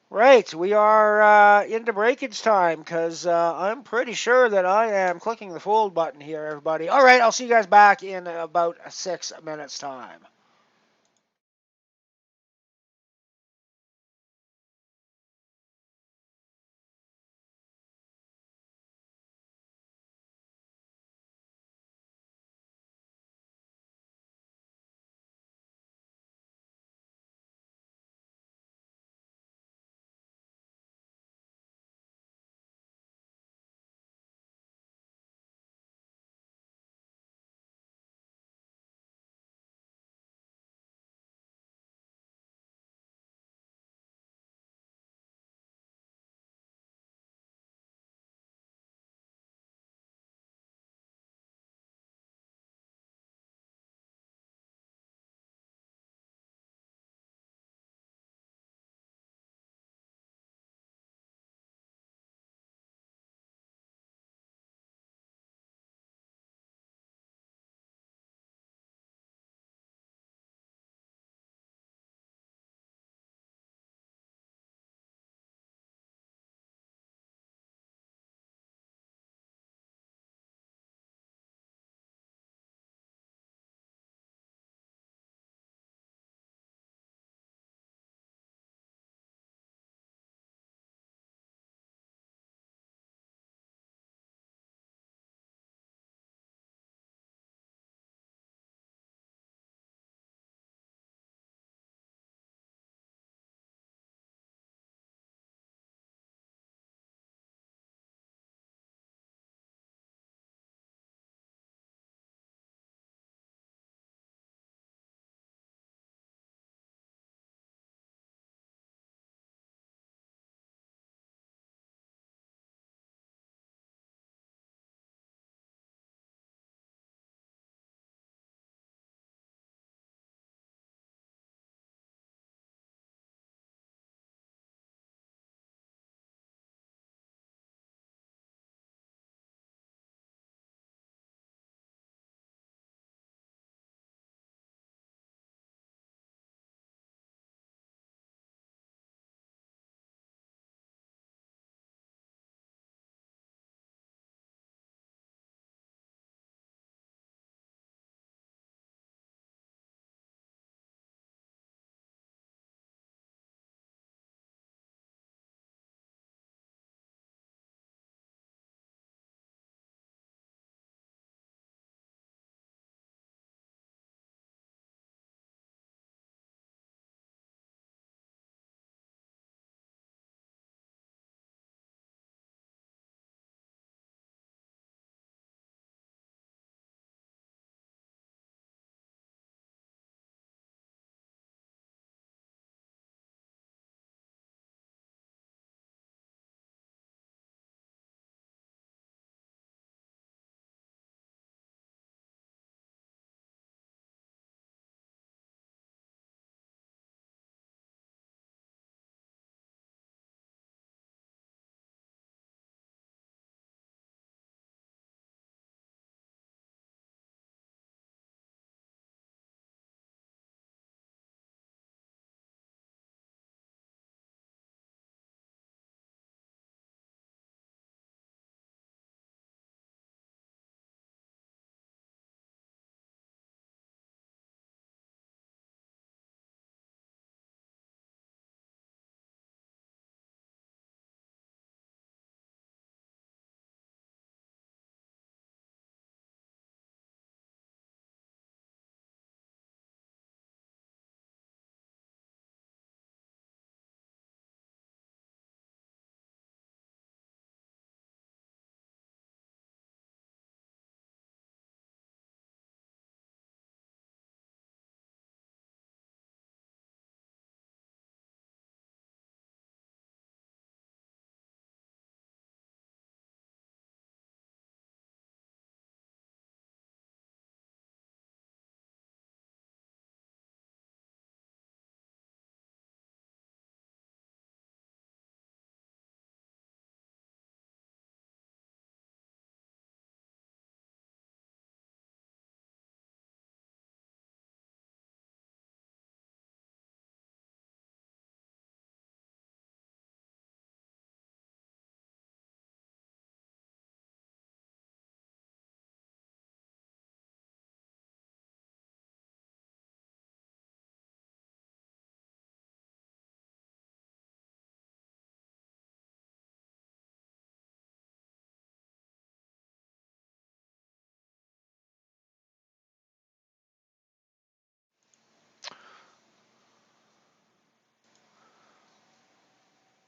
Right, we are into breakage time because I'm pretty sure that I am clicking the fold button here, everybody. All right, I'll see you guys back in about 6 minutes' time.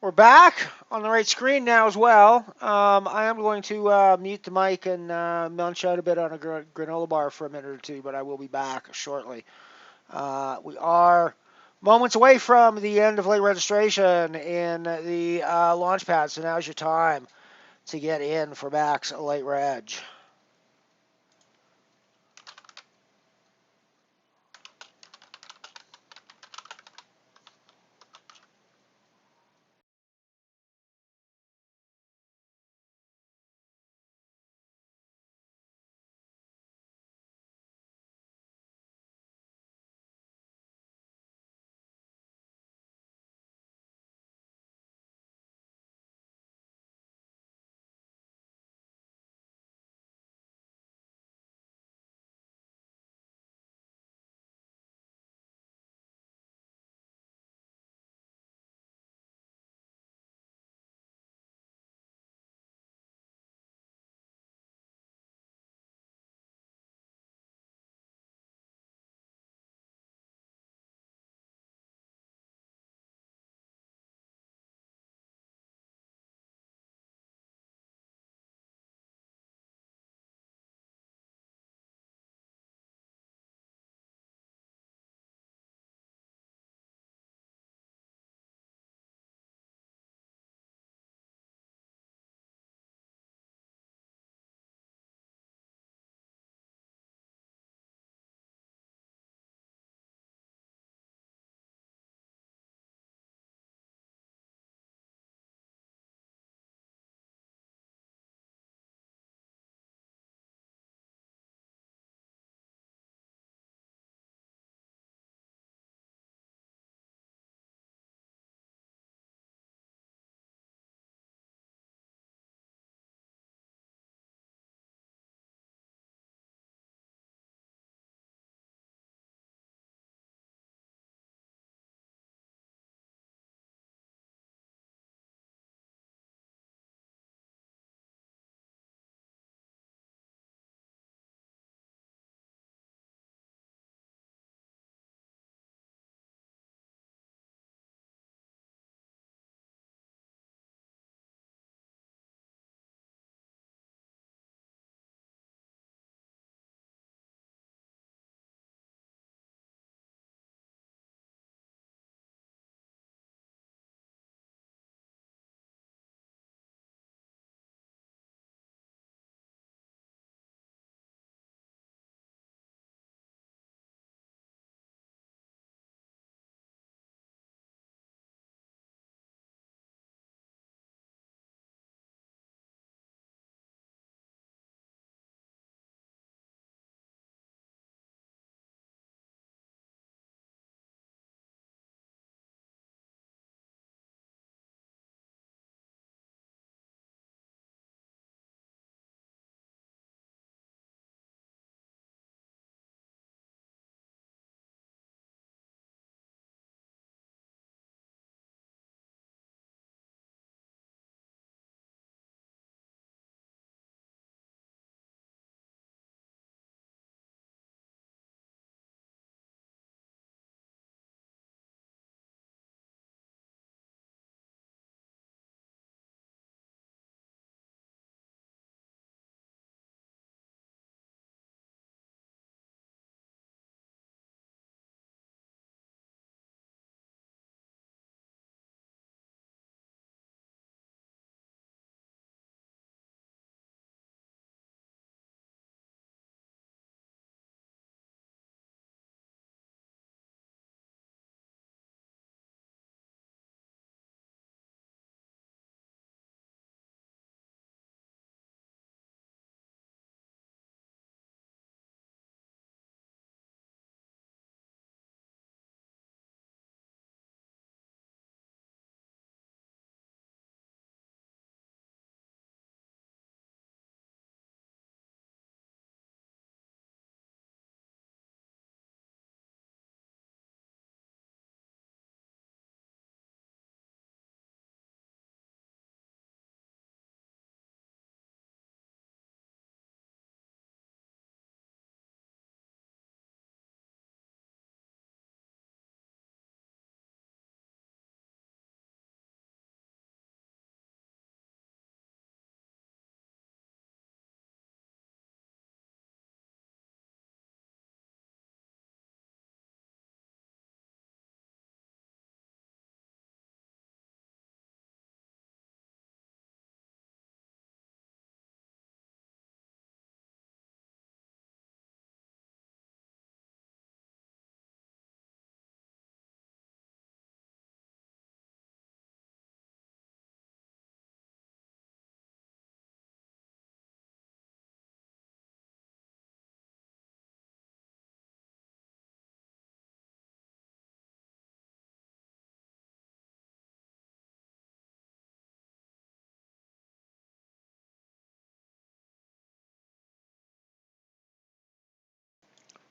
We're back on the right screen now as well. I am going to mute the mic and munch out a bit on a granola bar for a minute or two, but I will be back shortly. We are moments away from the end of late registration in the launch pad, so now's your time to get in for Max Late Reg.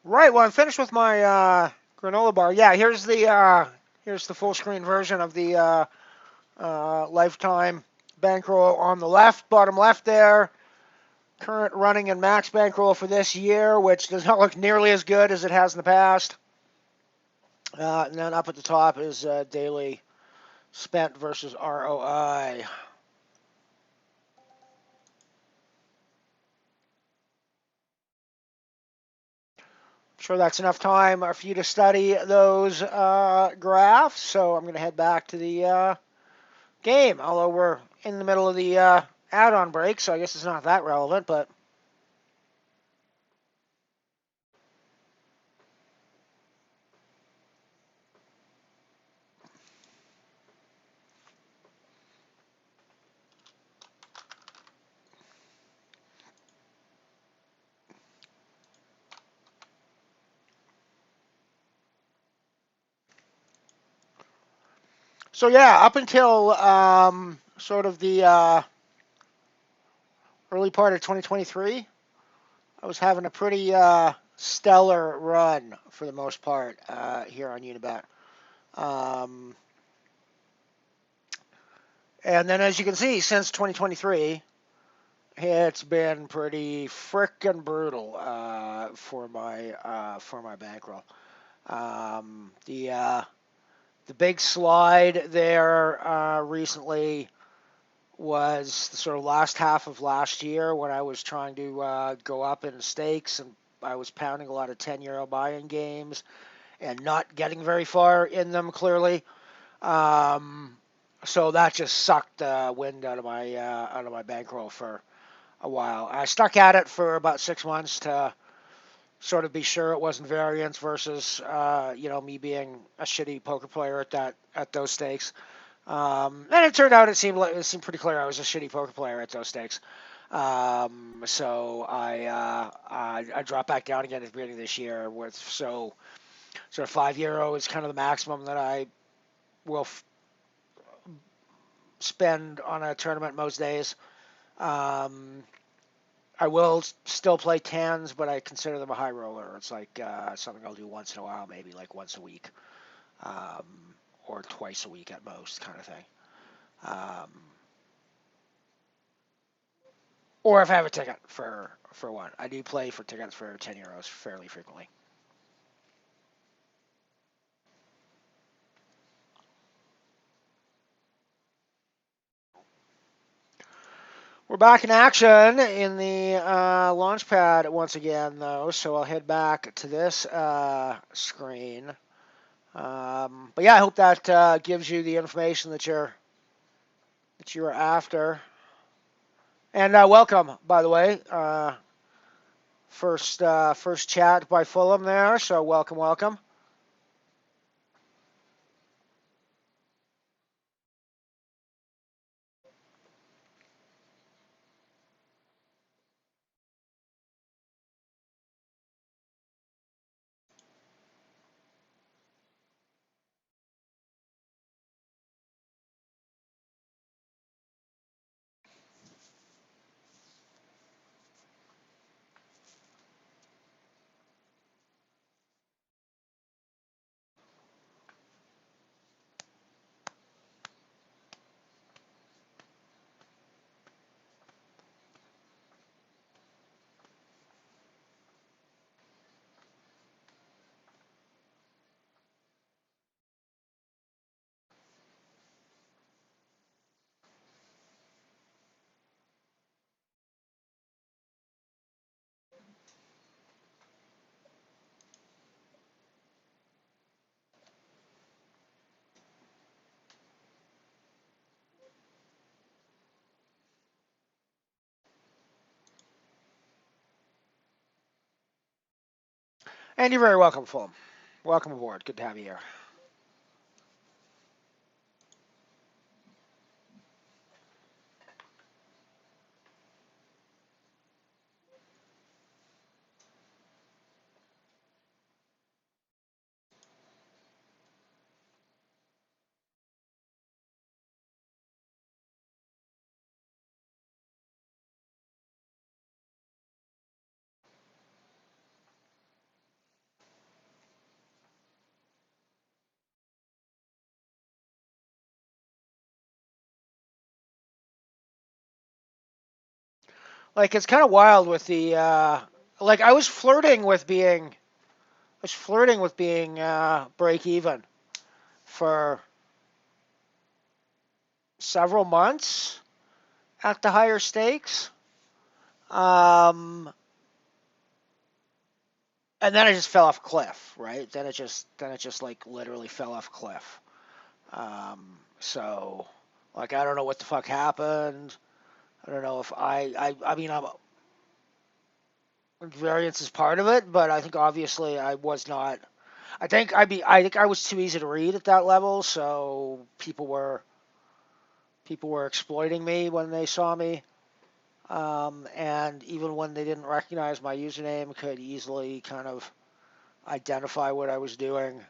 Right. Well, I'm finished with my granola bar. Yeah. Here's the full screen version of the lifetime bankroll on the left, bottom left there. Current running and max bankroll for this year, which does not look nearly as good as it has in the past. And then up at the top is daily spent versus ROI. I'm sure that's enough time for you to study those graphs. So I'm going to head back to the game, although we're in the middle of the add-on break, so I guess it's not that relevant, but so yeah, up until sort of the early part of 2023, I was having a pretty stellar run for the most part here on Unibet. Um, and then, as you can see, since 2023, it's been pretty frickin' brutal for my bankroll. The big slide there recently was the sort of last half of last year when I was trying to go up in stakes and I was pounding a lot of €10 buy-in games and not getting very far in them clearly. So that just sucked the wind out of my bankroll for a while. I stuck at it for about 6 months to sort of be sure it wasn't variance versus me being a shitty poker player at those stakes. And it turned out it seemed pretty clear I was a shitty poker player at those stakes. So I dropped back down again at the beginning of this year. With so sort of €5 is kind of the maximum that I will spend on a tournament most days. Um, I will still play tens, but I consider them a high roller. It's like something I'll do once in a while, maybe like once a week, um, or twice a week at most, kind of thing. Um, or if I have a ticket for one, I do play for tickets for €10 fairly frequently. We're back in action in the launch pad once again, though. So I'll head back to this screen. But yeah, I hope that gives you the information that you're after. And welcome, by the way. First chat by Fulham there, so welcome. And you're very welcome, Fulham. Welcome aboard. Good to have you here. Like it's kind of wild with the like I was flirting with being break even for several months at the higher stakes. Um, and then I just fell off a cliff, right? Then it just like literally fell off a cliff. So like I don't know what the fuck happened. I don't know if I mean variance is part of it, but I think obviously I was not. I think I was too easy to read at that level, so people were exploiting me when they saw me, and even when they didn't recognize my username, could easily kind of identify what I was doing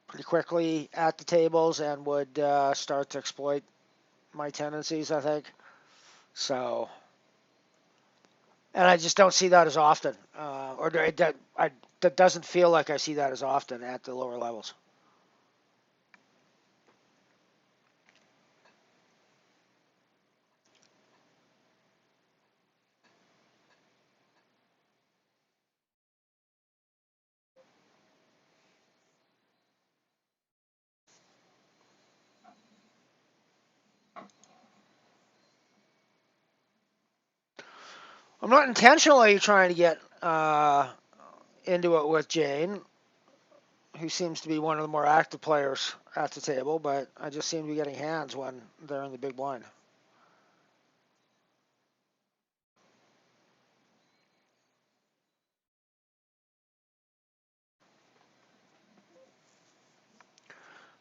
pretty quickly at the tables and would start to exploit my tendencies. I think so. And I just don't see that as often, or that doesn't feel like I see that as often at the lower levels. I'm not intentionally trying to get into it with Jane, who seems to be one of the more active players at the table, but I just seem to be getting hands when they're in the big blind.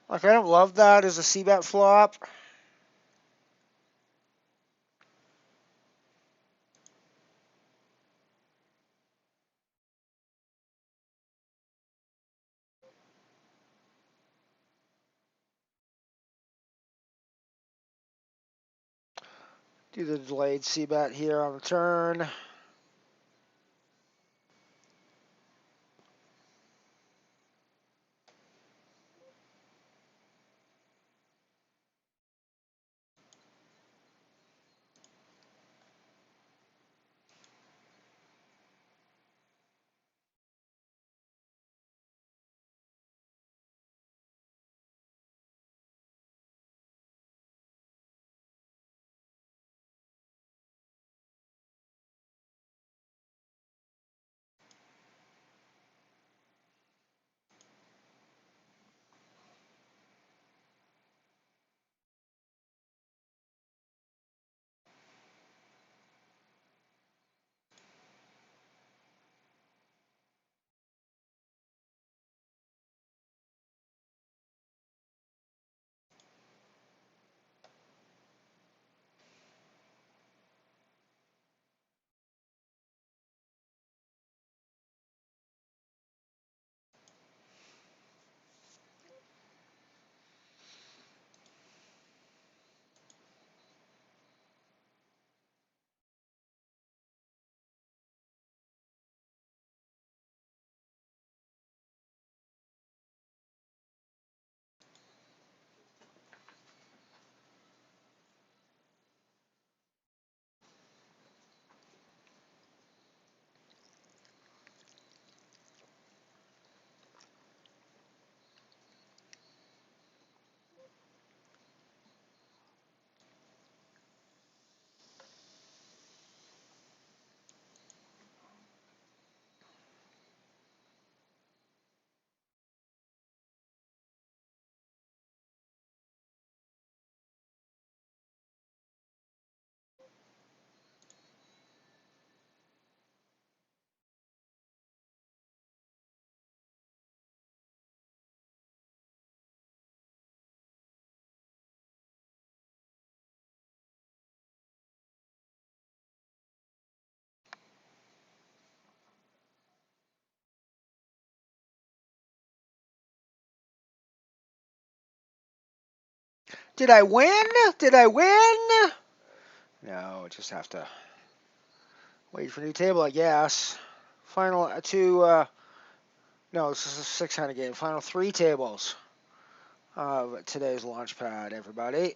Like, I don't love that as a c-bet flop. Do the delayed c-bet here on the turn. Did I win? Did I win? No, just have to wait for a new table, I guess. Final no, this is a 600 game. Final 3 tables of today's launch pad, everybody.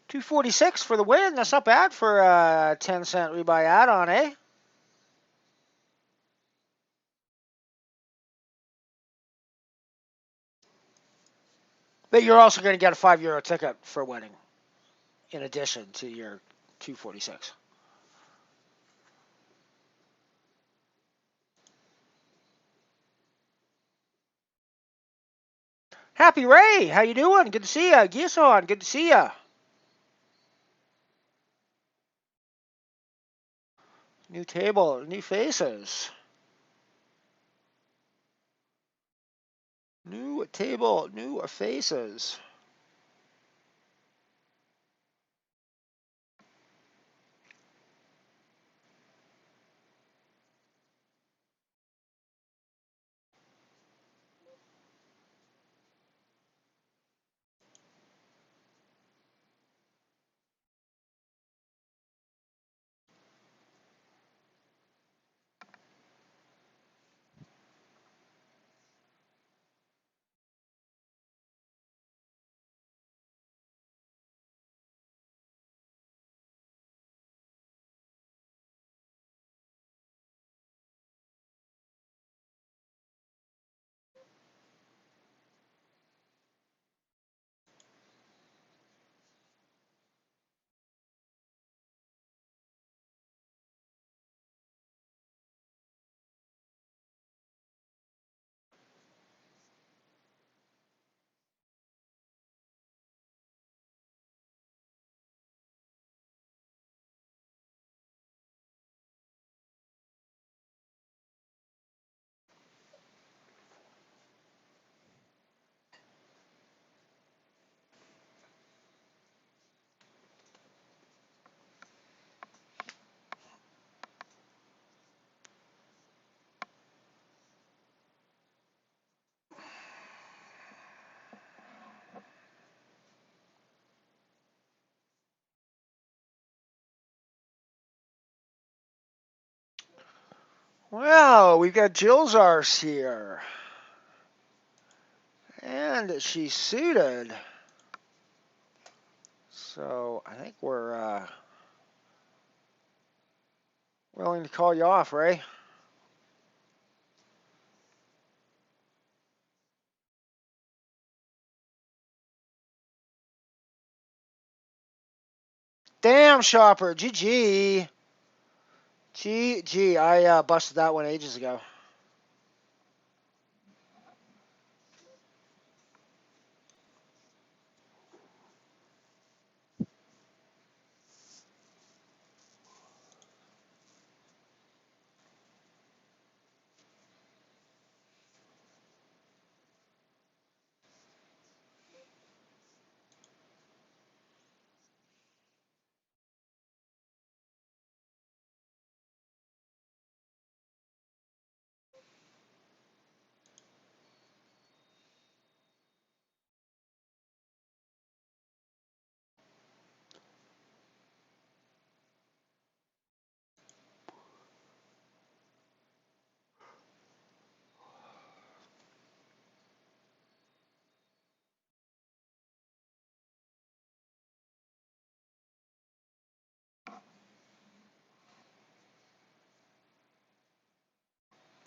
$2.46 for the win. That's not bad for a 10-cent rebuy add-on, eh? But you're also going to get a €5 ticket for winning, in addition to your $2.46. Happy Ray, how you doing? Good to see ya. Gison, good to see ya. New table, new faces. New table, new faces. Well, we've got Jill's arse here. And she's suited. So I think we're willing to call you off, Ray. Damn, Shopper. GG. GG. I busted that one ages ago.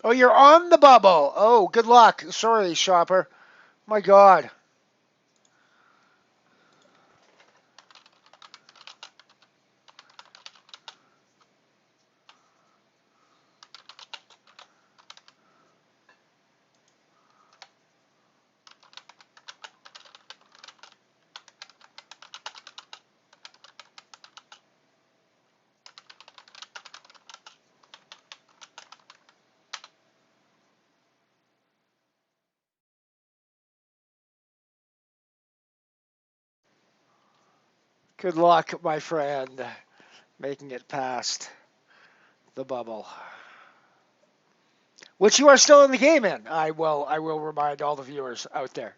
Oh, you're on the bubble. Oh, good luck. Sorry, Shopper. My God. Good luck, my friend, making it past the bubble. Which you are still in the game in. I will remind all the viewers out there.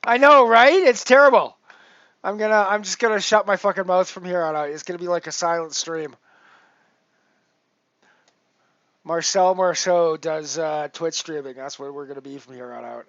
I know, right? It's terrible. I'm just gonna shut my fucking mouth from here on out. It's gonna be like a silent stream. Marcel Marceau does Twitch streaming. That's where we're gonna be from here on out.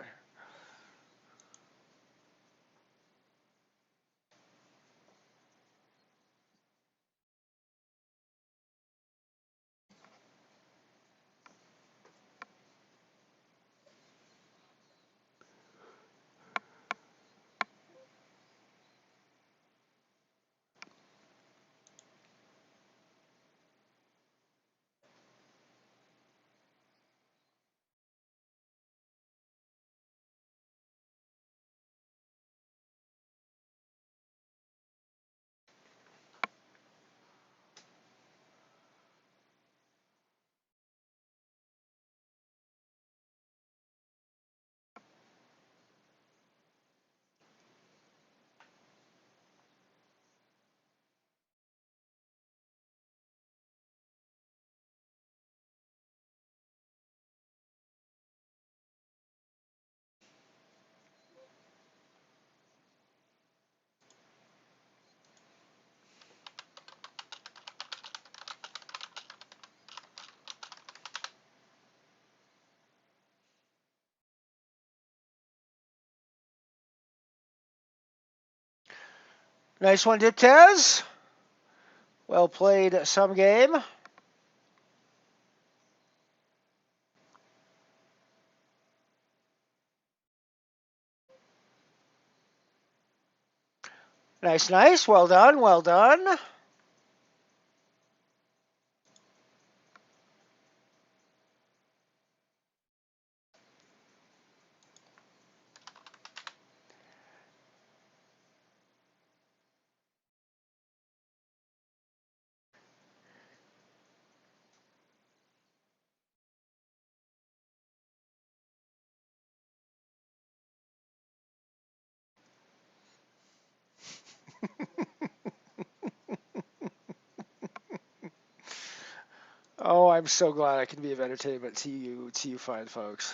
Nice one, Diptaz. Well played, some game. Nice, nice. Well done, well done. Oh, I'm so glad I can be of entertainment to you fine folks.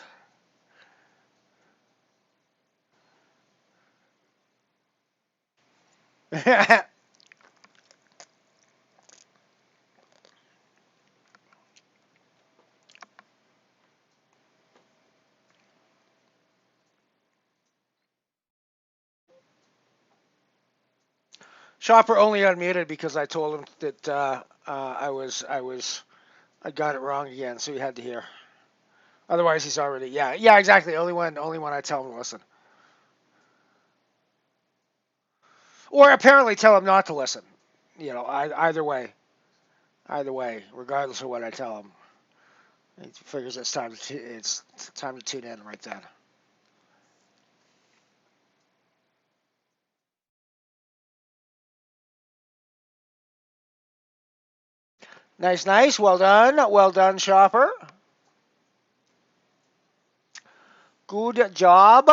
Chopper only unmuted because I told him that I got it wrong again, so he had to hear. Otherwise, he's already yeah exactly. Only one I tell him to listen, or apparently tell him not to listen. You know, either way, regardless of what I tell him, he figures it's time to tune in right then. Nice, nice. Well done, Chopper. Good job.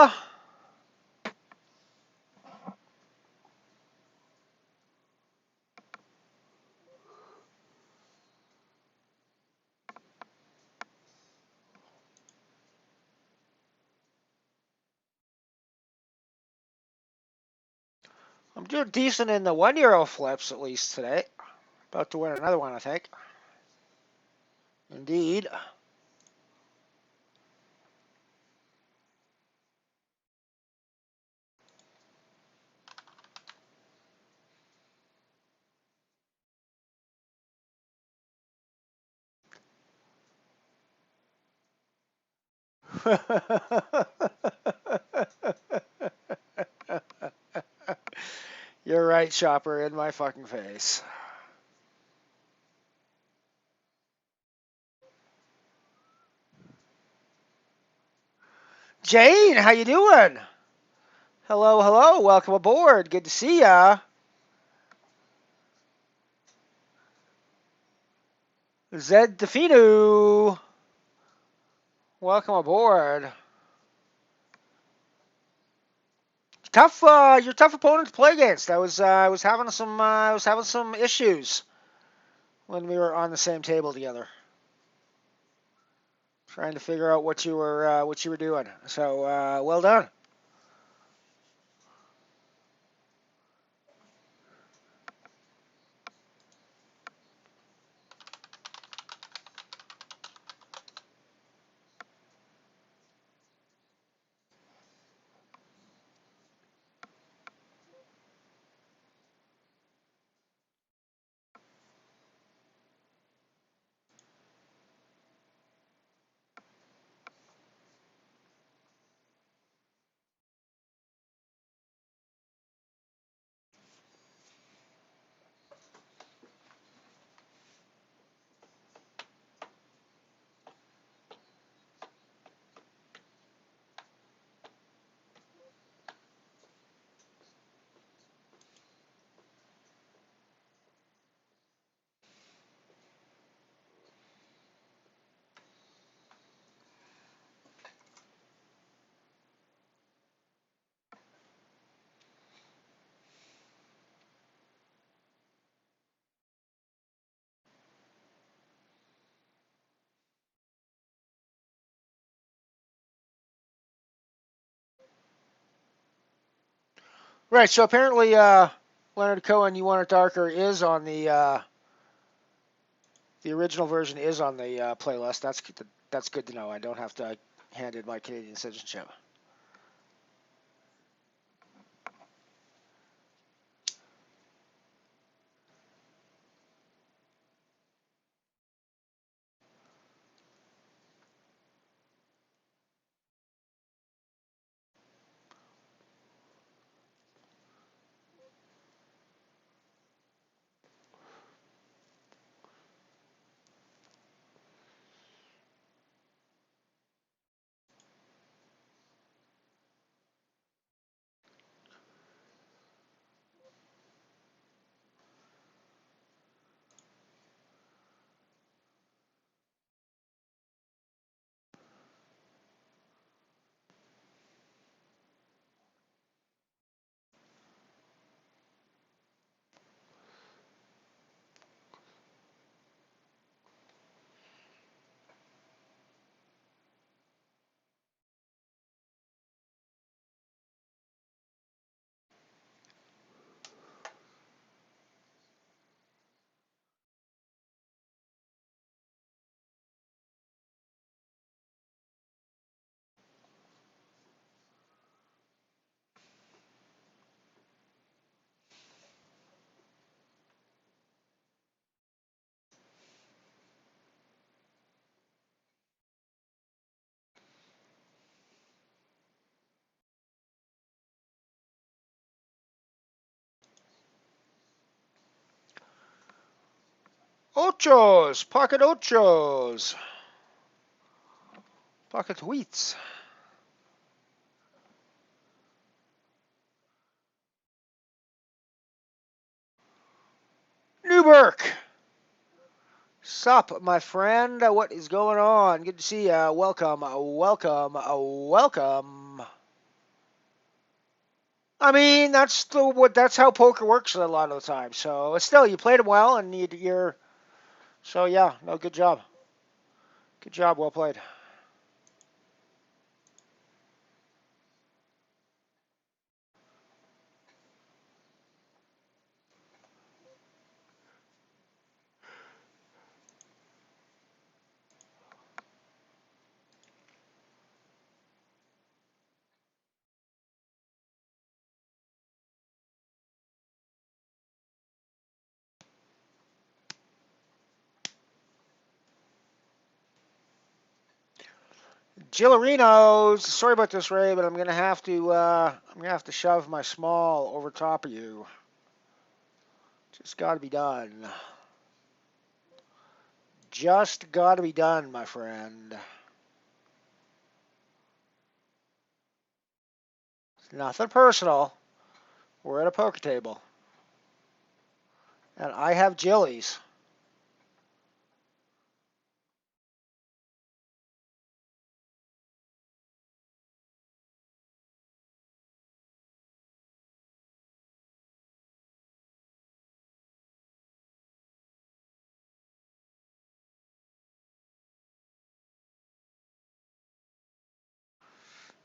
I'm doing decent in the €1 flips at least today. About to win another one, I think. Indeed. You're right, Chopper, in my fucking face. Jane, how you doing? Hello, hello. Welcome aboard. Good to see ya. Zed Definu. Welcome aboard. You're tough opponent to play against. I was having some issues when we were on the same table together, trying to figure out what you were doing. So well done. Right. So apparently, Leonard Cohen, You Want It Darker is on the original version is on the playlist. That's good to know. I don't have to hand in my Canadian citizenship. Ochos, pocket ochos, pocket wheats. Newberg. Sup, my friend? What is going on? Good to see you. Welcome, welcome, welcome. I mean, that's how poker works a lot of the time. So still, you played him well, and you're so yeah. No, good job. Good job. Well played. Gillerinos. Sorry about this, Ray, but I'm gonna have to shove my small over top of you. Just got to be done. Just got to be done, my friend. It's nothing personal. We're at a poker table, and I have jillies.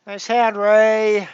Nice hand, Ray.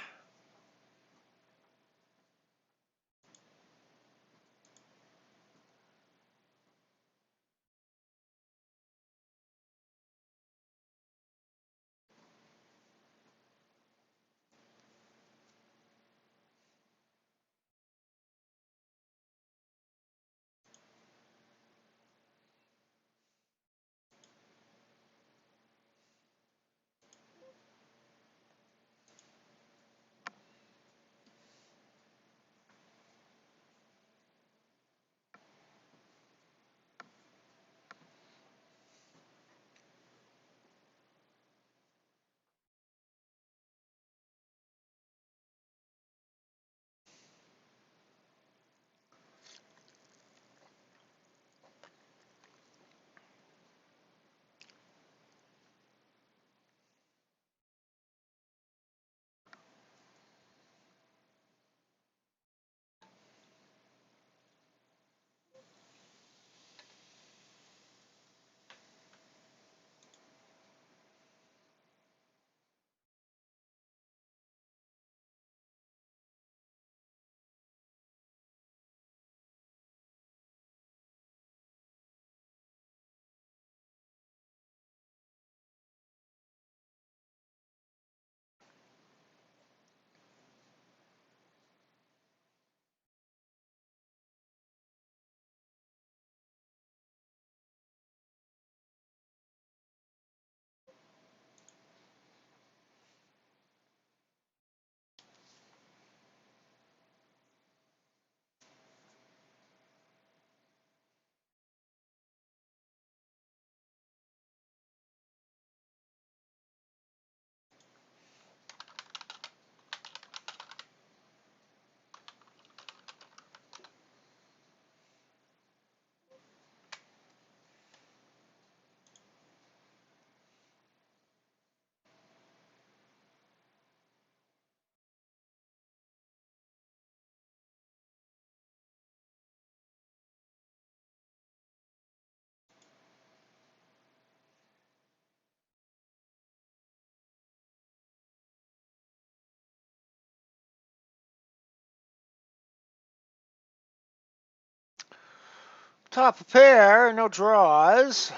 Top of pair, no draws.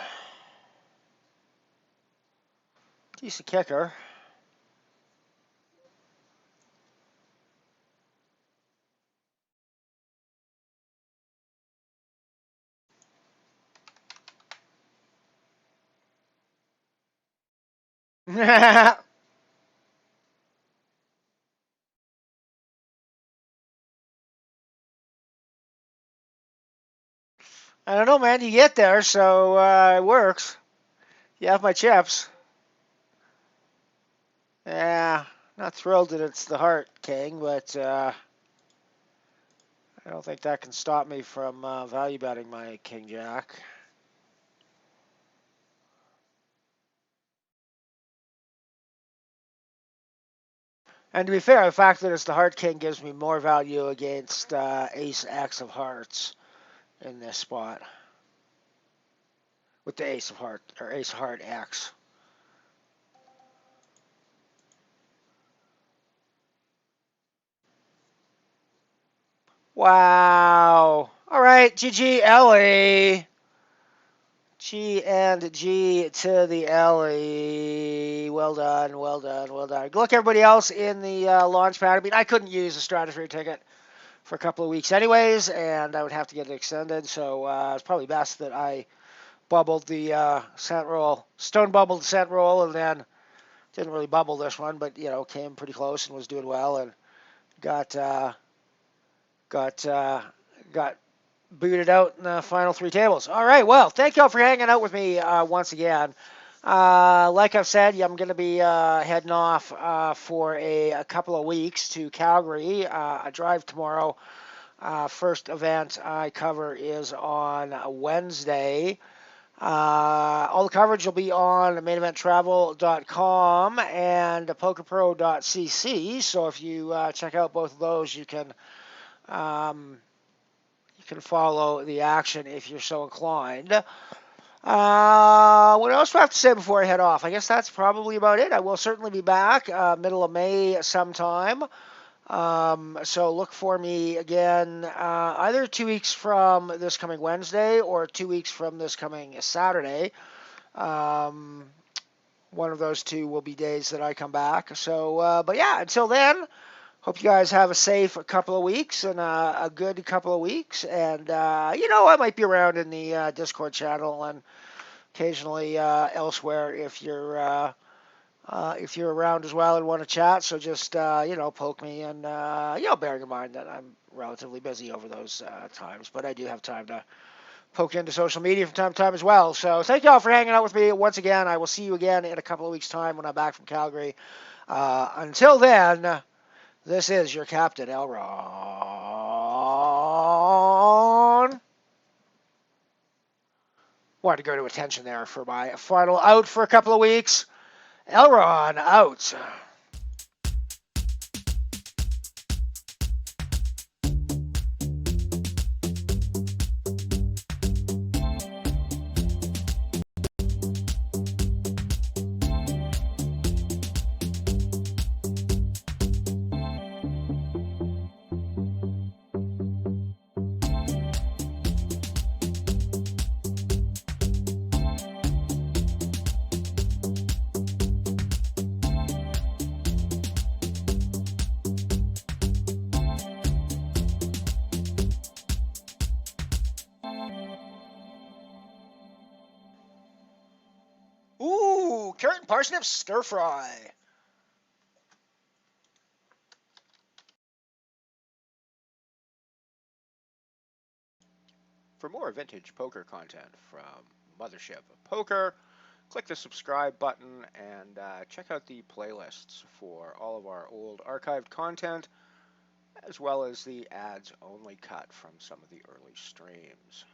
Decent kicker. I don't know, man. You get there, so it works. You have my chips. Yeah, not thrilled that it's the Heart King, but I don't think that can stop me from value betting my King Jack. And to be fair, the fact that it's the Heart King gives me more value against Ace X of Hearts in this spot with the Ace of Heart or Ace Heart X. Wow. All right, GG Ellie. G and G to the Ellie. Well done, well done, well done. Good luck everybody else in the launch pad. I mean, I couldn't use a Stratosphere ticket for a couple of weeks anyways, and I would have to get it extended, so it's probably best that I bubbled the cent roll, stone bubbled the cent roll, and then didn't really bubble this one, but, you know, came pretty close and was doing well, and got got got booted out in the final three tables. All right, well, thank y'all for hanging out with me once again. Like I've said, I'm going to be heading off for a couple of weeks to Calgary. I drive tomorrow. First event I cover is on Wednesday. All the coverage will be on maineventtravel.com and pokerpro.cc. So if you check out both of those, um, you can follow the action if you're so inclined. What else do I have to say before I head off? I guess that's probably about it. I will certainly be back middle of May sometime. So look for me again either 2 weeks from this coming Wednesday or 2 weeks from this coming Saturday. One of those two will be days that I come back. So, but yeah, until then, hope you guys have a safe couple of weeks and a good couple of weeks. And, I might be around in the Discord channel and occasionally elsewhere if you're around as well and want to chat. So just, poke me and, bearing in mind that I'm relatively busy over those times, but I do have time to poke into social media from time to time as well. So thank you all for hanging out with me once again. I will see you again in a couple of weeks' time when I'm back from Calgary. Until then, this is your Captain Elron. Wanted to go to attention there for my final out for a couple of weeks. Elron out. Ooh, carrot and parsnip stir fry. For more vintage poker content from MotherShip Poker, click the subscribe button and check out the playlists for all of our old archived content, as well as the ads only cut from some of the early streams.